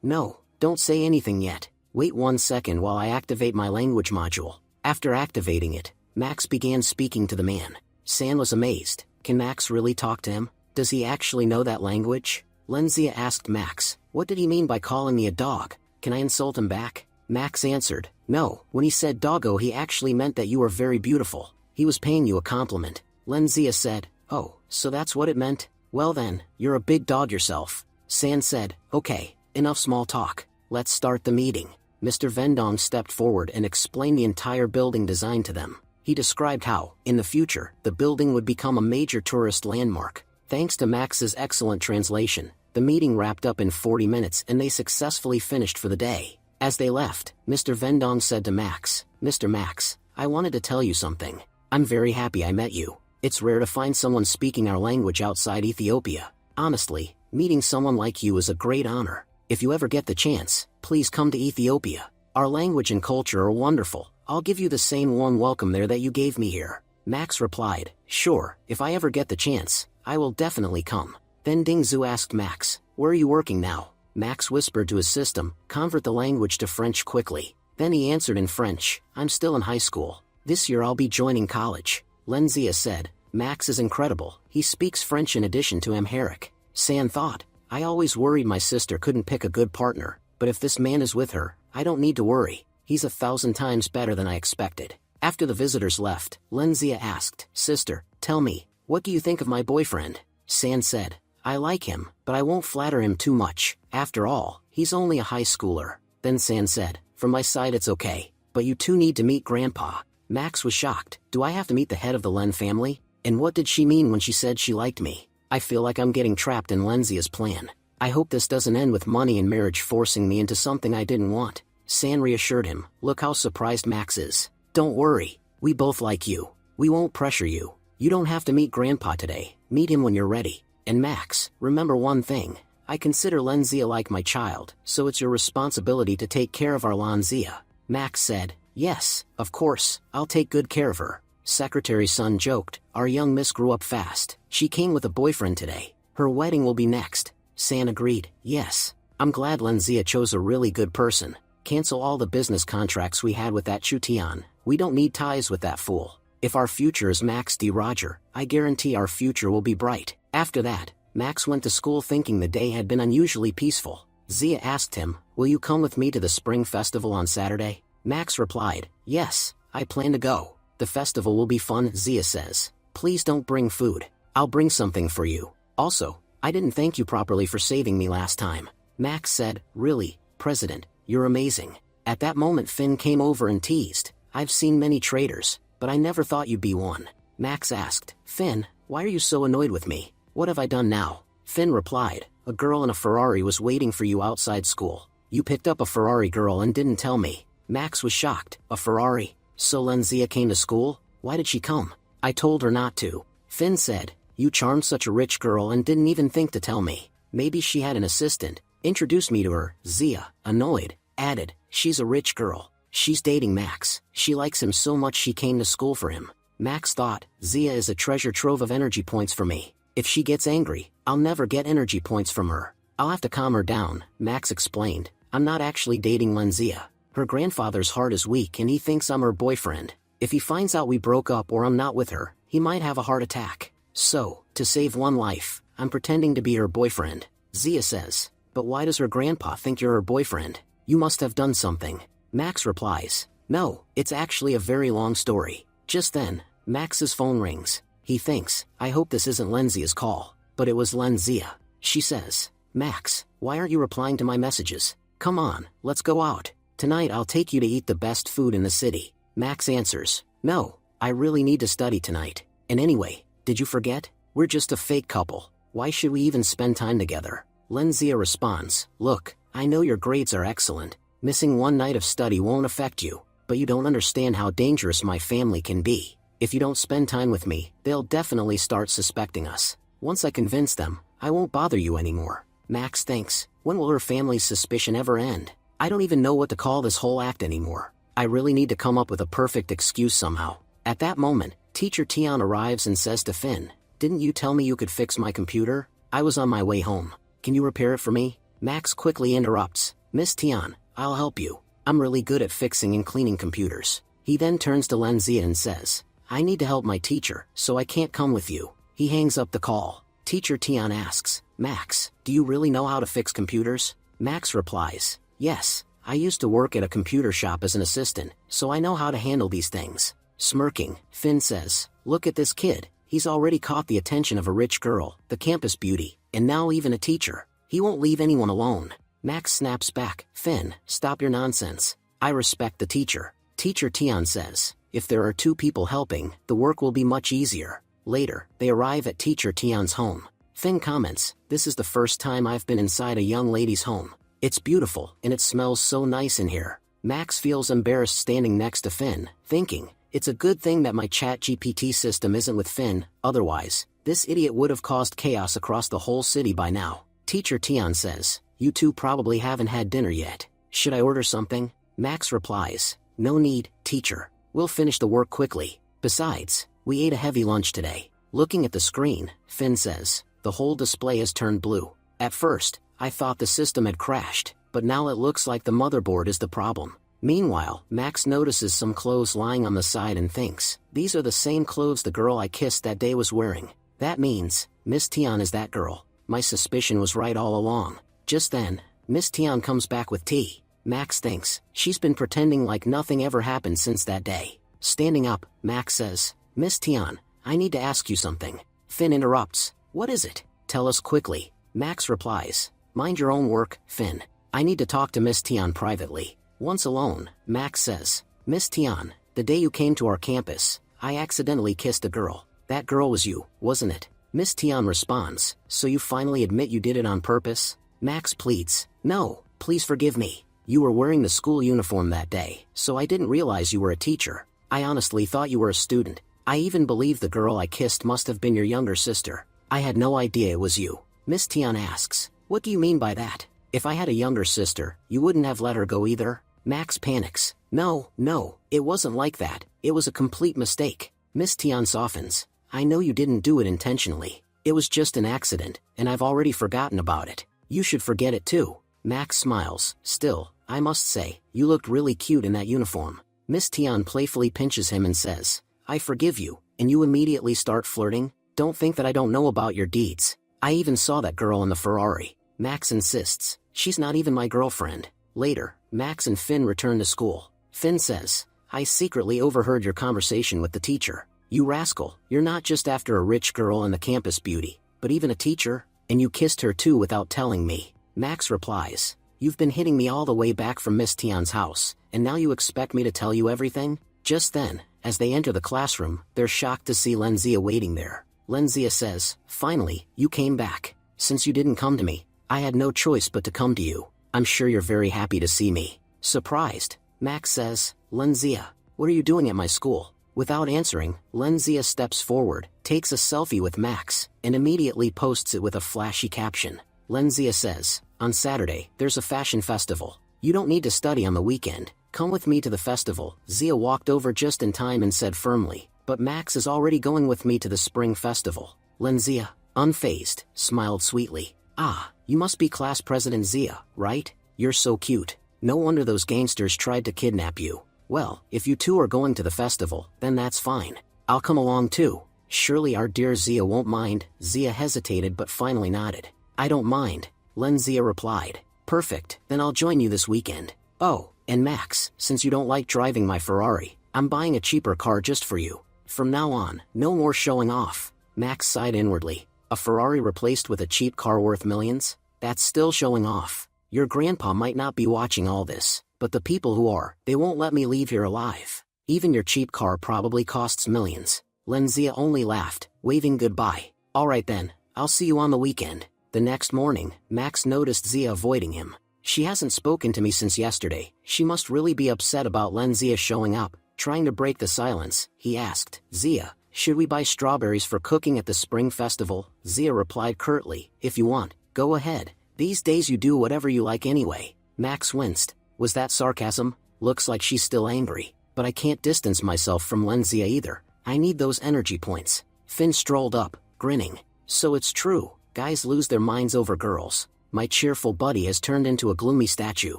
don't say anything yet. Wait 1 second while I activate my language module." After activating it, Max began speaking to the man. San was amazed. Can Max really talk to him? Does he actually know that language? Lenzia asked Max, "What did he mean by calling me a dog? Can I insult him back?" Max answered, "No, when he said doggo he actually meant that you were very beautiful. He was paying you a compliment." Lenzia said, "Oh, so that's what it meant? Well then, you're a big dog yourself." San said, "Okay, enough small talk. Let's start the meeting." Mr. Vendong stepped forward and explained the entire building design to them. He described how, in the future, the building would become a major tourist landmark. Thanks to Max's excellent translation, the meeting wrapped up in 40 minutes and they successfully finished for the day. As they left, Mr. Vendong said to Max, "Mr. Max, I wanted to tell you something. I'm very happy I met you. It's rare to find someone speaking our language outside Ethiopia. Honestly, meeting someone like you is a great honor. If you ever get the chance, please come to Ethiopia. Our language and culture are wonderful. I'll give you the same warm welcome there that you gave me here." Max replied, "Sure, if I ever get the chance, I will definitely come." Then Ding Zhu asked Max, "Where are you working now?" Max whispered to his system, "Convert the language to French quickly." Then he answered in French, "I'm still in high school. This year I'll be joining college." Lenzia said, "Max is incredible. He speaks French in addition to Amharic." San thought, "I always worried my sister couldn't pick a good partner, but if this man is with her, I don't need to worry. He's 1,000 times better than I expected." After the visitors left, Lenzia asked, "Sister, tell me, what do you think of my boyfriend?" San said, "I like him, but I won't flatter him too much. After all, he's only a high schooler." Then San said, "From my side it's okay, but you two need to meet Grandpa." Max was shocked. "Do I have to meet the head of the Len family? And what did she mean when she said she liked me? I feel like I'm getting trapped in Lenzia's plan. I hope this doesn't end with money and marriage forcing me into something I didn't want." San reassured him, "Look how surprised Max is. Don't worry, we both like you. We won't pressure you. You don't have to meet Grandpa today, meet him when you're ready. And Max, remember one thing, I consider Lenzia like my child, so it's your responsibility to take care of our Lenzia." Max said, "Yes, of course, I'll take good care of her." Secretary's son joked, "Our young miss grew up fast. She came with a boyfriend today. Her wedding will be next." San agreed, "Yes. I'm glad Lenzia chose a really good person. Cancel all the business contracts we had with that Chutian. We don't need ties with that fool. If our future is Max D. Roger, I guarantee our future will be bright." After that, Max went to school thinking the day had been unusually peaceful. Zia asked him, "Will you come with me to the spring festival on Saturday?" Max replied, "Yes, I plan to go. The festival will be fun." Zia says, "Please don't bring food. I'll bring something for you. Also, I didn't thank you properly for saving me last time." Max said, "Really, President, you're amazing." At that moment Finn came over and teased, "I've seen many traitors, but I never thought you'd be one." Max asked, "Finn, why are you so annoyed with me? What have I done now?" Finn replied, "A girl in a Ferrari was waiting for you outside school. You picked up a Ferrari girl and didn't tell me." Max was shocked, "A Ferrari? So Lenzia came to school? Why did she come?" "I told her not to." Finn said, "You charmed such a rich girl and didn't even think to tell me. Maybe she had an assistant. Introduce me to her." Zia, annoyed, added, "She's a rich girl. She's dating Max. She likes him so much she came to school for him." Max thought, Zia is a treasure trove of energy points for me. If she gets angry, I'll never get energy points from her. I'll have to calm her down. Max explained, "I'm not actually dating Lenzia. Her grandfather's heart is weak and he thinks I'm her boyfriend. If he finds out we broke up or I'm not with her, he might have a heart attack. So, to save one life, I'm pretending to be her boyfriend." Zia says, "But why does her grandpa think you're her boyfriend? You must have done something." Max replies, "No, it's actually a very long story." Just then, Max's phone rings. He thinks, "I hope this isn't Lenzia's call." But it was Lenzia. She says, "Max, why aren't you replying to my messages? Come on, let's go out. Tonight I'll take you to eat the best food in the city." Max answers, "No, I really need to study tonight. And anyway, did you forget? We're just a fake couple. Why should we even spend time together?" Lenzia responds, "Look, I know your grades are excellent. Missing one night of study won't affect you, but you don't understand how dangerous my family can be. If you don't spend time with me, they'll definitely start suspecting us. Once I convince them, I won't bother you anymore." Max thinks, when will her family's suspicion ever end? I don't even know what to call this whole act anymore. I really need to come up with a perfect excuse somehow. At that moment, Teacher Tian arrives and says to Finn, "Didn't you tell me you could fix my computer? I was on my way home. Can you repair it for me?" Max quickly interrupts, "Miss Tian, I'll help you. I'm really good at fixing and cleaning computers." He then turns to Lenzia and says, "I need to help my teacher, so I can't come with you." He hangs up the call. Teacher Tian asks, "Max, do you really know how to fix computers?" Max replies, "Yes, I used to work at a computer shop as an assistant, so I know how to handle these things." Smirking, Finn says, "Look at this kid. He's already caught the attention of a rich girl, the campus beauty, and now even a teacher. He won't leave anyone alone." Max snaps back, "Finn, stop your nonsense. I respect the teacher." Teacher Tian says, "If there are two people helping, the work will be much easier." Later, they arrive at Teacher Tian's home. Finn comments, "This is the first time I've been inside a young lady's home. It's beautiful, and it smells so nice in here." Max feels embarrassed standing next to Finn, thinking, "It's a good thing that my ChatGPT system isn't with Finn, otherwise, this idiot would have caused chaos across the whole city by now." Teacher Tian says, "You two probably haven't had dinner yet. Should I order something?" Max replies, "No need, teacher. We'll finish the work quickly. Besides, we ate a heavy lunch today." Looking at the screen, Finn says, "The whole display has turned blue. At first, I thought the system had crashed, but now it looks like the motherboard is the problem." Meanwhile, Max notices some clothes lying on the side and thinks, "These are the same clothes the girl I kissed that day was wearing. That means, Miss Tian is that girl. My suspicion was right all along." Just then, Miss Tian comes back with tea. Max thinks, she's been pretending like nothing ever happened since that day. Standing up, Max says, "Miss Tian, I need to ask you something." Finn interrupts, "What is it? Tell us quickly." Max replies, "Mind your own work, Finn. I need to talk to Miss Tian privately." Once alone, Max says, "Miss Tian, the day you came to our campus, I accidentally kissed a girl. That girl was you, wasn't it?" Miss Tian responds, "So you finally admit you did it on purpose?" Max pleads, "No, please forgive me. You were wearing the school uniform that day, so I didn't realize you were a teacher. I honestly thought you were a student. I even believe the girl I kissed must have been your younger sister. I had no idea it was you." Miss Tian asks, "What do you mean by that? If I had a younger sister, you wouldn't have let her go either?" Max panics, No, it wasn't like that. It was a complete mistake." Miss Tian softens, "I know you didn't do it intentionally. It was just an accident, and I've already forgotten about it. You should forget it too." Max smiles, "Still, I must say, you looked really cute in that uniform." Miss Tian playfully pinches him and says, "I forgive you," and you immediately start flirting? Don't think that I don't know about your deeds. I even saw that girl in the Ferrari. Max insists, "She's not even my girlfriend." Later, Max and Finn return to school. Finn says, "I secretly overheard your conversation with the teacher. You rascal, you're not just after a rich girl and the campus beauty, but even a teacher, and you kissed her too without telling me." Max replies, "You've been hitting me all the way back from Miss Tian's house, and now you expect me to tell you everything?" Just then, as they enter the classroom, they're shocked to see Lenzia waiting there. Lenzia says, "Finally, you came back. Since you didn't come to me, I had no choice but to come to you. I'm sure you're very happy to see me." Surprised, Max says, "Lenzia, what are you doing at my school?" Without answering, Lenzia steps forward, takes a selfie with Max, and immediately posts it with a flashy caption. Lenzia says, "On Saturday, there's a fashion festival. You don't need to study on the weekend. Come with me to the festival." Zia walked over just in time and said firmly, "But Max is already going with me to the spring festival." Lenzia, unfazed, smiled sweetly. "Ah, you must be class president Zia, right? You're so cute. No wonder those gangsters tried to kidnap you. Well, if you two are going to the festival, then that's fine. I'll come along too. Surely our dear Zia won't mind." Zia hesitated but finally nodded. "I don't mind," Lenzia replied. "Perfect, then I'll join you this weekend." "Oh, And Max, since you don't like driving my Ferrari, I'm buying a cheaper car just for you. From now on, no more showing off. Max sighed inwardly. A Ferrari replaced with a cheap car worth millions? That's still showing off. Your grandpa might not be watching all this, but the people who are, they won't let me leave here alive. Even your cheap car probably costs millions. Lenzia only laughed, waving goodbye. Alright then, I'll see you on the weekend. The next morning, Max noticed Zia avoiding him. She hasn't spoken to me since yesterday. She must really be upset about Lenzia showing up. Trying to break the silence, he asked, Zia, should we buy strawberries for cooking at the spring festival? Zia replied curtly, if you want, go ahead. These days you do whatever you like anyway. Max winced. Was that sarcasm? Looks like she's still angry. But I can't distance myself from Lenzia either. I need those energy points. Finn strolled up, grinning. So it's true, guys lose their minds over girls. My cheerful buddy has turned into a gloomy statue.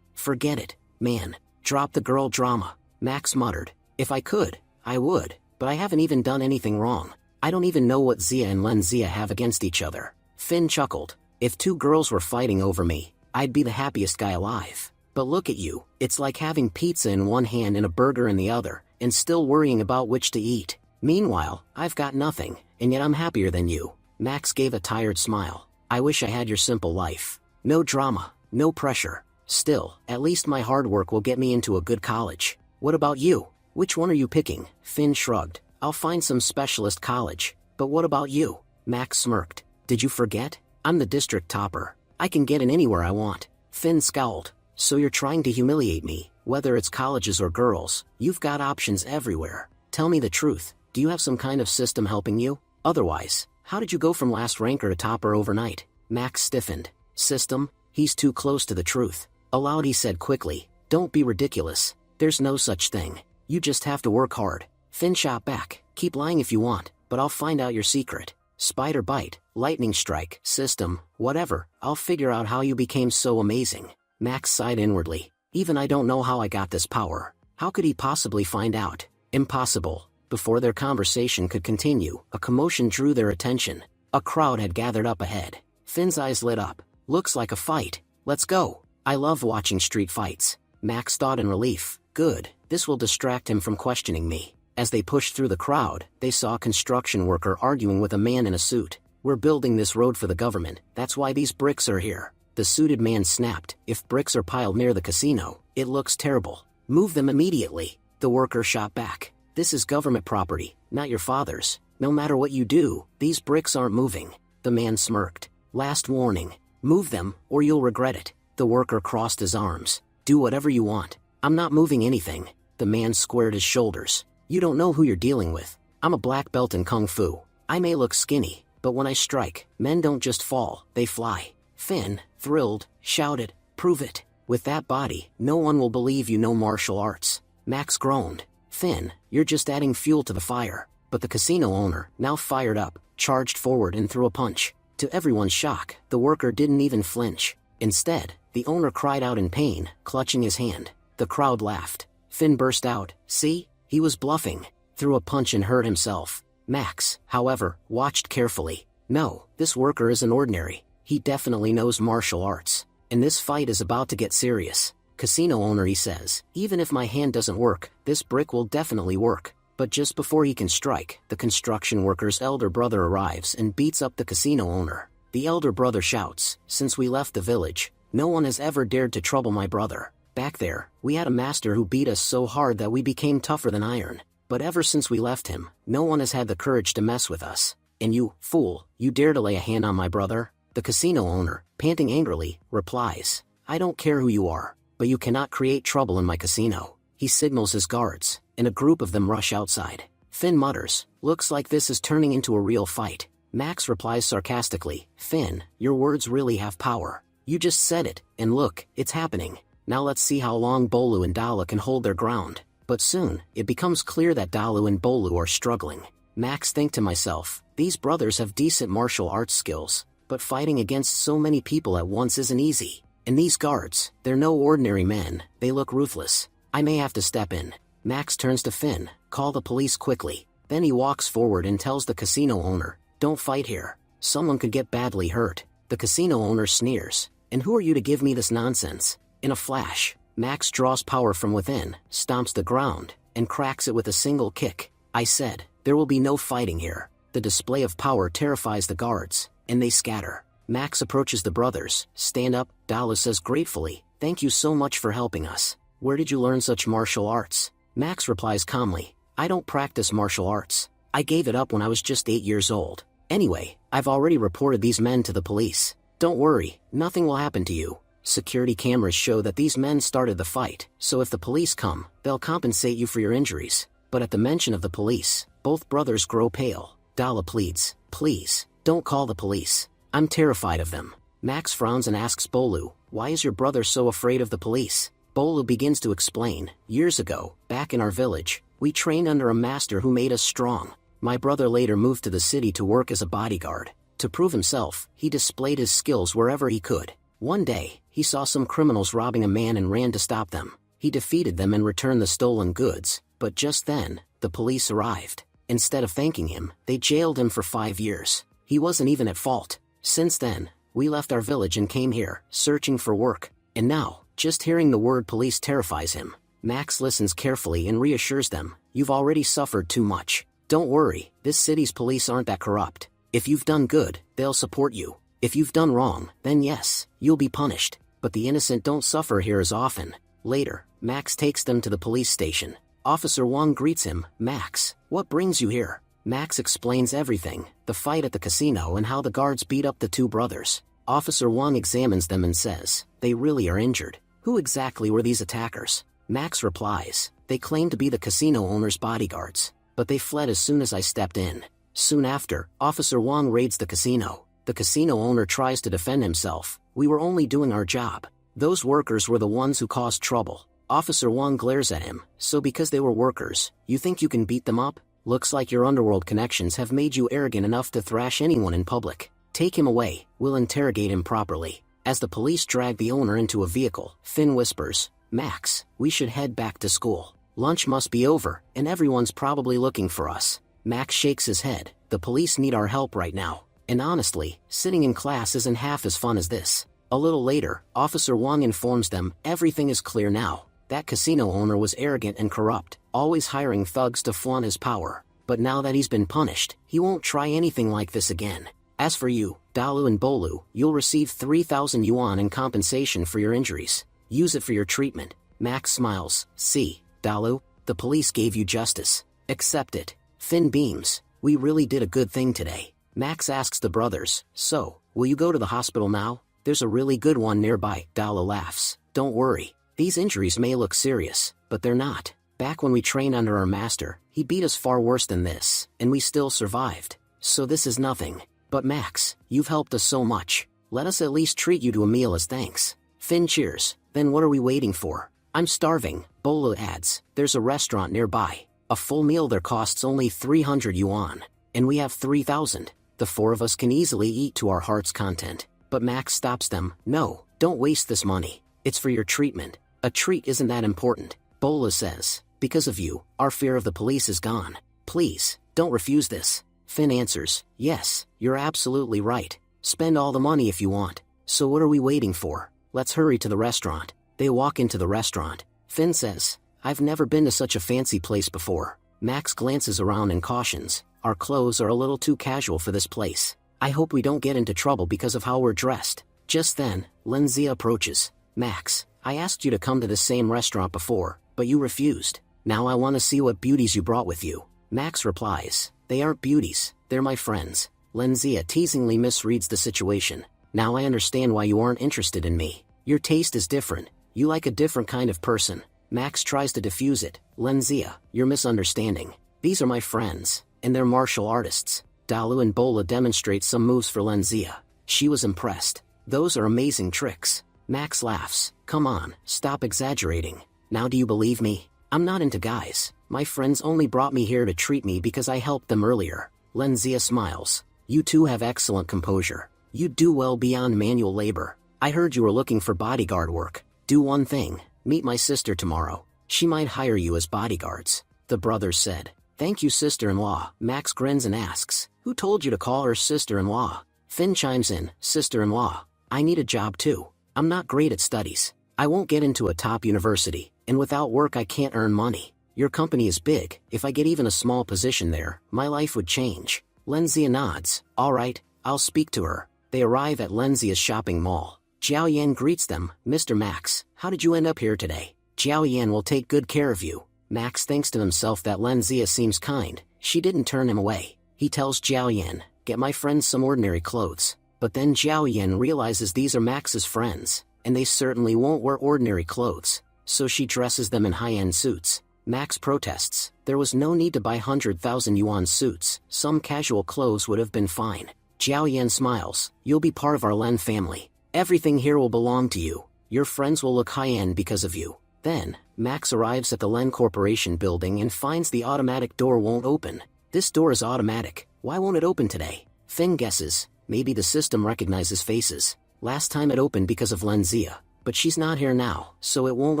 Forget it, man. Drop the girl drama. Max muttered. If I could, I would, but I haven't even done anything wrong. I don't even know what Zia and Lenzia have against each other. Finn chuckled. If two girls were fighting over me, I'd be the happiest guy alive. But look at you, it's like having pizza in one hand and a burger in the other, and still worrying about which to eat. Meanwhile, I've got nothing, and yet I'm happier than you. Max gave a tired smile. I wish I had your simple life. No drama, no pressure. Still, at least my hard work will get me into a good college. What about you? Which one are you picking? Finn shrugged. I'll find some specialist college. But what about you? Max smirked. Did you forget? I'm the district topper. I can get in anywhere I want. Finn scowled. So you're trying to humiliate me, whether it's colleges or girls. You've got options everywhere. Tell me the truth. Do you have some kind of system helping you? Otherwise, how did you go from last ranker to topper overnight? Max stiffened. System? He's too close to the truth. Aloud he said quickly, don't be ridiculous. There's no such thing. You just have to work hard. Finn shot back. Keep lying if you want, but I'll find out your secret. Spider bite, lightning strike, system, whatever. I'll figure out how you became so amazing. Max sighed inwardly. Even I don't know how I got this power. How could he possibly find out? Impossible. Before their conversation could continue, a commotion drew their attention. A crowd had gathered up ahead. Finn's eyes lit up. Looks like a fight. Let's go. I love watching street fights. Max thought in relief. Good, this will distract him from questioning me. As they pushed through the crowd, they saw a construction worker arguing with a man in a suit. We're building this road for the government, that's why these bricks are here. The suited man snapped. If bricks are piled near the casino, it looks terrible. Move them immediately. The worker shot back. This is government property, not your father's. No matter what you do, these bricks aren't moving. The man smirked. Last warning. Move them, or you'll regret it. The worker crossed his arms. Do whatever you want. I'm not moving anything. The man squared his shoulders. You don't know who you're dealing with. I'm a black belt in Kung Fu. I may look skinny, but when I strike, men don't just fall, they fly. Finn, thrilled, shouted, prove it. With that body, no one will believe you know martial arts. Max groaned. Finn, you're just adding fuel to the fire. But the casino owner, now fired up, charged forward and threw a punch. To everyone's shock, the worker didn't even flinch. Instead, the owner cried out in pain, clutching his hand. The crowd laughed. Finn burst out, see? He was bluffing. Threw a punch and hurt himself. Max, however, watched carefully. No, this worker isn't ordinary. He definitely knows martial arts. And this fight is about to get serious. Casino owner, he says, even if my hand doesn't work, this brick will definitely work. But just before he can strike, the construction worker's elder brother arrives and beats up the casino owner. The elder brother shouts, since we left the village, no one has ever dared to trouble my brother. Back there, we had a master who beat us so hard that we became tougher than iron. But ever since we left him, no one has had the courage to mess with us. And you, fool, you dare to lay a hand on my brother? The casino owner, panting angrily, replies, I don't care who you are, but you cannot create trouble in my casino. He signals his guards, and a group of them rush outside. Finn mutters, looks like this is turning into a real fight. Max replies sarcastically, Finn, your words really have power. You just said it, and look, it's happening. Now let's see how long Bolu and Dala can hold their ground. But soon, it becomes clear that Dalu and Bolu are struggling. Max think to myself, these brothers have decent martial arts skills, but fighting against so many people at once isn't easy. And these guards, they're no ordinary men, they look ruthless. I may have to step in. Max turns to Finn, call the police quickly. Then he walks forward and tells the casino owner, don't fight here. Someone could get badly hurt. The casino owner sneers, and who are you to give me this nonsense? In a flash, Max draws power from within, stomps the ground, and cracks it with a single kick. I said, there will be no fighting here. The display of power terrifies the guards, and they scatter. Max approaches the brothers. Stand up, Dala says gratefully. Thank you so much for helping us. Where did you learn such martial arts? Max replies calmly, I don't practice martial arts. I gave it up when I was just 8 years old. Anyway, I've already reported these men to the police. Don't worry, nothing will happen to you. Security cameras show that these men started the fight, so if the police come, they'll compensate you for your injuries. But at the mention of the police, both brothers grow pale. Dala pleads, please, don't call the police. I'm terrified of them. Max frowns and asks Bolu, why is your brother so afraid of the police? Bolu begins to explain, years ago, back in our village, we trained under a master who made us strong. My brother later moved to the city to work as a bodyguard. To prove himself, he displayed his skills wherever he could. One day, he saw some criminals robbing a man and ran to stop them. He defeated them and returned the stolen goods, but just then, the police arrived. Instead of thanking him, they jailed him for 5 years. He wasn't even at fault. Since then, we left our village and came here, searching for work. And now, just hearing the word police terrifies him. Max listens carefully and reassures them, you've already suffered too much. Don't worry, this city's police aren't that corrupt. If you've done good, they'll support you. If you've done wrong, then yes, you'll be punished. But the innocent don't suffer here as often. Later, Max takes them to the police station. Officer Wang greets him, Max, what brings you here? Max explains everything, the fight at the casino and how the guards beat up the two brothers. Officer Wang examines them and says, they really are injured. Who exactly were these attackers? Max replies, they claim to be the casino owner's bodyguards, but they fled as soon as I stepped in. Soon after, Officer Wang raids the casino. The casino owner tries to defend himself. We were only doing our job. Those workers were the ones who caused trouble. Officer Wang glares at him, so because they were workers, you think you can beat them up? Looks like your underworld connections have made you arrogant enough to thrash anyone in public. Take him away, we'll interrogate him properly. As the police drag the owner into a vehicle, Finn whispers, Max, we should head back to school. Lunch must be over, and everyone's probably looking for us. Max shakes his head, the police need our help right now. And honestly, sitting in class isn't half as fun as this. A little later, Officer Wang informs them, everything is clear now. That casino owner was arrogant and corrupt, always hiring thugs to flaunt his power. But now that he's been punished, he won't try anything like this again. As for you, Dalu and Bolu, you'll receive 3,000 yuan in compensation for your injuries. Use it for your treatment. Max smiles. See, Dalu, the police gave you justice. Accept it. Finn beams. We really did a good thing today. Max asks the brothers, so, will you go to the hospital now? There's a really good one nearby. Dalu laughs. Don't worry. These injuries may look serious, but they're not. Back when we trained under our master, he beat us far worse than this, and we still survived. So this is nothing. But Max, you've helped us so much. Let us at least treat you to a meal as thanks. Finn cheers. Then what are we waiting for? I'm starving, Bola adds. There's a restaurant nearby. A full meal there costs only 300 yuan. And we have 3,000. The four of us can easily eat to our heart's content. But Max stops them. No, don't waste this money. It's for your treatment. A treat isn't that important, Bola says. Because of you, our fear of the police is gone. Please, don't refuse this. Finn answers, yes, you're absolutely right. Spend all the money if you want. So what are we waiting for? Let's hurry to the restaurant. They walk into the restaurant. Finn says, I've never been to such a fancy place before. Max glances around and cautions, our clothes are a little too casual for this place. I hope we don't get into trouble because of how we're dressed. Just then, Lenzia approaches. Max, I asked you to come to this same restaurant before, but you refused. Now I want to see what beauties you brought with you. Max replies, they aren't beauties, they're my friends. Lenzia teasingly misreads the situation. Now I understand why you aren't interested in me. Your taste is different. You like a different kind of person. Max tries to defuse it. Lenzia, you're misunderstanding. These are my friends, and they're martial artists. Dalu and Bola demonstrate some moves for Lenzia. She was impressed. Those are amazing tricks. Max laughs. Come on, stop exaggerating. Now do you believe me? I'm not into guys. My friends only brought me here to treat me because I helped them earlier. Lenzia smiles. You two have excellent composure. You do well beyond manual labor. I heard you were looking for bodyguard work. Do one thing. Meet my sister tomorrow. She might hire you as bodyguards. The brothers said. Thank you, sister-in-law. Max grins and asks, who told you to call her sister-in-law? Finn chimes in, sister-in-law. I need a job too. I'm not great at studies. I won't get into a top university, and without work I can't earn money. Your company is big. If I get even a small position there, my life would change. Lenzia nods. Alright, I'll speak to her. They arrive at Lenzia's shopping mall. Jiao Yan greets them. Mr. Max, how did you end up here today? Jiao Yan will take good care of you. Max thinks to himself that Lenzia seems kind. She didn't turn him away. He tells Jiao Yan, get my friends some ordinary clothes. But then Jiao Yan realizes these are Max's friends, and they certainly won't wear ordinary clothes. So she dresses them in high-end suits. Max protests. There was no need to buy 100,000 yuan suits. Some casual clothes would have been fine. Jiao Yan smiles. You'll be part of our Len family. Everything here will belong to you. Your friends will look high-end because of you. Then, Max arrives at the Len Corporation building and finds the automatic door won't open. This door is automatic. Why won't it open today? Finn guesses. Maybe the system recognizes faces. Last time it opened because of Lenzia. But she's not here now, so it won't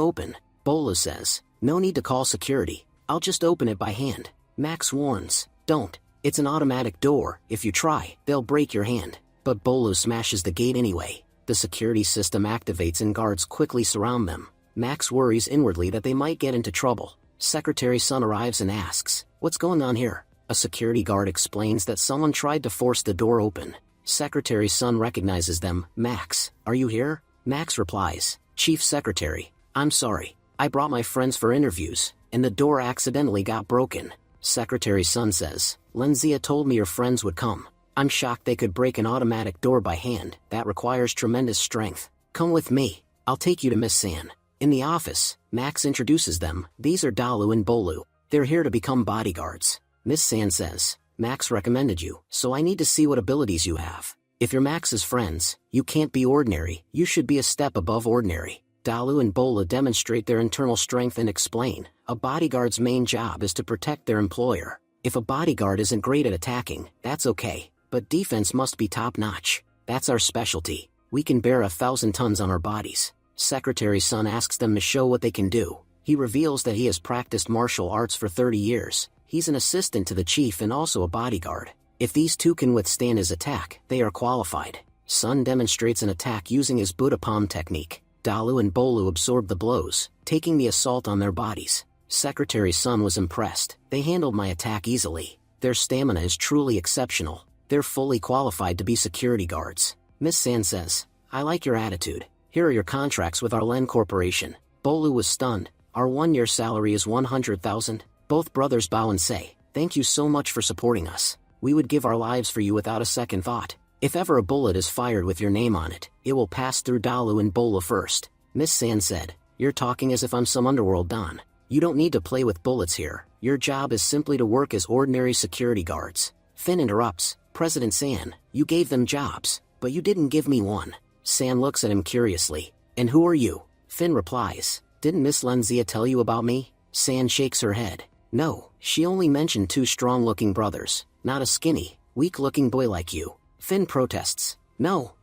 open. Bolu says. No need to call security. I'll just open it by hand. Max warns. Don't. It's an automatic door. If you try, they'll break your hand. But Bolu smashes the gate anyway. The security system activates and guards quickly surround them. Max worries inwardly that they might get into trouble. Secretary Sun arrives and asks, what's going on here? A security guard explains that someone tried to force the door open. Secretary Sun recognizes them. Max, are you here? Max replies, Chief Secretary, I'm sorry. I brought my friends for interviews, and the door accidentally got broken. Secretary Sun says, Lenzia told me your friends would come. I'm shocked they could break an automatic door by hand. That requires tremendous strength. Come with me. I'll take you to Miss San. In the office, Max introduces them. These are Dalu and Bolu. They're here to become bodyguards. Miss San says, Max recommended you, so I need to see what abilities you have. If you're Max's friends, you can't be ordinary. You should be a step above ordinary. Dalu and Bola demonstrate their internal strength and explain, a bodyguard's main job is to protect their employer. If a bodyguard isn't great at attacking, that's okay, but defense must be top-notch. That's our specialty. We can bear 1,000 tons on our bodies. Secretary Sun asks them to show what they can do. He reveals that he has practiced martial arts for 30 years. He's an assistant to the chief and also a bodyguard. If these two can withstand his attack, they are qualified. Sun demonstrates an attack using his Buddha palm technique. Dalu and Bolu absorb the blows, taking the assault on their bodies. Secretary Sun was impressed. They handled my attack easily. Their stamina is truly exceptional. They're fully qualified to be security guards. Miss San says, I like your attitude. Here are your contracts with our Len Corporation. Bolu was stunned. Our 1-year salary is 100,000. Both brothers bow and say, thank you so much for supporting us. We would give our lives for you without a second thought. If ever a bullet is fired with your name on it, it will pass through Dalu and Bola first. Miss San said, you're talking as if I'm some underworld don. You don't need to play with bullets here. Your job is simply to work as ordinary security guards. Finn interrupts, President San, you gave them jobs, but you didn't give me one. San looks at him curiously. And who are you? Finn replies, didn't Miss Lenzia tell you about me? San shakes her head. No, she only mentioned 2 strong-looking brothers, not a skinny, weak-looking boy like you. Finn protests. No,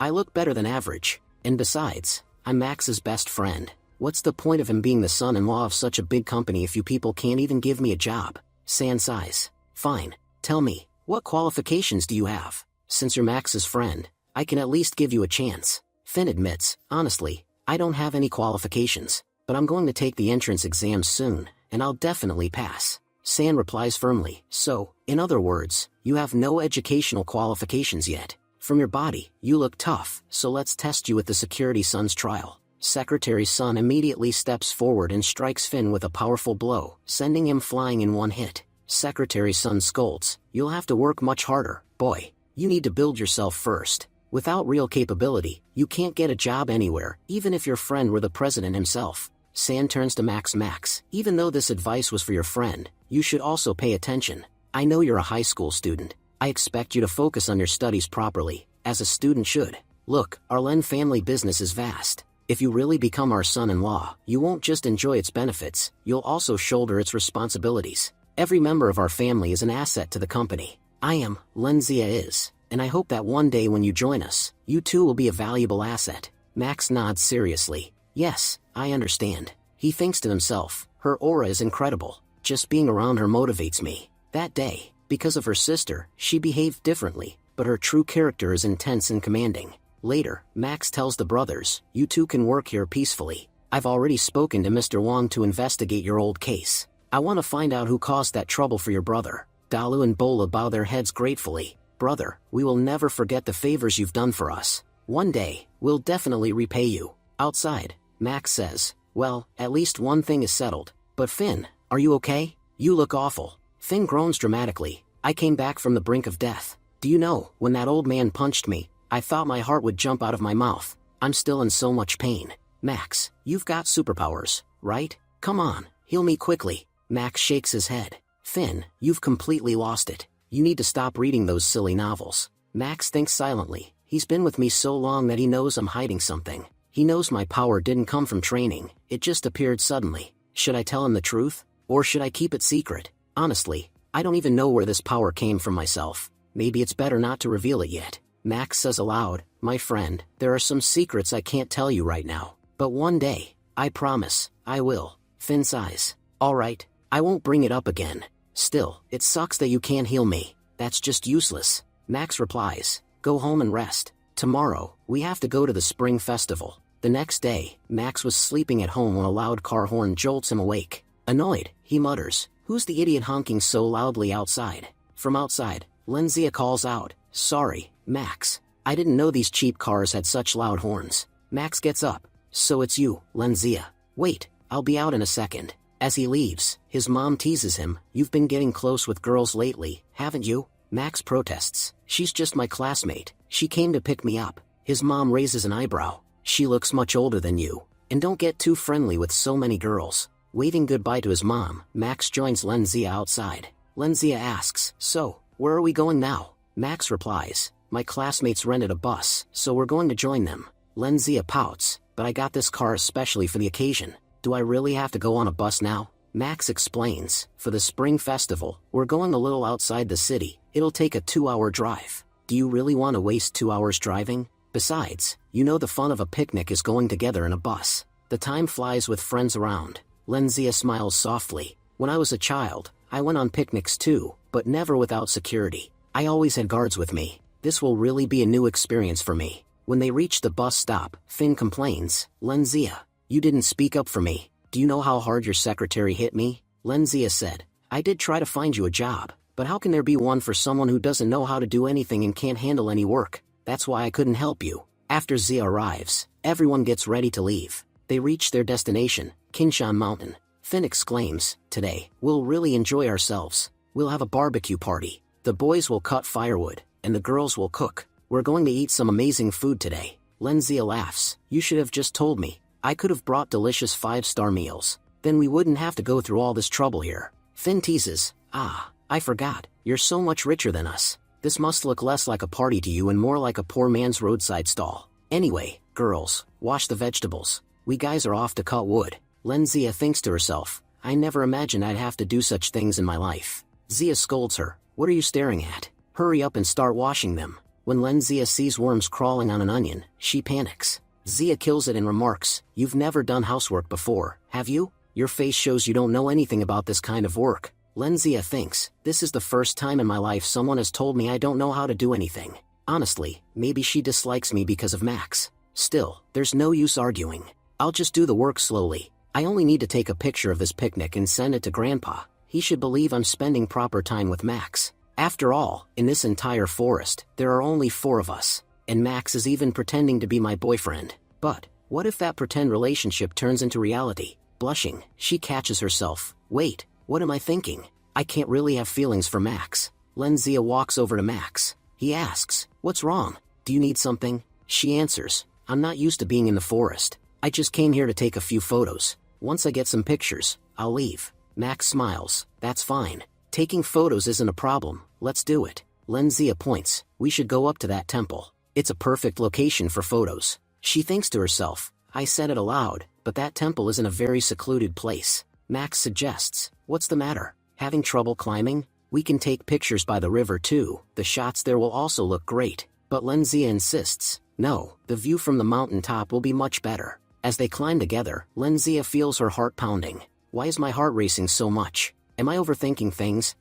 I look better than average. And besides, I'm Max's best friend. What's the point of him being the son-in-law of such a big company if you people can't even give me a job? San sighs. Fine, tell me, what qualifications do you have? Since you're Max's friend, I can at least give you a chance. Finn admits, honestly, I don't have any qualifications, but I'm going to take the entrance exam soon, and I'll definitely pass. San replies firmly, so, in other words, you have no educational qualifications yet. From your body, you look tough, so let's test you with the Security Sun's trial. Secretary Sun immediately steps forward and strikes Finn with a powerful blow, sending him flying in one hit. Secretary Sun scolds, you'll have to work much harder, boy. You need to build yourself first. Without real capability, you can't get a job anywhere, even if your friend were the president himself. San turns to Max, even though this advice was for your friend, you should also pay attention. I know you're a high school student. I expect you to focus on your studies properly, as a student should. Look, our Len family business is vast. If you really become our son-in-law, you won't just enjoy its benefits, you'll also shoulder its responsibilities. Every member of our family is an asset to the company. I am, Lenzia is, and I hope that one day when you join us, you too will be a valuable asset. Max nods seriously. Yes, I understand. He thinks to himself, her aura is incredible. Just being around her motivates me. That day, because of her sister, she behaved differently, but her true character is intense and commanding. Later, Max tells the brothers, you two can work here peacefully. I've already spoken to Mr. Wong to investigate your old case. I want to find out who caused that trouble for your brother. Dalu and Bola bow their heads gratefully. Brother, we will never forget the favors you've done for us. One day, we'll definitely repay you. Outside, Max says, well, at least one thing is settled. But Finn, are you okay? You look awful. Finn groans dramatically. I came back from the brink of death. Do you know, when that old man punched me, I thought my heart would jump out of my mouth. I'm still in so much pain. Max, you've got superpowers, right? Come on, heal me quickly. Max shakes his head. Finn, you've completely lost it. You need to stop reading those silly novels. Max thinks silently. He's been with me so long that he knows I'm hiding something. He knows my power didn't come from training, it just appeared suddenly. Should I tell him the truth? Or should I keep it secret? Honestly, I don't even know where this power came from myself. Maybe it's better not to reveal it yet. Max says aloud, my friend, there are some secrets I can't tell you right now. But one day, I promise, I will. Finn sighs. Alright, I won't bring it up again. Still, it sucks that you can't heal me. That's just useless. Max replies, go home and rest. Tomorrow, we have to go to the spring festival. The next day, Max was sleeping at home when a loud car horn jolts him awake. Annoyed, he mutters, who's the idiot honking so loudly outside? From outside, Lenzia calls out, sorry, Max. I didn't know these cheap cars had such loud horns. Max gets up. So it's you, Lenzia. Wait, I'll be out in a second. As he leaves, his mom teases him, you've been getting close with girls lately, haven't you? Max protests, she's just my classmate. She came to pick me up. His mom raises an eyebrow. She looks much older than you. And don't get too friendly with so many girls. Waving goodbye to his mom, Max joins Lenzia outside. Lenzia asks, so, where are we going now? Max replies, my classmates rented a bus, so we're going to join them. Lenzia pouts, but I got this car especially for the occasion. Do I really have to go on a bus now? Max explains, for the spring festival, we're going a little outside the city. It'll take a 2-hour drive. Do you really want to waste 2 hours driving? Besides, you know the fun of a picnic is going together in a bus. The time flies with friends around. Lenzia smiles softly. When I was a child, I went on picnics too, but never without security. I always had guards with me. This will really be a new experience for me. When they reach the bus stop, Finn complains, Lenzia, you didn't speak up for me. Do you know how hard your secretary hit me? Lenzia said, I did try to find you a job, but how can there be one for someone who doesn't know how to do anything and can't handle any work? That's why I couldn't help you. After Zia arrives, everyone gets ready to leave. They reach their destination, Kinshan Mountain. Finn exclaims, today, we'll really enjoy ourselves. We'll have a barbecue party. The boys will cut firewood, and the girls will cook. We're going to eat some amazing food today. Lenzia laughs, you should have just told me. I could have brought delicious 5-star meals. Then we wouldn't have to go through all this trouble here. Finn teases, I forgot, you're so much richer than us. This must look less like a party to you and more like a poor man's roadside stall. Anyway, girls, wash the vegetables. We guys are off to cut wood. Lenzia thinks to herself, I never imagined I'd have to do such things in my life. Zia scolds her, what are you staring at? Hurry up and start washing them. When Lenzia sees worms crawling on an onion, she panics. Zia kills it and remarks, you've never done housework before, have you? Your face shows you don't know anything about this kind of work. Lenzia thinks, this is the first time in my life someone has told me I don't know how to do anything. Honestly, maybe she dislikes me because of Max. Still, there's no use arguing. I'll just do the work slowly. I only need to take a picture of this picnic and send it to Grandpa. He should believe I'm spending proper time with Max. After all, in this entire forest, there are only 4 of us. And Max is even pretending to be my boyfriend. But, what if that pretend relationship turns into reality? Blushing, she catches herself. Wait, what am I thinking? I can't really have feelings for Max. Lenzia walks over to Max. He asks, what's wrong? Do you need something? She answers, I'm not used to being in the forest. I just came here to take a few photos. Once I get some pictures, I'll leave. Max smiles, that's fine. Taking photos isn't a problem, let's do it. Lenzia points, we should go up to that temple. It's a perfect location for photos. She thinks to herself, I said it aloud, but that temple is in a very secluded place. Max suggests, what's the matter? Having trouble climbing? We can take pictures by the river too, the shots there will also look great. But Lenzia insists, no, the view from the mountain top will be much better. As they climb together, Lenzia feels her heart pounding. Why is my heart racing so much? Am I overthinking things?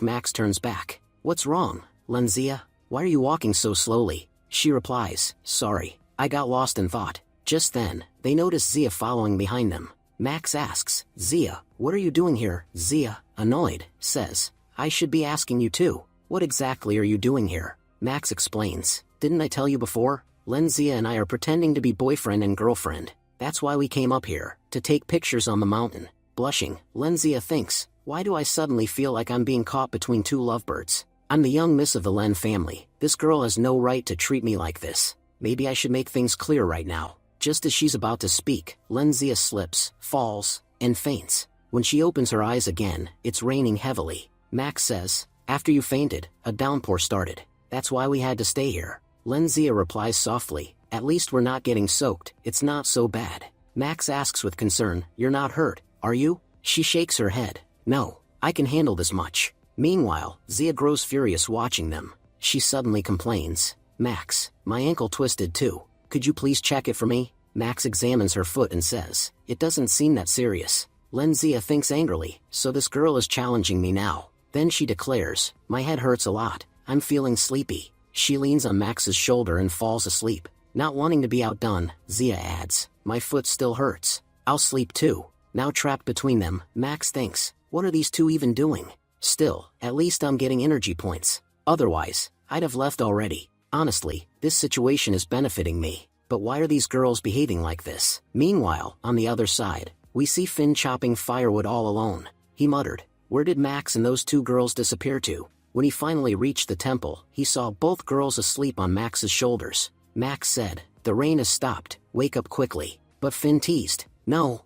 Max turns back. What's wrong, Lenzia? Why are you walking so slowly? She replies, sorry, I got lost in thought. Just then, they notice Zia following behind them. Max asks, Zia, what are you doing here? Zia, annoyed, says, I should be asking you too. What exactly are you doing here? Max explains, didn't I tell you before? Zia and I are pretending to be boyfriend and girlfriend. That's why we came up here, to take pictures on the mountain. Blushing, Zia thinks, why do I suddenly feel like I'm being caught between two lovebirds? I'm the young miss of the Len family. This girl has no right to treat me like this. Maybe I should make things clear right now. Just as she's about to speak, Zia slips, falls, and faints. When she opens her eyes again, it's raining heavily. Max says, after you fainted, a downpour started. That's why we had to stay here. Zia replies softly, at least we're not getting soaked, it's not so bad. Max asks with concern, you're not hurt, are you? She shakes her head, no, I can handle this much. Meanwhile, Zia grows furious watching them. She suddenly complains, Max, my ankle twisted too. Could you please check it for me? Max examines her foot and says, it doesn't seem that serious. Zia thinks angrily, so this girl is challenging me now. Then she declares, my head hurts a lot, I'm feeling sleepy. She leans on Max's shoulder and falls asleep. Not wanting to be outdone, Zia adds, my foot still hurts. I'll sleep too. Now trapped between them, Max thinks, what are these two even doing? Still, at least I'm getting energy points. Otherwise, I'd have left already. Honestly, this situation is benefiting me. But why are these girls behaving like this? Meanwhile, on the other side, we see Finn chopping firewood all alone. He muttered, where did Max and those two girls disappear to? When he finally reached the temple, he saw both girls asleep on Max's shoulders. Max said, the rain has stopped, wake up quickly. But Finn teased, no,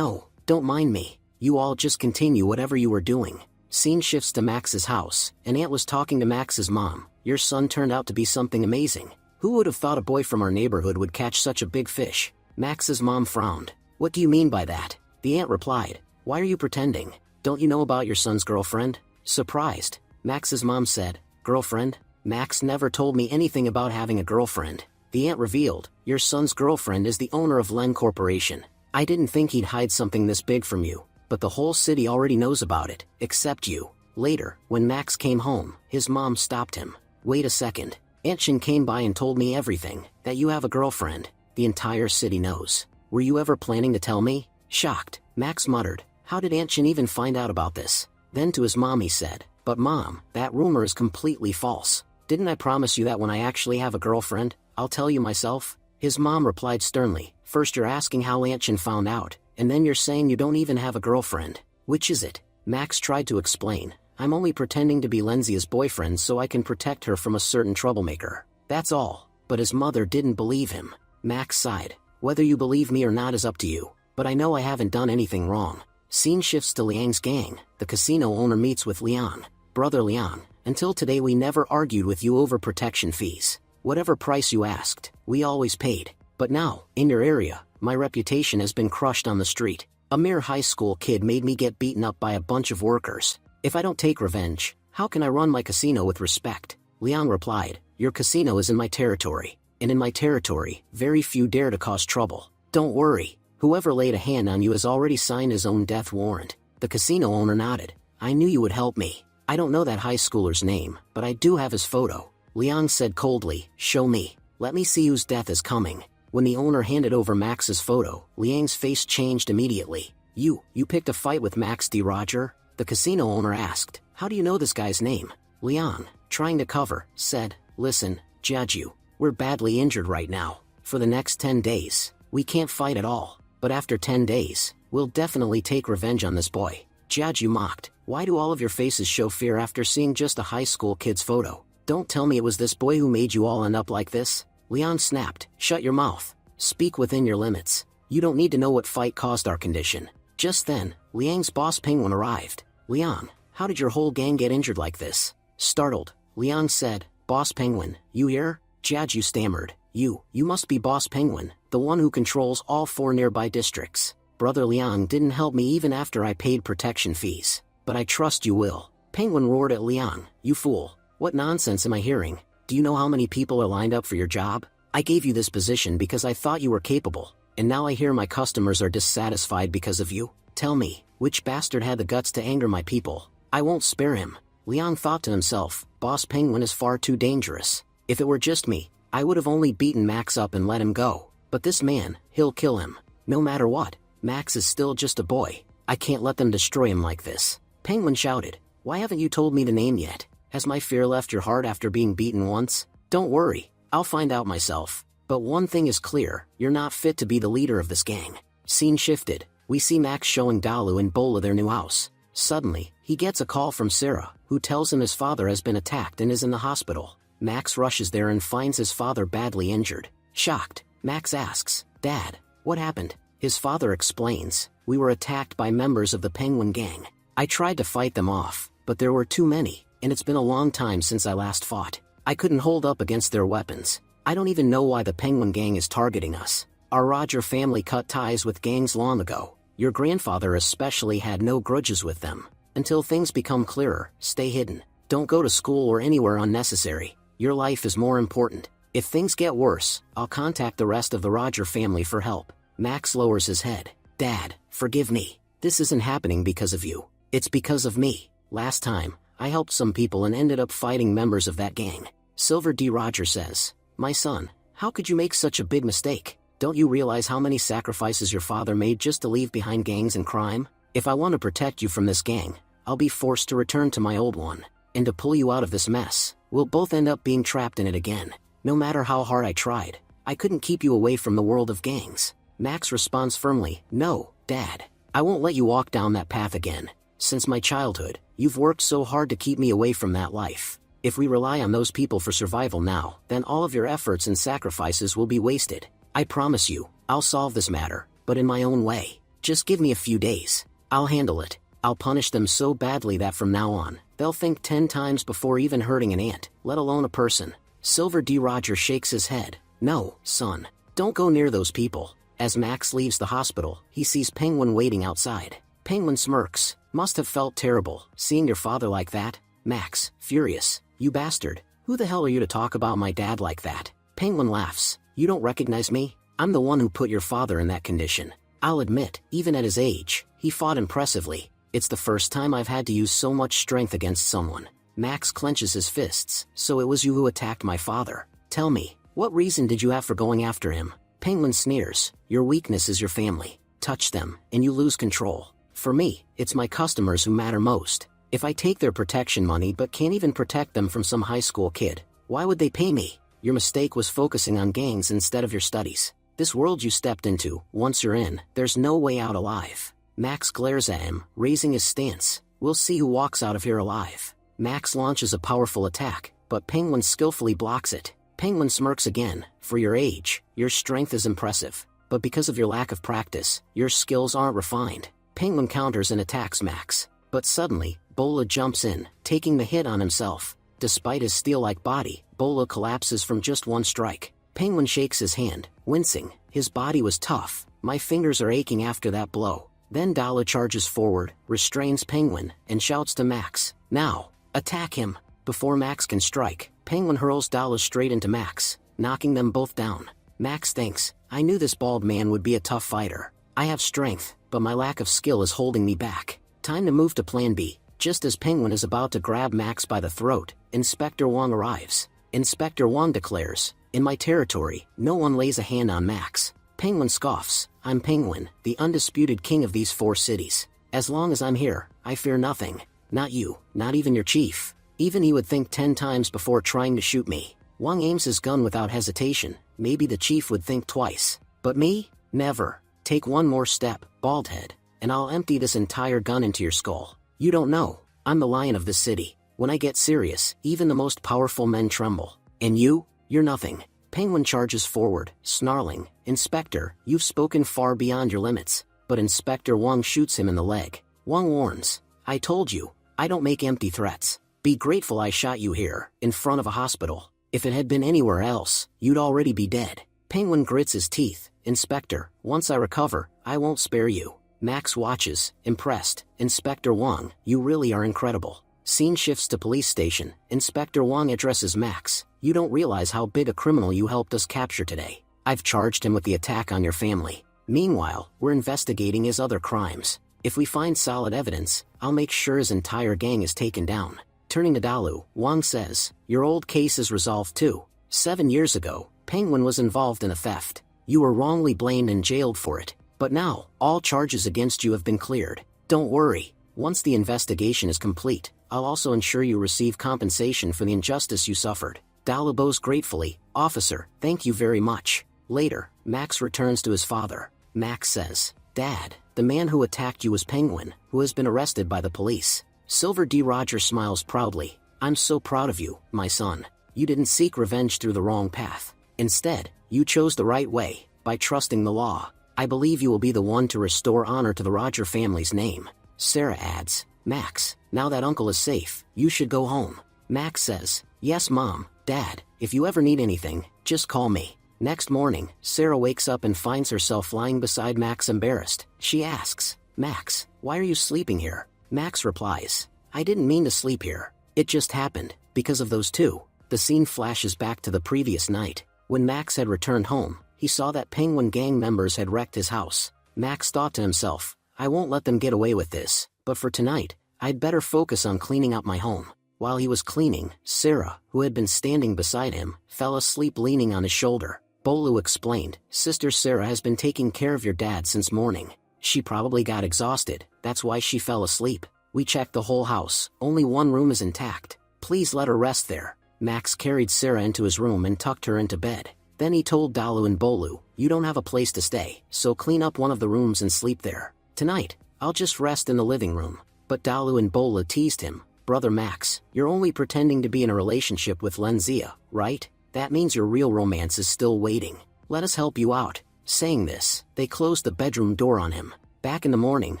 don't mind me. You all just continue whatever you were doing. Scene shifts to Max's house, and Aunt was talking to Max's mom. Your son turned out to be something amazing. Who would have thought a boy from our neighborhood would catch such a big fish? Max's mom frowned. What do you mean by that? The aunt replied, why are you pretending? Don't you know about your son's girlfriend? Surprised, Max's mom said, girlfriend? Max never told me anything about having a girlfriend. The aunt revealed, your son's girlfriend is the owner of Len Corporation. I didn't think he'd hide something this big from you, but the whole city already knows about it, except you. Later, when Max came home, his mom stopped him. Wait a second. Aunt Shin came by and told me everything, that you have a girlfriend. The entire city knows. Were you ever planning to tell me? Shocked, Max muttered, how did Aunt Shin even find out about this? Then to his mom he said, but mom, that rumor is completely false. Didn't I promise you that when I actually have a girlfriend, I'll tell you myself? His mom replied sternly, first you're asking how Aunt Shin found out, and then you're saying you don't even have a girlfriend. Which is it? Max tried to explain, I'm only pretending to be Zia's boyfriend so I can protect her from a certain troublemaker. That's all. But his mother didn't believe him. Max sighed, whether you believe me or not is up to you, but I know I haven't done anything wrong. Scene shifts to Liang's gang. The casino owner meets with Liang. Brother Liang, until today we never argued with you over protection fees. Whatever price you asked, we always paid. But now, in your area, my reputation has been crushed on the street. A mere high school kid made me get beaten up by a bunch of workers. If I don't take revenge, how can I run my casino with respect? Liang replied, your casino is in my territory, and in my territory, very few dare to cause trouble. Don't worry, whoever laid a hand on you has already signed his own death warrant. The casino owner nodded. I knew you would help me. I don't know that high schooler's name, but I do have his photo. Liang said coldly, show me. Let me see whose death is coming. When the owner handed over Max's photo, Liang's face changed immediately. You picked a fight with Max D. Roger? The casino owner asked, how do you know this guy's name? Liang, trying to cover, said, listen, Jiaju, we're badly injured right now. For the next 10 days, we can't fight at all. But after 10 days, we'll definitely take revenge on this boy. Jiaju mocked, why do all of your faces show fear after seeing just a high school kid's photo? Don't tell me it was this boy who made you all end up like this. Liang snapped, shut your mouth. Speak within your limits. You don't need to know what fight caused our condition. Just then, Liang's boss Penguin arrived. Liang, how did your whole gang get injured like this? Startled, Liang said, Boss Penguin, you here? Jiaju stammered, you must be Boss Penguin, the one who controls all 4 nearby districts. Brother Liang didn't help me even after I paid protection fees. But I trust you will. Penguin roared at Liang, you fool. What nonsense am I hearing? Do you know how many people are lined up for your job? I gave you this position because I thought you were capable, and now I hear my customers are dissatisfied because of you. Tell me, which bastard had the guts to anger my people? I won't spare him. Liang thought to himself, Boss Penguin is far too dangerous. If it were just me, I would have only beaten Max up and let him go. But this man, he'll kill him. No matter what, Max is still just a boy. I can't let them destroy him like this. Penguin shouted. Why haven't you told me the name yet? Has my fear left your heart after being beaten once? Don't worry, I'll find out myself. But one thing is clear, you're not fit to be the leader of this gang. Scene shifted. We see Max showing Dalu and Bola their new house. Suddenly, he gets a call from Sarah, who tells him his father has been attacked and is in the hospital. Max rushes there and finds his father badly injured. Shocked, Max asks, Dad, what happened? His father explains, we were attacked by members of the Penguin Gang. I tried to fight them off, but there were too many, and it's been a long time since I last fought. I couldn't hold up against their weapons. I don't even know why the Penguin Gang is targeting us. Our Roger family cut ties with gangs long ago. Your grandfather especially had no grudges with them. Until things become clearer, stay hidden. Don't go to school or anywhere unnecessary. Your life is more important. If things get worse, I'll contact the rest of the Roger family for help. Max lowers his head. Dad, forgive me. This isn't happening because of you. It's because of me. Last time, I helped some people and ended up fighting members of that gang. Silver D. Roger says, My son, how could you make such a big mistake? Don't you realize how many sacrifices your father made just to leave behind gangs and crime? If I want to protect you from this gang, I'll be forced to return to my old one. And to pull you out of this mess, we'll both end up being trapped in it again. No matter how hard I tried, I couldn't keep you away from the world of gangs. Max responds firmly, No, Dad. I won't let you walk down that path again. Since my childhood, you've worked so hard to keep me away from that life. If we rely on those people for survival now, then all of your efforts and sacrifices will be wasted. I promise you, I'll solve this matter, but in my own way. Just give me a few days. I'll handle it. I'll punish them so badly that from now on, they'll think 10 times before even hurting an ant, let alone a person. Silver D. Roger shakes his head. No, son. Don't go near those people. As Max leaves the hospital, he sees Penguin waiting outside. Penguin smirks. Must have felt terrible, seeing your father like that. Max, furious. You bastard. Who the hell are you to talk about my dad like that? Penguin laughs. You don't recognize me? I'm the one who put your father in that condition. I'll admit, even at his age, he fought impressively. It's the first time I've had to use so much strength against someone. Max clenches his fists. So it was you who attacked my father. Tell me, what reason did you have for going after him? Penguin sneers. Your weakness is your family. Touch them, and you lose control. For me, it's my customers who matter most. If I take their protection money but can't even protect them from some high school kid, why would they pay me? Your mistake was focusing on gangs instead of your studies. This world you stepped into, once you're in, there's no way out alive. Max glares at him, raising his stance. We'll see who walks out of here alive. Max launches a powerful attack, but Penguin skillfully blocks it. Penguin smirks again. For your age, your strength is impressive. But because of your lack of practice, your skills aren't refined. Penguin counters and attacks Max. But suddenly, Bola jumps in, taking the hit on himself. Despite his steel-like body, Bola collapses from just one strike. Penguin shakes his hand, wincing. His body was tough. My fingers are aching after that blow. Then Dala charges forward, restrains Penguin, and shouts to Max, Now, attack him. Before Max can strike, Penguin hurls Dala straight into Max, knocking them both down. Max thinks, I knew this bald man would be a tough fighter. I have strength, but my lack of skill is holding me back. Time to move to Plan B. Just as Penguin is about to grab Max by the throat, Inspector Wong arrives. Inspector Wong declares, In my territory, no one lays a hand on Max. Penguin scoffs, I'm Penguin, the undisputed king of these 4 cities. As long as I'm here, I fear nothing. Not you, not even your chief. Even he would think 10 times before trying to shoot me. Wong aims his gun without hesitation. Maybe the chief would think twice. But me? Never. Take one more step, baldhead, and I'll empty this entire gun into your skull. You don't know. I'm the lion of this city. When I get serious, even the most powerful men tremble. And you're nothing. Penguin charges forward, snarling, Inspector, you've spoken far beyond your limits. But Inspector Wong shoots him in the leg. Wong warns, I told you, I don't make empty threats. Be grateful I shot you here, in front of a hospital. If it had been anywhere else, you'd already be dead. Penguin grits his teeth. Inspector, once I recover, I won't spare you. Max watches, impressed. Inspector Wong, you really are incredible. Scene shifts to police station. Inspector Wong addresses Max. You don't realize how big a criminal you helped us capture today. I've charged him with the attack on your family. Meanwhile, we're investigating his other crimes. If we find solid evidence, I'll make sure his entire gang is taken down. Turning to Dalu, Wong says, Your old case is resolved too. 7 years ago, Penguin was involved in a theft. You were wrongly blamed and jailed for it. But now, all charges against you have been cleared. Don't worry. Once the investigation is complete, I'll also ensure you receive compensation for the injustice you suffered. Dalu bows gratefully. Officer, thank you very much. Later, Max returns to his father. Max says, Dad, the man who attacked you was Penguin, who has been arrested by the police. Silver D. Roger smiles proudly. I'm so proud of you, my son. You didn't seek revenge through the wrong path. Instead, you chose the right way, by trusting the law. I believe you will be the one to restore honor to the Roger family's name. Sarah adds, Max, now that uncle is safe, you should go home. Max says, Yes, Mom, Dad, if you ever need anything, just call me. Next morning, Sarah wakes up and finds herself lying beside Max embarrassed. She asks, Max, why are you sleeping here? Max replies, I didn't mean to sleep here. It just happened, because of those two. The scene flashes back to the previous night. When Max had returned home, he saw that Penguin gang members had wrecked his house. Max thought to himself, I won't let them get away with this, but for tonight, I'd better focus on cleaning up my home. While he was cleaning, Sarah, who had been standing beside him, fell asleep leaning on his shoulder. Bolu explained, Sister Sarah has been taking care of your dad since morning. She probably got exhausted, that's why she fell asleep. We checked the whole house, only one room is intact. Please let her rest there. Max carried Sarah into his room and tucked her into bed. Then he told Dalu and Bolu, You don't have a place to stay, so clean up one of the rooms and sleep there. Tonight, I'll just rest in the living room. But Dalu and Bola teased him, Brother Max, you're only pretending to be in a relationship with Lenzia, right? That means your real romance is still waiting. Let us help you out. Saying this, they closed the bedroom door on him. Back in the morning,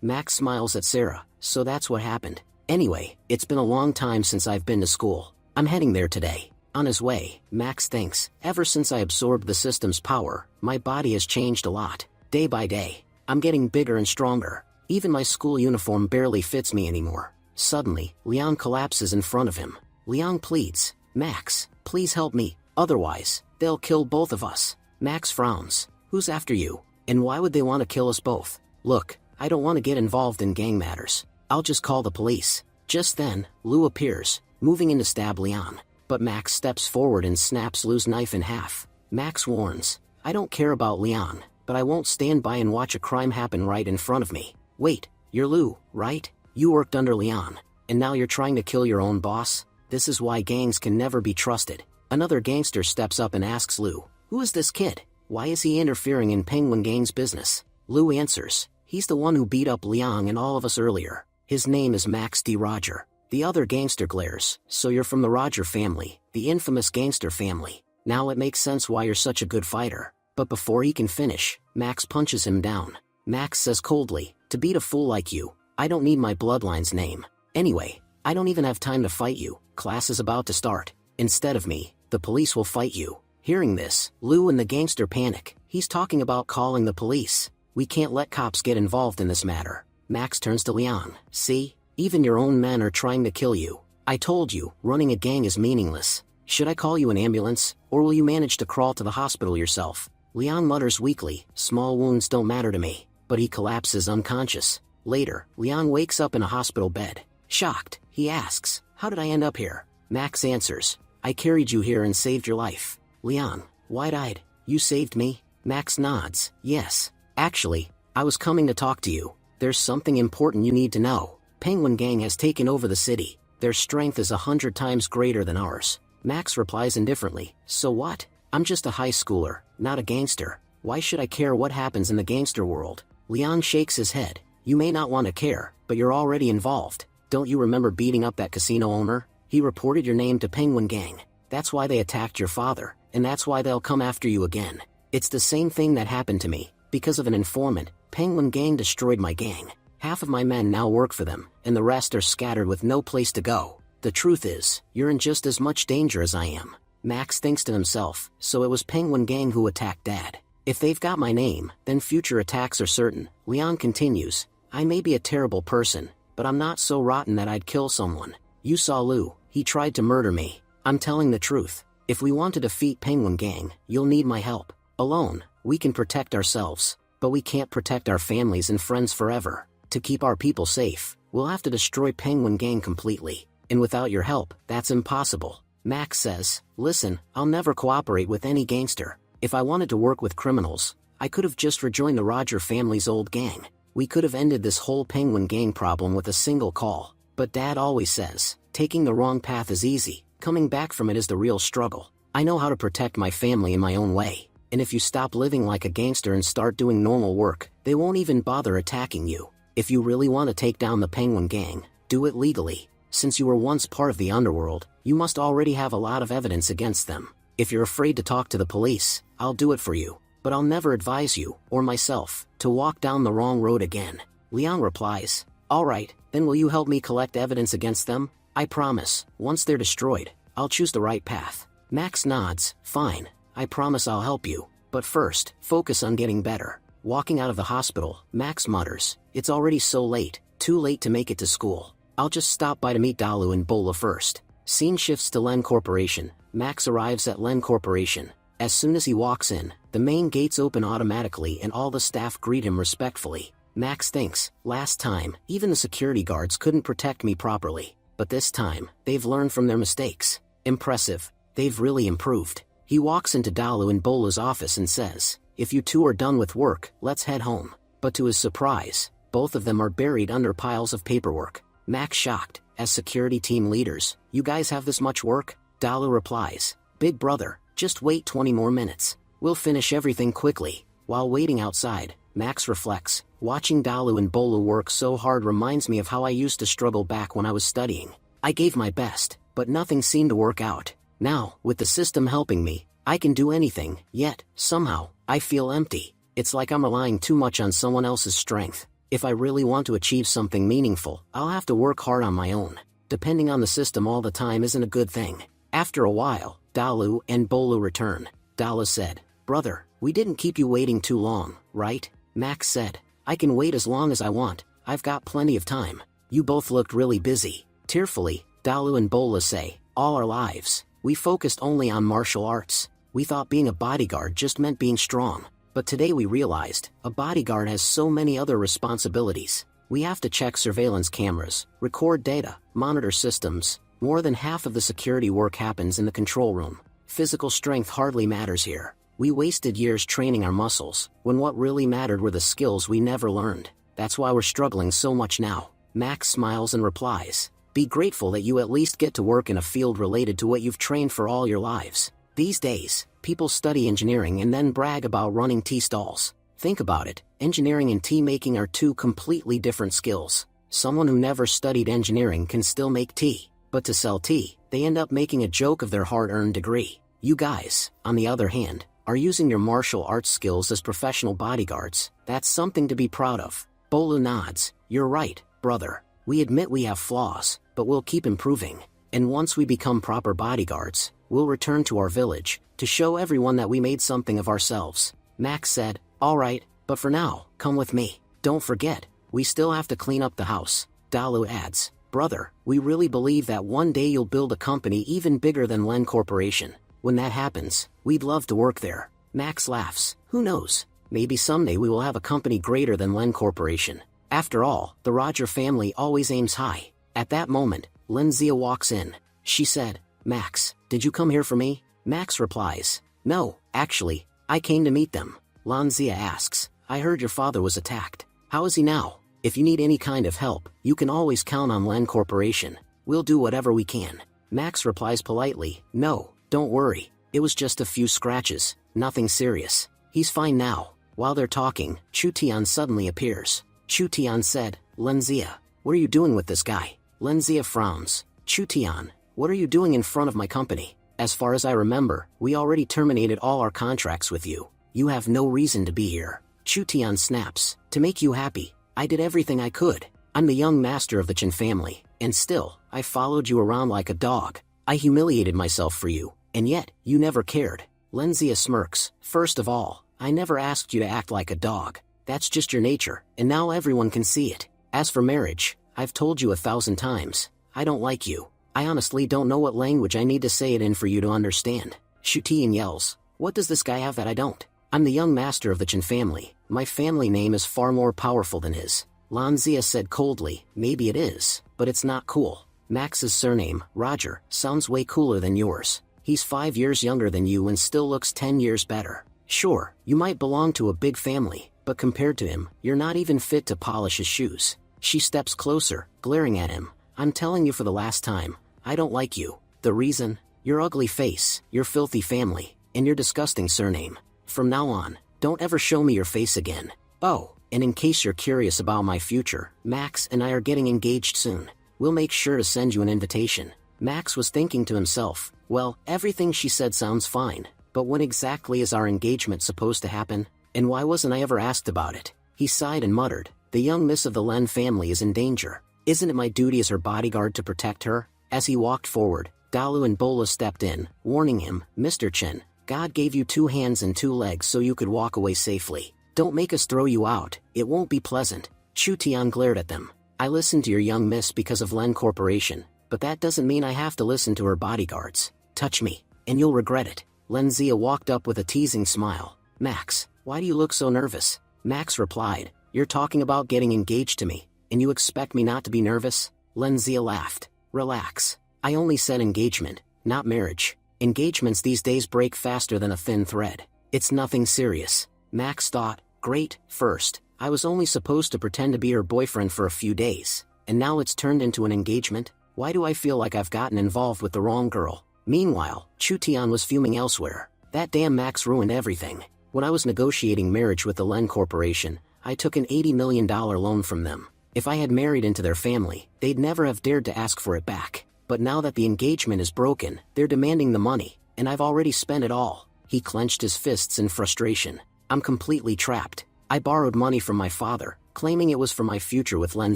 Max smiles at Sarah, so that's what happened. Anyway, it's been a long time since I've been to school. I'm heading there today. On his way, Max thinks, ever since I absorbed the system's power, my body has changed a lot. Day by day, I'm getting bigger and stronger. Even my school uniform barely fits me anymore. Suddenly, Leon collapses in front of him. Leon pleads, Max, please help me, otherwise, they'll kill both of us. Max frowns. Who's after you? And why would they want to kill us both? Look, I don't want to get involved in gang matters. I'll just call the police. Just then, Lou appears, moving in to stab Leon. But Max steps forward and snaps Lou's knife in half. Max warns, I don't care about Leon, but I won't stand by and watch a crime happen right in front of me. Wait, you're Lou, right? You worked under Leon, and now you're trying to kill your own boss? This is why gangs can never be trusted. Another gangster steps up and asks Lou, Who is this kid? Why is he interfering in Penguin Gang's business? Lou answers, He's the one who beat up Leon and all of us earlier. His name is Max D. Roger. The other gangster glares, So you're from the Roger family, the infamous gangster family. Now it makes sense why you're such a good fighter. But before he can finish, Max punches him down. Max says coldly, To beat a fool like you, I don't need my bloodline's name. Anyway, I don't even have time to fight you. Class is about to start. Instead of me, the police will fight you. Hearing this, Lou and the gangster panic. He's talking about calling the police. We can't let cops get involved in this matter. Max turns to Leon. See? Even your own men are trying to kill you. I told you, running a gang is meaningless. Should I call you an ambulance, or will you manage to crawl to the hospital yourself? Leon mutters weakly, Small wounds don't matter to me. But he collapses unconscious. Later, Leon wakes up in a hospital bed. Shocked, he asks, How did I end up here? Max answers, I carried you here and saved your life. Leon, wide-eyed, You saved me? Max nods, Yes. Actually, I was coming to talk to you. There's something important you need to know. Penguin Gang has taken over the city. Their strength is 100 times greater than ours. Max replies indifferently, So what? I'm just a high schooler, not a gangster. Why should I care what happens in the gangster world? Leon shakes his head. You may not want to care, but you're already involved. Don't you remember beating up that casino owner? He reported your name to Penguin Gang. That's why they attacked your father, and that's why they'll come after you again. It's the same thing that happened to me. Because of an informant, Penguin Gang destroyed my gang. Half of my men now work for them, and the rest are scattered with no place to go. The truth is, you're in just as much danger as I am. Max thinks to himself, so it was Penguin Gang who attacked Dad. If they've got my name, then future attacks are certain. Leon continues, I may be a terrible person, but I'm not so rotten that I'd kill someone. You saw Lou, he tried to murder me. I'm telling the truth. If we want to defeat Penguin Gang, you'll need my help. Alone, we can protect ourselves, but we can't protect our families and friends forever. To keep our people safe, we'll have to destroy Penguin Gang completely. And without your help, that's impossible. Max says, listen, I'll never cooperate with any gangster. If I wanted to work with criminals, I could have just rejoined the Roger family's old gang. We could have ended this whole penguin gang problem with a single call. But Dad always says, taking the wrong path is easy, coming back from it is the real struggle. I know how to protect my family in my own way. And if you stop living like a gangster and start doing normal work, they won't even bother attacking you. If you really want to take down the penguin gang, do it legally. Since you were once part of the underworld, you must already have a lot of evidence against them. If you're afraid to talk to the police, I'll do it for you. But I'll never advise you, or myself, to walk down the wrong road again. Leon replies, alright, then will you help me collect evidence against them? I promise, once they're destroyed, I'll choose the right path. Max nods, fine, I promise I'll help you. But first, focus on getting better. Walking out of the hospital, Max mutters, it's already so late, too late to make it to school. I'll just stop by to meet Dalu and Bola first. Scene shifts to Len Corporation. Max arrives at Len Corporation. As soon as he walks in, the main gates open automatically and all the staff greet him respectfully. Max thinks, last time, even the security guards couldn't protect me properly. But this time, they've learned from their mistakes. Impressive. They've really improved. He walks into Dalu and Bola's office and says, if you two are done with work, let's head home. But to his surprise, both of them are buried under piles of paperwork. Max shocked, as security team leaders, you guys have this much work? Dalu replies, big brother, just wait 20 more minutes. We'll finish everything quickly. While waiting outside, Max reflects, watching Dalu and Bola work so hard reminds me of how I used to struggle back when I was studying. I gave my best, but nothing seemed to work out. Now, with the system helping me, I can do anything, yet, somehow, I feel empty. It's like I'm relying too much on someone else's strength. If I really want to achieve something meaningful, I'll have to work hard on my own. Depending on the system all the time isn't a good thing. After a while, Dalu and Bola return. Dalu said, brother, we didn't keep you waiting too long, right? Max said, I can wait as long as I want, I've got plenty of time. You both looked really busy. Tearfully, Dalu and Bola say, all our lives, we focused only on martial arts. We thought being a bodyguard just meant being strong. But today we realized, a bodyguard has so many other responsibilities. We have to check surveillance cameras, record data, monitor systems. More than half of the security work happens in the control room. Physical strength hardly matters here. We wasted years training our muscles, when what really mattered were the skills we never learned. That's why we're struggling so much now. Max smiles and replies, be grateful that you at least get to work in a field related to what you've trained for all your lives. These days, people study engineering and then brag about running tea stalls. Think about it, engineering and tea making are two completely different skills. Someone who never studied engineering can still make tea, but to sell tea, they end up making a joke of their hard-earned degree. You guys, on the other hand, are using your martial arts skills as professional bodyguards. That's something to be proud of. Bola nods, you're right, brother. We admit we have flaws, but we'll keep improving. And once we become proper bodyguards, we'll return to our village, to show everyone that we made something of ourselves. Max said, alright, but for now, come with me. Don't forget, we still have to clean up the house. Dalu adds, brother, we really believe that one day you'll build a company even bigger than Len Corporation. When that happens, we'd love to work there. Max laughs, who knows? Maybe someday we will have a company greater than Len Corporation. After all, the Roger family always aims high. At that moment, Lenzia walks in. She said, Max, did you come here for me? Max replies, no, actually, I came to meet them. Lenzia asks, I heard your father was attacked. How is he now? If you need any kind of help, you can always count on Len Corporation. We'll do whatever we can. Max replies politely, no, don't worry. It was just a few scratches, nothing serious. He's fine now. While they're talking, Chu Tian suddenly appears. Chu Tian said, Lenzia, what are you doing with this guy? Lenzia frowns. Chu Tian, what are you doing in front of my company? As far as I remember, we already terminated all our contracts with you. You have no reason to be here. Chu Tian snaps, to make you happy, I did everything I could. I'm the young master of the Chen family, and still, I followed you around like a dog. I humiliated myself for you, and yet, you never cared. Lenzia smirks, first of all, I never asked you to act like a dog. That's just your nature, and now everyone can see it. As for marriage, I've told you 1,000 times, I don't like you. I honestly don't know what language I need to say it in for you to understand. Chu Tian yells, what does this guy have that I don't? I'm the young master of the Chen family. My family name is far more powerful than his. Lenzia said coldly, maybe it is, but it's not cool. Max's surname, Roger, sounds way cooler than yours. He's 5 years younger than you and still looks 10 years better. Sure, you might belong to a big family, but compared to him, you're not even fit to polish his shoes. She steps closer, glaring at him. I'm telling you for the last time, I don't like you. The reason? Your ugly face, your filthy family, and your disgusting surname. From now on, don't ever show me your face again. Oh, and in case you're curious about my future, Max and I are getting engaged soon. We'll make sure to send you an invitation. Max was thinking to himself, well, everything she said sounds fine, but when exactly is our engagement supposed to happen? And why wasn't I ever asked about it? He sighed and muttered, the young miss of the Len family is in danger. Isn't it my duty as her bodyguard to protect her? As he walked forward, Dalu and Bola stepped in, warning him, Mr. Chen, God gave you 2 hands and 2 legs so you could walk away safely. Don't make us throw you out, it won't be pleasant. Chu Tian glared at them. I listened to your young miss because of Len Corporation, but that doesn't mean I have to listen to her bodyguards. Touch me, and you'll regret it. Len Zia walked up with a teasing smile. Max, why do you look so nervous? Max replied, you're talking about getting engaged to me, and you expect me not to be nervous? Len Zia laughed. Relax. I only said engagement, not marriage. Engagements these days break faster than a thin thread. It's nothing serious. Max thought, great, first, I was only supposed to pretend to be her boyfriend for a few days, and now it's turned into an engagement? Why do I feel like I've gotten involved with the wrong girl? Meanwhile, Chu Tian was fuming elsewhere. That damn Max ruined everything. When I was negotiating marriage with the Len Corporation, I took an $80 million loan from them. If I had married into their family, they'd never have dared to ask for it back. But now that the engagement is broken, they're demanding the money, and I've already spent it all. He clenched his fists in frustration. I'm completely trapped. I borrowed money from my father, claiming it was for my future with Len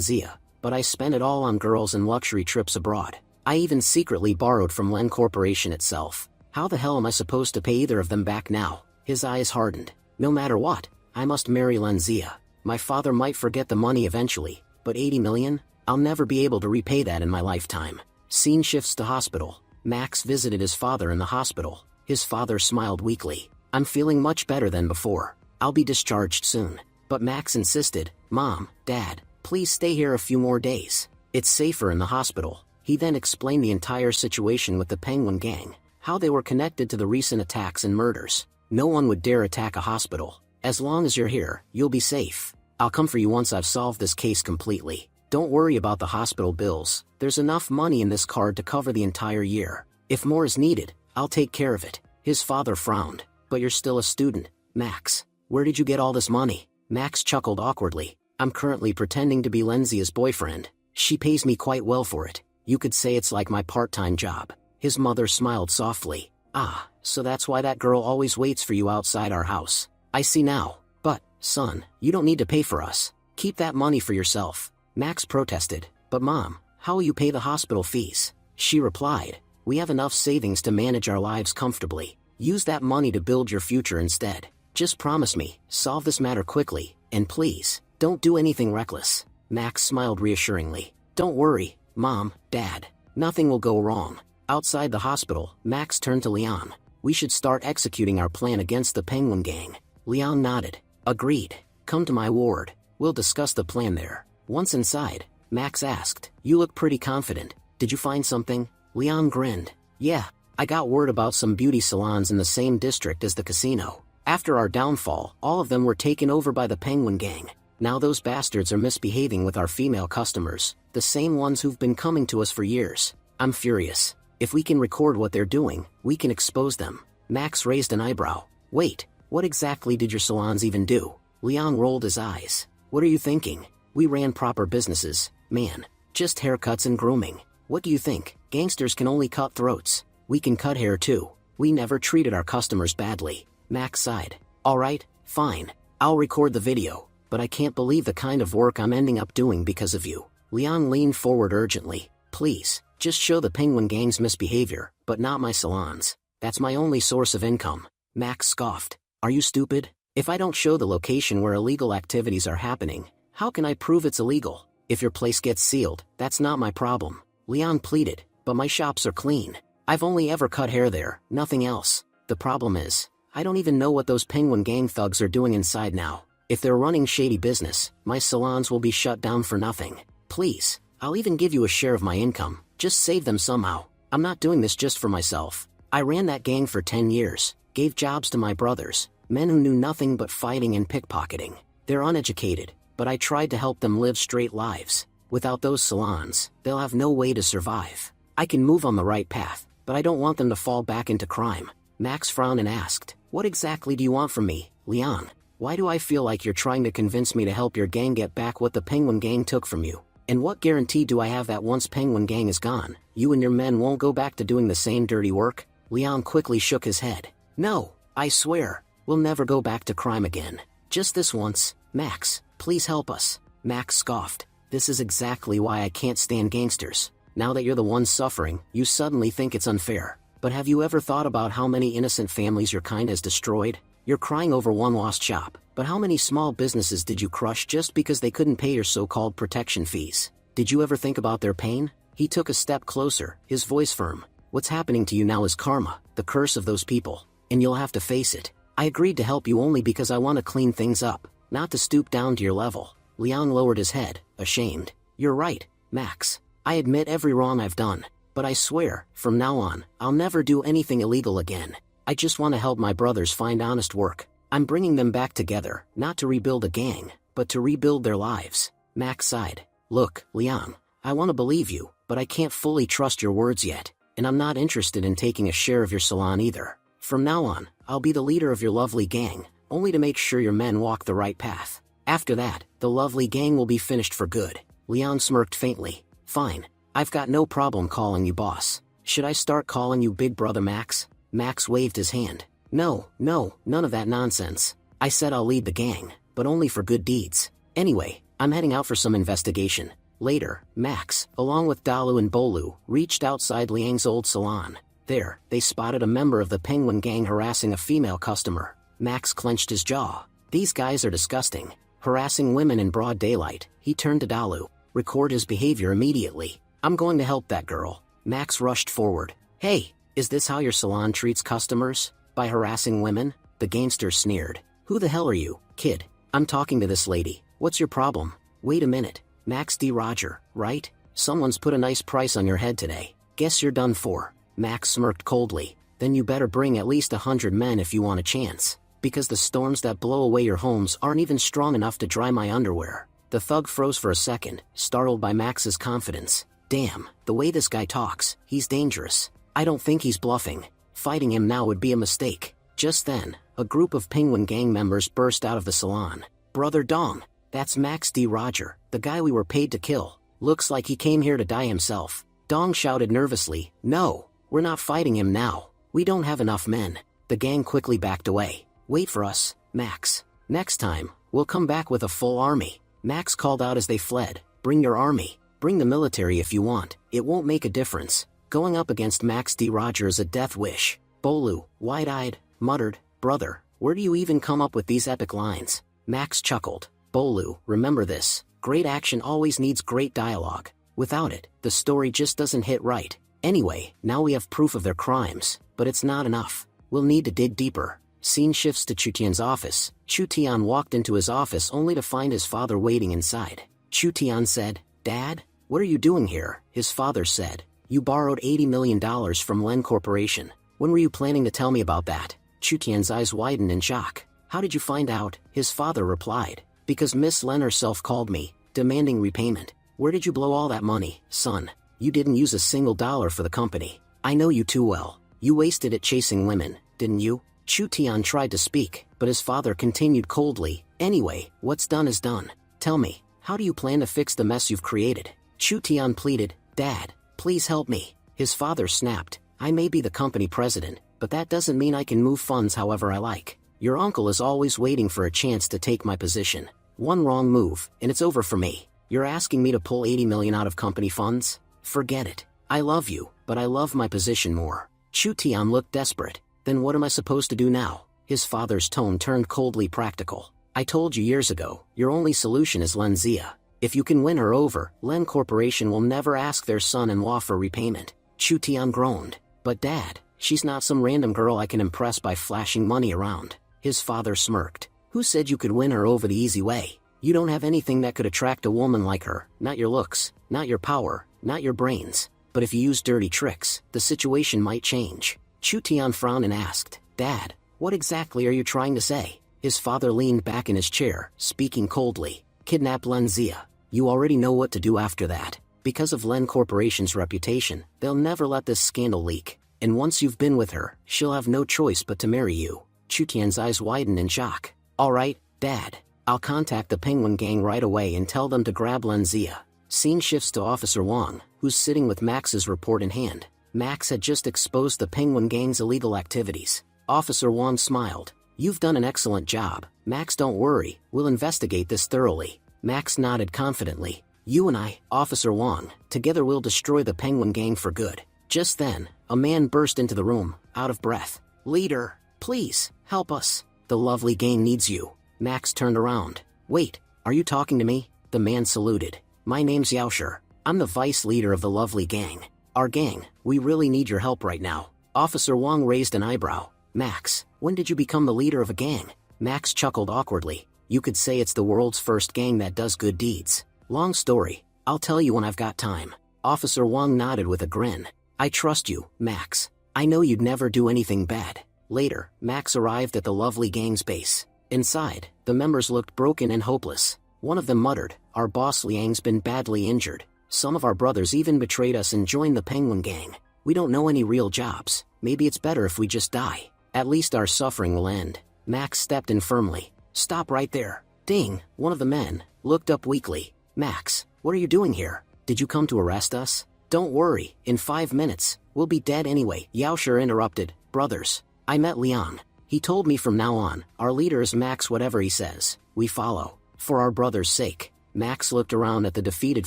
Zia, but I spent it all on girls and luxury trips abroad. I even secretly borrowed from Len Corporation itself. How the hell am I supposed to pay either of them back now? His eyes hardened. No matter what, I must marry Len Zia. My father might forget the money eventually, but 80 million? I'll never be able to repay that in my lifetime. Scene shifts to hospital. Max visited his father in the hospital. His father smiled weakly. I'm feeling much better than before. I'll be discharged soon. But Max insisted, Mom, Dad, please stay here a few more days. It's safer in the hospital. He then explained the entire situation with the Penguin Gang, how they were connected to the recent attacks and murders. No one would dare attack a hospital. As long as you're here, you'll be safe. I'll come for you once I've solved this case completely. Don't worry about the hospital bills. There's enough money in this card to cover the entire year. If more is needed, I'll take care of it. His father frowned. But you're still a student, Max. Where did you get all this money? Max chuckled awkwardly. I'm currently pretending to be Len Zia's boyfriend. She pays me quite well for it. You could say it's like my part-time job. His mother smiled softly. Ah, so that's why that girl always waits for you outside our house. I see now. But, son, you don't need to pay for us. Keep that money for yourself. Max protested. But Mom, how will you pay the hospital fees? She replied, we have enough savings to manage our lives comfortably. Use that money to build your future instead. Just promise me, solve this matter quickly, and please, don't do anything reckless. Max smiled reassuringly. Don't worry, Mom, Dad. Nothing will go wrong. Outside the hospital, Max turned to Leon. We should start executing our plan against the Penguin Gang. Leon nodded. Agreed. Come to my ward. We'll discuss the plan there. Once inside, Max asked, you look pretty confident. Did you find something? Leon grinned. Yeah, I got word about some beauty salons in the same district as the casino. After our downfall, all of them were taken over by the Penguin Gang. Now those bastards are misbehaving with our female customers, the same ones who've been coming to us for years. I'm furious. If we can record what they're doing, we can expose them. Max raised an eyebrow. Wait, what exactly did your salons even do? Leon rolled his eyes. What are you thinking? We ran proper businesses, man. Just haircuts and grooming. What do you think? Gangsters can only cut throats. We can cut hair too. We never treated our customers badly. Max sighed. Alright, fine. I'll record the video, but I can't believe the kind of work I'm ending up doing because of you. Leon leaned forward urgently. Please, just show the Penguin Gang's misbehavior, but not my salons. That's my only source of income. Max scoffed. Are you stupid? If I don't show the location where illegal activities are happening, how can I prove it's illegal? If your place gets sealed, that's not my problem. Leon pleaded, but my shops are clean. I've only ever cut hair there, nothing else. The problem is, I don't even know what those Penguin Gang thugs are doing inside now. If they're running shady business, my salons will be shut down for nothing. Please, I'll even give you a share of my income. Just save them somehow. I'm not doing this just for myself. I ran that gang for 10 years, gave jobs to my brothers, men who knew nothing but fighting and pickpocketing. They're uneducated, but I tried to help them live straight lives. Without those salons, they'll have no way to survive. I can move on the right path, but I don't want them to fall back into crime. Max frowned and asked, "What exactly do you want from me, Leon? Why do I feel like you're trying to convince me to help your gang get back what the Penguin Gang took from you? And what guarantee do I have that once Penguin Gang is gone, you and your men won't go back to doing the same dirty work?" Leon quickly shook his head. "No, I swear, we'll never go back to crime again. Just this once. Max, please help us." Max scoffed. "This is exactly why I can't stand gangsters. Now that you're the one suffering, you suddenly think it's unfair. But have you ever thought about how many innocent families your kind has destroyed? You're crying over one lost shop, but how many small businesses did you crush just because they couldn't pay your so-called protection fees? Did you ever think about their pain?" He took a step closer, his voice firm. "What's happening to you now is karma, the curse of those people, and you'll have to face it. I agreed to help you only because I want to clean things up, not to stoop down to your level." Leon lowered his head, ashamed. "You're right, Max. I admit every wrong I've done, but I swear, from now on, I'll never do anything illegal again. I just want to help my brothers find honest work. I'm bringing them back together, not to rebuild a gang, but to rebuild their lives." Max sighed. "Look, Leon, I want to believe you, but I can't fully trust your words yet, and I'm not interested in taking a share of your salon either. From now on, I'll be the leader of your lovely gang, only to make sure your men walk the right path. After that, the lovely gang will be finished for good." Leon smirked faintly. "Fine. I've got no problem calling you boss. Should I start calling you Big Brother Max?" Max waved his hand. No, none of that nonsense. I said I'll lead the gang, but only for good deeds. Anyway, I'm heading out for some investigation." Later, Max, along with Dalu and Bolu, reached outside Liang's old salon. There, they spotted a member of the Penguin Gang harassing a female customer. Max clenched his jaw. "These guys are disgusting. Harassing women in broad daylight." He turned to Dalu. "Record his behavior immediately. I'm going to help that girl." Max rushed forward. "Hey, is this how your salon treats customers? By harassing women?" The gangster sneered. "Who the hell are you, kid? I'm talking to this lady. What's your problem?" "Wait a minute. Max D. Roger, right? Someone's put a nice price on your head today. Guess you're done for." Max smirked coldly. "Then you better bring at least 100 men if you want a chance. Because the storms that blow away your homes aren't even strong enough to dry my underwear." The thug froze for a second, startled by Max's confidence. "Damn, the way this guy talks, he's dangerous. I don't think he's bluffing. Fighting him now would be a mistake." Just then, a group of Penguin Gang members burst out of the salon. "Brother Dong, that's Max D. Roger, the guy we were paid to kill. Looks like he came here to die himself." Dong shouted nervously. "No, we're not fighting him now. We don't have enough men." The gang quickly backed away. "Wait for us, Max. Next time, we'll come back with a full army." Max called out as they fled. "Bring your army. Bring the military if you want. It won't make a difference. Going up against Max D. Roger is a death wish." Bolu, wide-eyed, muttered, "Brother, where do you even come up with these epic lines?" Max chuckled. "Bolu, remember this. Great action always needs great dialogue. Without it, the story just doesn't hit right. Anyway, now we have proof of their crimes, but it's not enough. We'll need to dig deeper." Scene shifts to Chu Tian's office. Chu Tian walked into his office only to find his father waiting inside. Chu Tian said, "Dad, what are you doing here?" His father said, "You borrowed $80 million from Len Corporation. When were you planning to tell me about that?" Chu Tian's eyes widened in shock. "How did you find out?" His father replied, "Because Miss Len herself called me, demanding repayment." "Where did you blow all that money, son? You didn't use a single dollar for the company. I know you too well. You wasted it chasing women, didn't you?" Chu Tian tried to speak, but his father continued coldly, "Anyway, what's done is done. Tell me, how do you plan to fix the mess you've created?" Chu Tian pleaded, "Dad, please help me." His father snapped, "I may be the company president, but that doesn't mean I can move funds however I like. Your uncle is always waiting for a chance to take my position. One wrong move, and it's over for me. You're asking me to pull $80 million out of company funds? Forget it. I love you, but I love my position more." Chu Tian looked desperate. "Then what am I supposed to do now?" His father's tone turned coldly practical. "I told you years ago, your only solution is Len Zia. If you can win her over, Len Corporation will never ask their son-in-law for repayment." Chu Tian groaned. "But Dad, she's not some random girl I can impress by flashing money around." His father smirked. "Who said you could win her over the easy way? You don't have anything that could attract a woman like her, not your looks, not your power, not your brains. but if you use dirty tricks, the situation might change. Chu Tian frowned and asked, Dad, what exactly are you trying to say? His father leaned back in his chair, speaking coldly. Kidnap Len Zia. You already know what to do after that. Because of Len Corporation's reputation, they'll never let this scandal leak. And once you've been with her, she'll have no choice but to marry you. Chu Tian's eyes widened in shock. All right, Dad. I'll contact the Penguin Gang right away and tell them to grab Len Zia. Scene shifts to Officer Wang, who's sitting with Max's report in hand. Max had just exposed the Penguin Gang's illegal activities. Officer Wang smiled. You've done an excellent job, Max. Don't worry, we'll investigate this thoroughly. Max nodded confidently. You and I, Officer Wang, together we'll destroy the Penguin Gang for good. Just then, a man burst into the room, out of breath. Leader, please, help us. The lovely gang needs you. Max turned around. Wait, are you talking to me? The man saluted. My name's Yaosher. I'm the vice leader of the lovely gang. Our gang, we really need your help right now. Officer Wang raised an eyebrow. Max, when did you become the leader of a gang? Max chuckled awkwardly. You could say it's the world's first gang that does good deeds. Long story, I'll tell you when I've got time. Officer Wang nodded with a grin. I trust you, Max. I know you'd never do anything bad. Later, Max arrived at the lovely gang's base. Inside, the members looked broken and hopeless. One of them muttered, Our boss Liang's been badly injured. Some of our brothers even betrayed us and joined the Penguin Gang. We don't know any real jobs. Maybe it's better if we just die. At least our suffering will end. Max stepped in firmly. Stop right there. Ding, one of the men looked up weakly. Max, what are you doing here? Did you come to arrest us? Don't worry, in 5 minutes, we'll be dead anyway. Yaosher interrupted. Brothers, I met Liang. He told me from now on, our leader is Max. Whatever he says, we follow. For our brother's sake. Max looked around at the defeated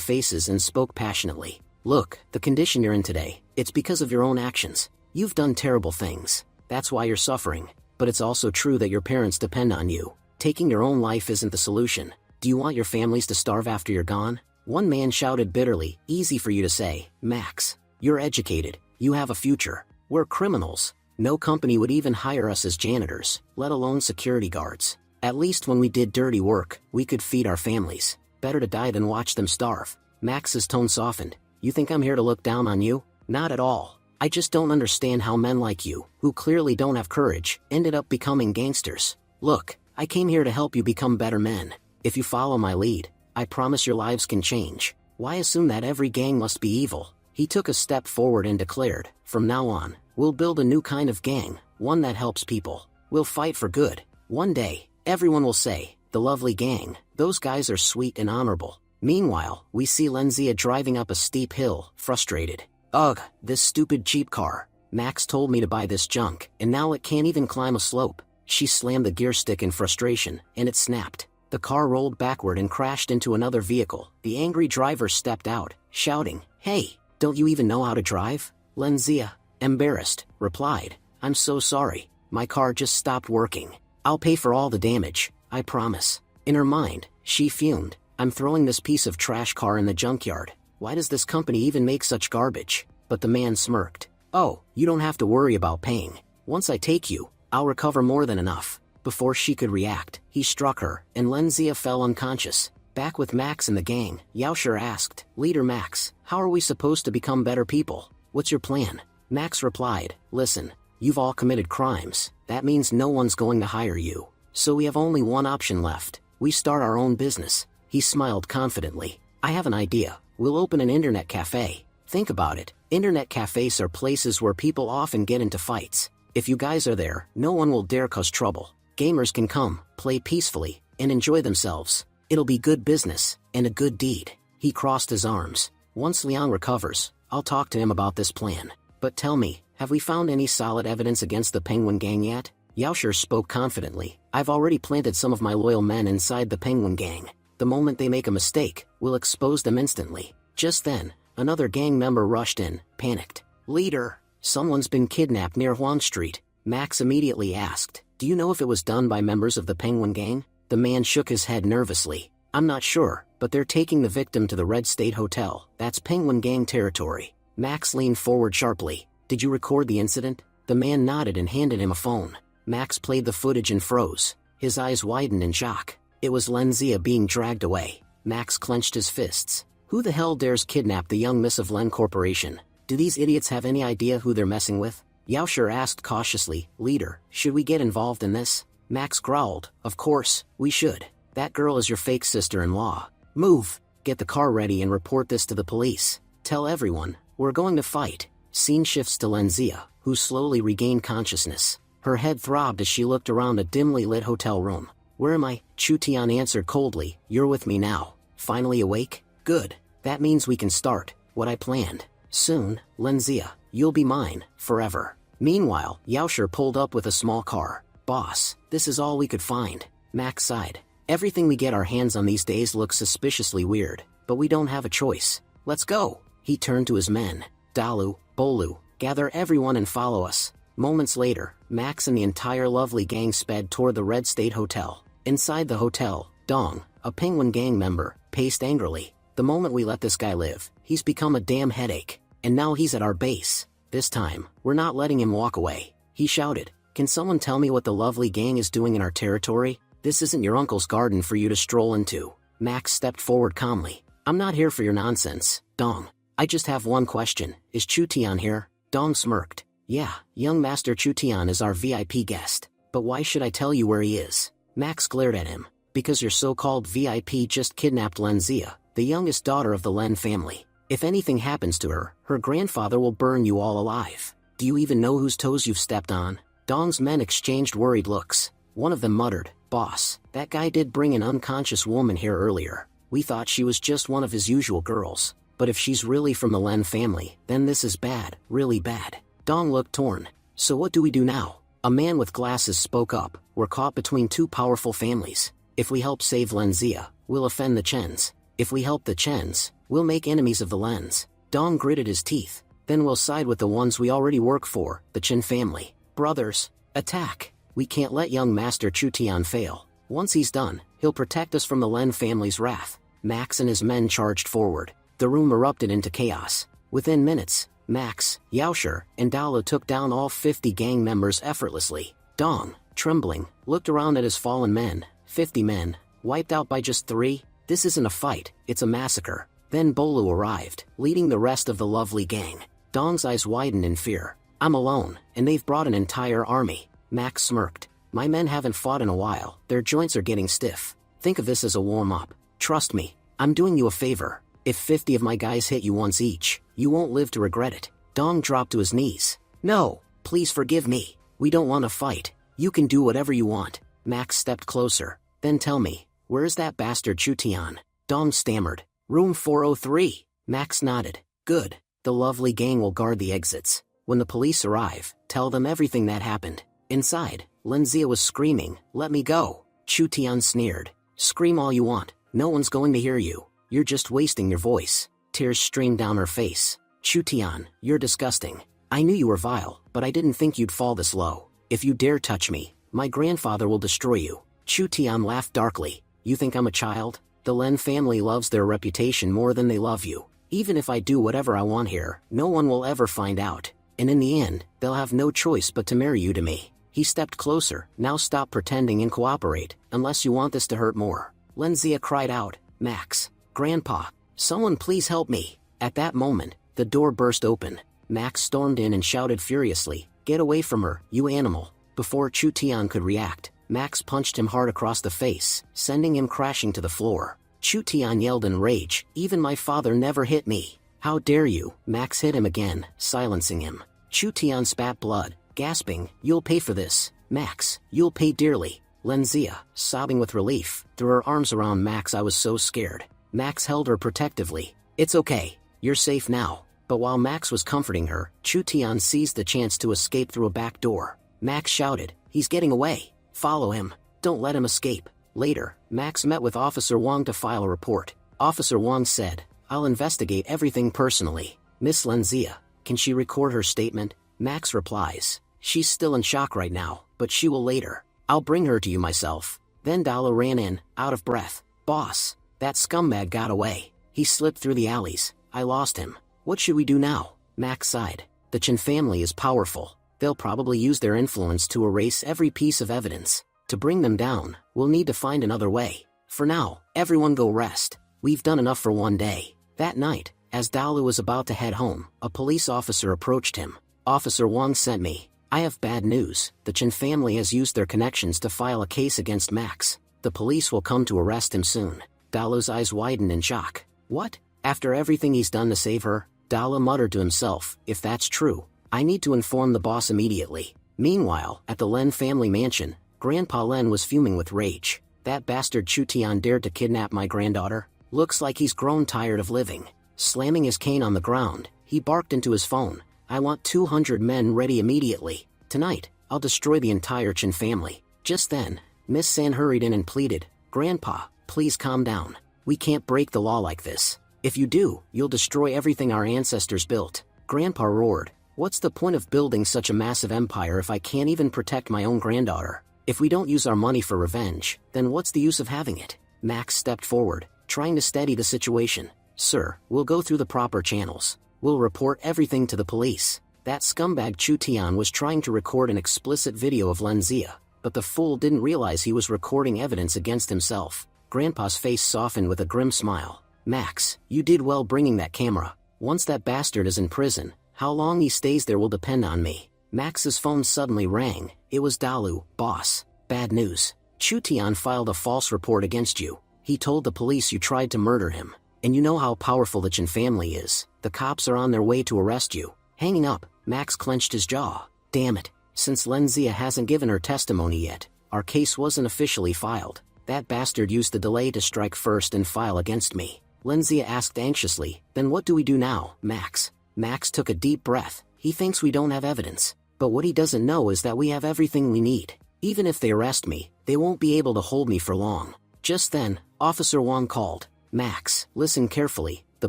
faces and spoke passionately. Look, the condition you're in today, it's because of your own actions. You've done terrible things. That's why you're suffering. But it's also true that your parents depend on you. Taking your own life isn't the solution. Do you want your families to starve after you're gone? One man shouted bitterly. Easy for you to say, Max. You're educated. You have a future. We're criminals. No company would even hire us as janitors, let alone security guards. At least when we did dirty work, we could feed our families. Better to die than watch them starve. Max's tone softened. You think I'm here to look down on you? Not at all. I just don't understand how men like you, who clearly don't have courage, ended up becoming gangsters. Look, I came here to help you become better men. If you follow my lead, I promise your lives can change. Why assume that every gang must be evil? He took a step forward and declared, From now on, we'll build a new kind of gang, one that helps people. We'll fight for good. One day, everyone will say, the lovely gang, those guys are sweet and honorable. Meanwhile, we see Len Zia driving up a steep hill, frustrated. Ugh, this stupid cheap car. Max told me to buy this junk, and now it can't even climb a slope. She slammed the gear stick in frustration, and it snapped. The car rolled backward and crashed into another vehicle. The angry driver stepped out, shouting, Hey, don't you even know how to drive? Len Zia, embarrassed, replied, I'm so sorry. My car just stopped working. I'll pay for all the damage, I promise. In her mind, she fumed. I'm throwing this piece of trash car in the junkyard. Why does this company even make such garbage? But the man smirked. Oh, you don't have to worry about paying. Once I take you, I'll recover more than enough. Before she could react, he struck her, and Len Zia fell unconscious. Back with Max and the gang, Yaosher asked, Leader Max, how are we supposed to become better people? What's your plan? Max replied, Listen, you've all committed crimes. That means no one's going to hire you. So we have only one option left. We start our own business. He smiled confidently. I have an idea. We'll open an internet cafe. Think about it. Internet cafes are places where people often get into fights. If you guys are there, no one will dare cause trouble. Gamers can come, play peacefully, and enjoy themselves. It'll be good business, and a good deed. He crossed his arms. Once Liang recovers, I'll talk to him about this plan. But tell me, have we found any solid evidence against the Penguin Gang yet? Yaosher spoke confidently. I've already planted some of my loyal men inside the Penguin Gang. The moment they make a mistake, we'll expose them instantly. Just then, another gang member rushed in, panicked. Leader, someone's been kidnapped near Huang Street. Max immediately asked, Do you know if it was done by members of the Penguin Gang? The man shook his head nervously. I'm not sure, but they're taking the victim to the Red State Hotel. That's Penguin Gang territory. Max leaned forward sharply. Did you record the incident? The man nodded and handed him a phone. Max played the footage and froze. His eyes widened in shock. It was Len Zia being dragged away. Max clenched his fists. Who the hell dares kidnap the young miss of Len Corporation? Do these idiots have any idea who they're messing with? Yaosher asked cautiously. Leader, should we get involved in this? Max growled. Of course, we should. That girl is your fake sister-in-law. Move! Get the car ready and report this to the police. Tell everyone, we're going to fight. Scene shifts to Lenzia, who slowly regained consciousness. Her head throbbed as she looked around a dimly lit hotel room. Where am I? Chu Tian answered coldly. You're with me now. Finally awake? Good. That means we can start what I planned. Soon, Lenzia, you'll be mine, forever. Meanwhile, Yaosher pulled up with a small car. Boss, this is all we could find. Max sighed. Everything we get our hands on these days looks suspiciously weird, but we don't have a choice. Let's go. He turned to his men. Dalu, Bolu, gather everyone and follow us. Moments later, Max and the entire lovely gang sped toward the Red State Hotel. Inside the hotel, Dong, a Penguin gang member, paced angrily. The moment we let this guy live, he's become a damn headache. And now he's at our base. This time, we're not letting him walk away. He shouted. Can someone tell me what the lovely gang is doing in our territory? This isn't your uncle's garden for you to stroll into. Max stepped forward calmly. I'm not here for your nonsense, Dong. I just have one question. Is Chu Tian here? Dong smirked. Yeah, young Master Chu Tian is our VIP guest. But why should I tell you where he is? Max glared at him. Because your so-called VIP just kidnapped Lenzia, the youngest daughter of the Len family. If anything happens to her, her grandfather will burn you all alive. Do you even know whose toes you've stepped on? Dong's men exchanged worried looks. One of them muttered, Boss, that guy did bring an unconscious woman here earlier. We thought she was just one of his usual girls. But if she's really from the Len family, then this is bad, really bad. Dong looked torn. So what do we do now? A man with glasses spoke up. We're caught between two powerful families. If we help save Lenzia, we'll offend the Chens. If we help the Chens, we'll make enemies of the Lens. Dong gritted his teeth. Then we'll side with the ones we already work for, the Chen family. Brothers, attack! We can't let young Master Chu Tian fail. Once he's done, he'll protect us from the Len family's wrath. Max and his men charged forward. The room erupted into chaos. Within minutes, Max, Yaosher, and Dalu took down all 50 gang members effortlessly. Dong, trembling, looked around at his fallen men. 50 men, wiped out by just 3? This isn't a fight, it's a massacre. Then Bolu arrived, leading the rest of the lovely gang. Dong's eyes widened in fear. I'm alone, and they've brought an entire army. Max smirked. My men haven't fought in a while, their joints are getting stiff. Think of this as a warm-up. Trust me, I'm doing you a favor. If 50 of my guys hit you once each, you won't live to regret it. Dong dropped to his knees. No, please forgive me. We don't want to fight. You can do whatever you want. Max stepped closer. Then tell me, where is that bastard Chu Tian? Dong stammered. Room 403. Max nodded. Good. The lovely gang will guard the exits. When the police arrive, tell them everything that happened. Inside, Lenzia was screaming, let me go. Chu Tian sneered. Scream all you want. No one's going to hear you. You're just wasting your voice. Tears streamed down her face. Chu Tian, you're disgusting. I knew you were vile, but I didn't think you'd fall this low. If you dare touch me, my grandfather will destroy you. Chu Tian laughed darkly. You think I'm a child? The Len family loves their reputation more than they love you. Even if I do whatever I want here, no one will ever find out. And in the end, they'll have no choice but to marry you to me. He stepped closer. Now stop pretending and cooperate, unless you want this to hurt more. Lenzia cried out, Max, Grandpa, someone please help me. At that moment, the door burst open. Max stormed in and shouted furiously, get away from her, you animal. Before Chu Tian could react, Max punched him hard across the face, sending him crashing to the floor. Chu Tian yelled in rage, even my father never hit me. How dare you? Max hit him again, silencing him. Chu Tian spat blood, gasping, you'll pay for this. Max, you'll pay dearly. Lenzia, sobbing with relief, threw her arms around Max. I was so scared. Max held her protectively. It's okay. You're safe now. But while Max was comforting her, Chu Tian seized the chance to escape through a back door. Max shouted, he's getting away. Follow him. Don't let him escape. Later, Max met with Officer Wang to file a report. Officer Wang said, I'll investigate everything personally. Miss Lenzia, can she record her statement? Max replies, she's still in shock right now, but she will later. I'll bring her to you myself. Then Dalu ran in, out of breath. Boss, that scumbag got away. He slipped through the alleys. I lost him. What should we do now? Max sighed. The Chen family is powerful. They'll probably use their influence to erase every piece of evidence. To bring them down, we'll need to find another way. For now, everyone go rest. We've done enough for one day. That night, As Dalu was about to head home, a police officer approached him. "Officer Wang sent me. I have bad news. The Chen family has used their connections to file a case against Max. The police will come to arrest him soon." Dalu's eyes widened in shock. "What? After everything he's done to save her?" Dalu muttered to himself, "If that's true, I need to inform the boss immediately." Meanwhile, at the Len family mansion, Grandpa Len was fuming with rage. "That bastard Chu Tian dared to kidnap my granddaughter? Looks like he's grown tired of living." Slamming his cane on the ground, he barked into his phone, "I want 200 men ready immediately. Tonight, I'll destroy the entire Chen family." Just then, Miss San hurried in and pleaded, "Grandpa, please calm down. We can't break the law like this. If you do, you'll destroy everything our ancestors built." Grandpa roared, "What's the point of building such a massive empire if I can't even protect my own granddaughter? If we don't use our money for revenge, then what's the use of having it?" Max stepped forward, trying to steady the situation. "Sir, we'll go through the proper channels. We'll report everything to the police." That scumbag Chu Tian was trying to record an explicit video of Lenzia, but the fool didn't realize he was recording evidence against himself. Grandpa's face softened with a grim smile. "Max, you did well bringing that camera. Once that bastard is in prison, how long he stays there will depend on me." Max's phone suddenly rang. It was Dalu. "Boss, bad news. Chu Tian filed a false report against you. He told the police you tried to murder him. And you know how powerful the Chen family is. The cops are on their way to arrest you." Hanging up, Max clenched his jaw. "Damn it. Since Lenzia hasn't given her testimony yet, our case wasn't officially filed. That bastard used the delay to strike first and file against me." Lenzia asked anxiously, "Then what do we do now, Max?" Max took a deep breath. He thinks we don't have evidence. But what he doesn't know is that we have everything we need. Even if they arrest me, they won't be able to hold me for long. Just then, Officer Wang called. "Max, listen carefully. The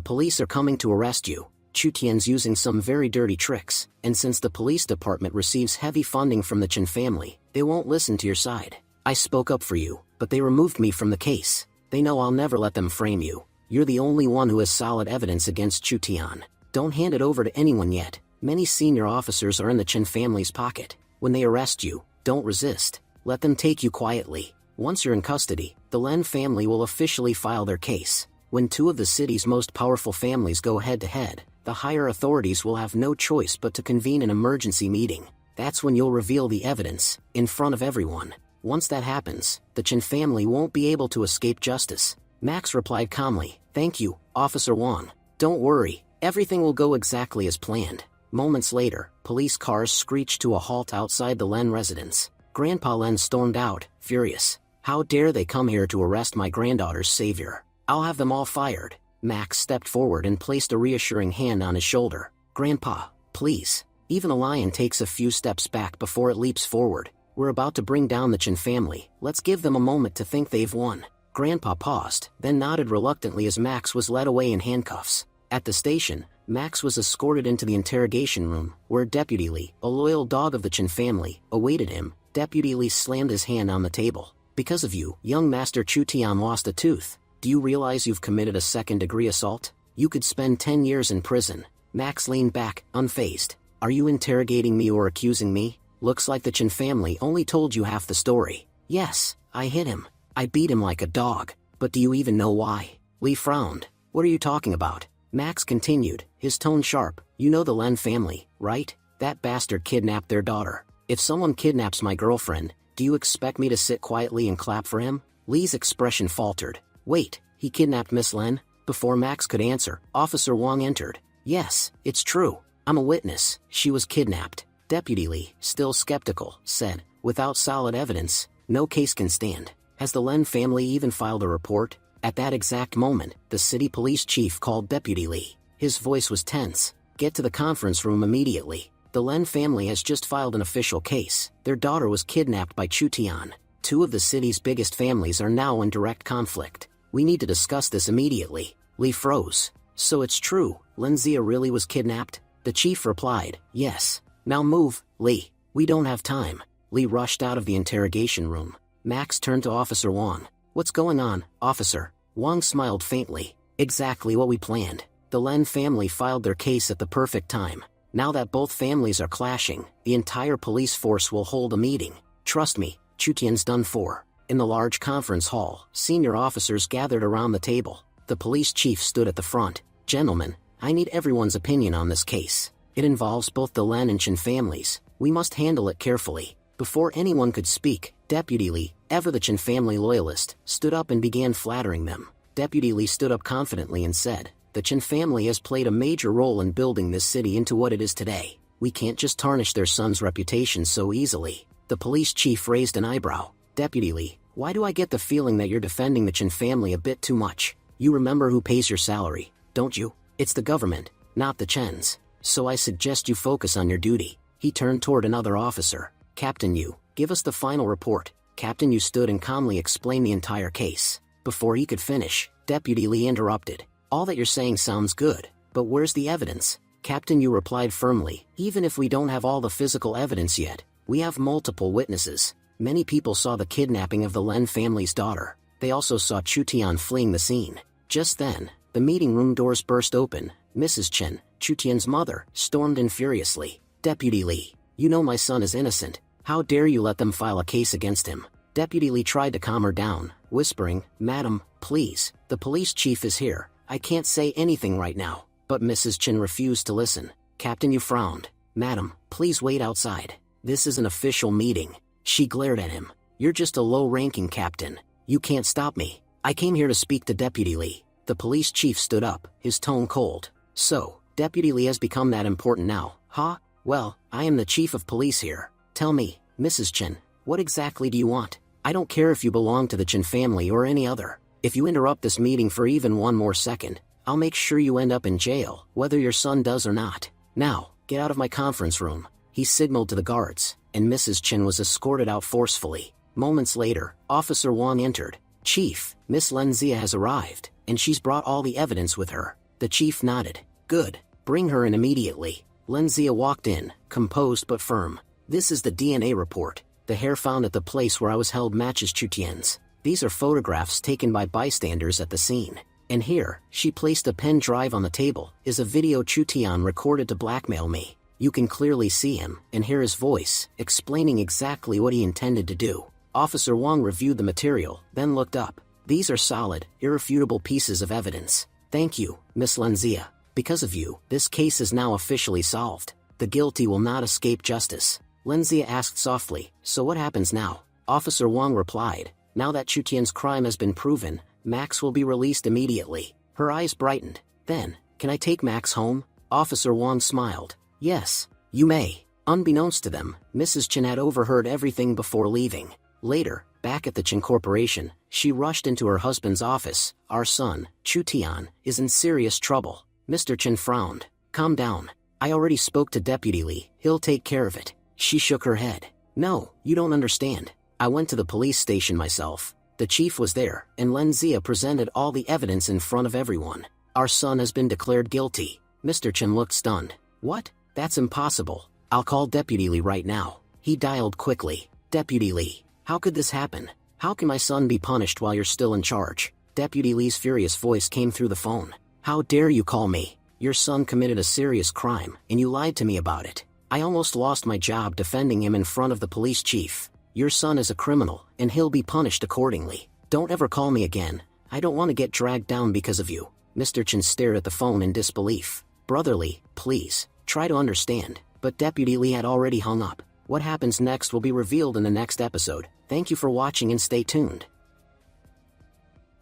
police are coming to arrest you. Chu Tian's using some very dirty tricks, and since the police department receives heavy funding from the Chen family, they won't listen to your side. I spoke up for you, but they removed me from the case. They know I'll never let them frame you. You're the only one who has solid evidence against Chu Tian. Don't hand it over to anyone yet. Many senior officers are in the Chen family's pocket. When they arrest you, don't resist. Let them take you quietly. Once you're in custody, the Len family will officially file their case. When two of the city's most powerful families go head-to-head, the higher authorities will have no choice but to convene an emergency meeting. That's when you'll reveal the evidence, in front of everyone. Once that happens, the Chen family won't be able to escape justice." Max replied calmly, "Thank you, Officer Wang. Don't worry, everything will go exactly as planned." Moments later, police cars screeched to a halt outside the Len residence. Grandpa Len stormed out, furious. "How dare they come here to arrest my granddaughter's savior? I'll have them all fired." Max stepped forward and placed a reassuring hand on his shoulder. "Grandpa, please." Even a lion takes a few steps back before it leaps forward. "We're about to bring down the Chen family. Let's give them a moment to think they've won." Grandpa paused, then nodded reluctantly as Max was led away in handcuffs. At the station, Max was escorted into the interrogation room, where Deputy Li, a loyal dog of the Chen family, awaited him. Deputy Li slammed his hand on the table. "Because of you, young Master Chu Tian lost a tooth. Do you realize you've committed a second-degree assault? You could spend 10 years in prison." Max leaned back, unfazed. "Are you interrogating me or accusing me? Looks like the Chen family only told you half the story." "Yes, I hit him. I beat him like a dog. But do you even know why?" Li frowned. "What are you talking about?" Max continued, his tone sharp. "You know the Len family, right? That bastard kidnapped their daughter. If someone kidnaps my girlfriend, do you expect me to sit quietly and clap for him?" Li's expression faltered. "Wait, he kidnapped Miss Len?" Before Max could answer, Officer Wang entered. "Yes, it's true. I'm a witness. She was kidnapped." Deputy Li, still skeptical, said, "Without solid evidence, no case can stand. Has the Len family even filed a report?" At that exact moment, the city police chief called Deputy Li. His voice was tense. "Get to the conference room immediately. The Len family has just filed an official case. Their daughter was kidnapped by Chu Tian. Two of the city's biggest families are now in direct conflict. We need to discuss this immediately." Li froze. "So it's true, Lenzia really was kidnapped?" The chief replied, "Yes. Now move, Li. We don't have time." Li rushed out of the interrogation room. Max turned to Officer Wang. "What's going on, officer?" Wang smiled faintly. "Exactly what we planned. The Len family filed their case at the perfect time. Now that both families are clashing, the entire police force will hold a meeting. Trust me, Chu Tian's done for." In the large conference hall, senior officers gathered around the table. The police chief stood at the front. "Gentlemen, I need everyone's opinion on this case. It involves both the Len and Chen families. We must handle it carefully." Before anyone could speak, Deputy Lee, ever the Chen family loyalist, stood up and began flattering them. Deputy Lee stood up confidently and said, "The Chen family has played a major role in building this city into what it is today. We can't just tarnish their son's reputation so easily." The police chief raised an eyebrow. "Deputy Lee, why do I get the feeling that you're defending the Chen family a bit too much? You remember who pays your salary, don't you? It's the government, not the Chens. So I suggest you focus on your duty." He turned toward another officer. "Captain Yu, give us the final report." Captain Yu stood and calmly explained the entire case. Before he could finish, Deputy Lee interrupted. "All that you're saying sounds good, but where's the evidence?" Captain Yu replied firmly, "Even if we don't have all the physical evidence yet, we have multiple witnesses. Many people saw the kidnapping of the Len family's daughter. They also saw Chu Tian fleeing the scene." Just then, the meeting room doors burst open. Mrs. Chen, Chu Tian's mother, stormed in furiously. "Deputy Lee, you know my son is innocent. How dare you let them file a case against him?" Deputy Lee tried to calm her down, whispering, "Madam, please, the police chief is here. I can't say anything right now." But Mrs. Chen refused to listen. Captain Yu frowned. "Madam, please wait outside. This is an official meeting." She glared at him. "You're just a low-ranking captain. You can't stop me. I came here to speak to Deputy Lee." The police chief stood up, his tone cold. "So, Deputy Lee has become that important now, huh? Well, I am the chief of police here. Tell me, Mrs. Chen, what exactly do you want? I don't care if you belong to the Chen family or any other. If you interrupt this meeting for even one more second, I'll make sure you end up in jail, whether your son does or not. Now, get out of my conference room." He signaled to the guards, and Mrs. Chen was escorted out forcefully. Moments later, Officer Wang entered. "Chief, Miss Lenzia has arrived, and she's brought all the evidence with her." The chief nodded. "Good, bring her in immediately." Lenzia walked in, composed but firm. "This is the DNA report. The hair found at the place where I was held matches Chu Tian's. These are photographs taken by bystanders at the scene. And here," she placed a pen drive on the table, "is a video Chu Tian recorded to blackmail me. You can clearly see him and hear his voice, explaining exactly what he intended to do." Officer Wang reviewed the material, then looked up. "These are solid, irrefutable pieces of evidence. Thank you, Miss Lenzia. Because of you, this case is now officially solved. The guilty will not escape justice." Lenzia asked softly, "So what happens now?" Officer Wang replied, "Now that Chu Tian's crime has been proven, Max will be released immediately." Her eyes brightened. "Then, can I take Max home?" Officer Wang smiled. "Yes, you may." Unbeknownst to them, Mrs. Chen had overheard everything before leaving. Later, back at the Chen Corporation, she rushed into her husband's office. "Our son, Chu Tian, is in serious trouble." Mr. Chen frowned. "Calm down. I already spoke to Deputy Lee. He'll take care of it." She shook her head. "No, you don't understand. I went to the police station myself. The chief was there, and Lenzia presented all the evidence in front of everyone. Our son has been declared guilty." Mr. Chen looked stunned. "What? That's impossible. I'll call Deputy Lee right now." He dialed quickly. "Deputy Lee, how could this happen? How can my son be punished while you're still in charge?" Deputy Lee's furious voice came through the phone. "How dare you call me? Your son committed a serious crime, and you lied to me about it. I almost lost my job defending him in front of the police chief. Your son is a criminal, and he'll be punished accordingly. Don't ever call me again. I don't want to get dragged down because of you." Mr. Chen stared at the phone in disbelief. "Brotherly, please, try to understand." But Deputy Lee had already hung up. What happens next will be revealed in the next episode. Thank you for watching and stay tuned.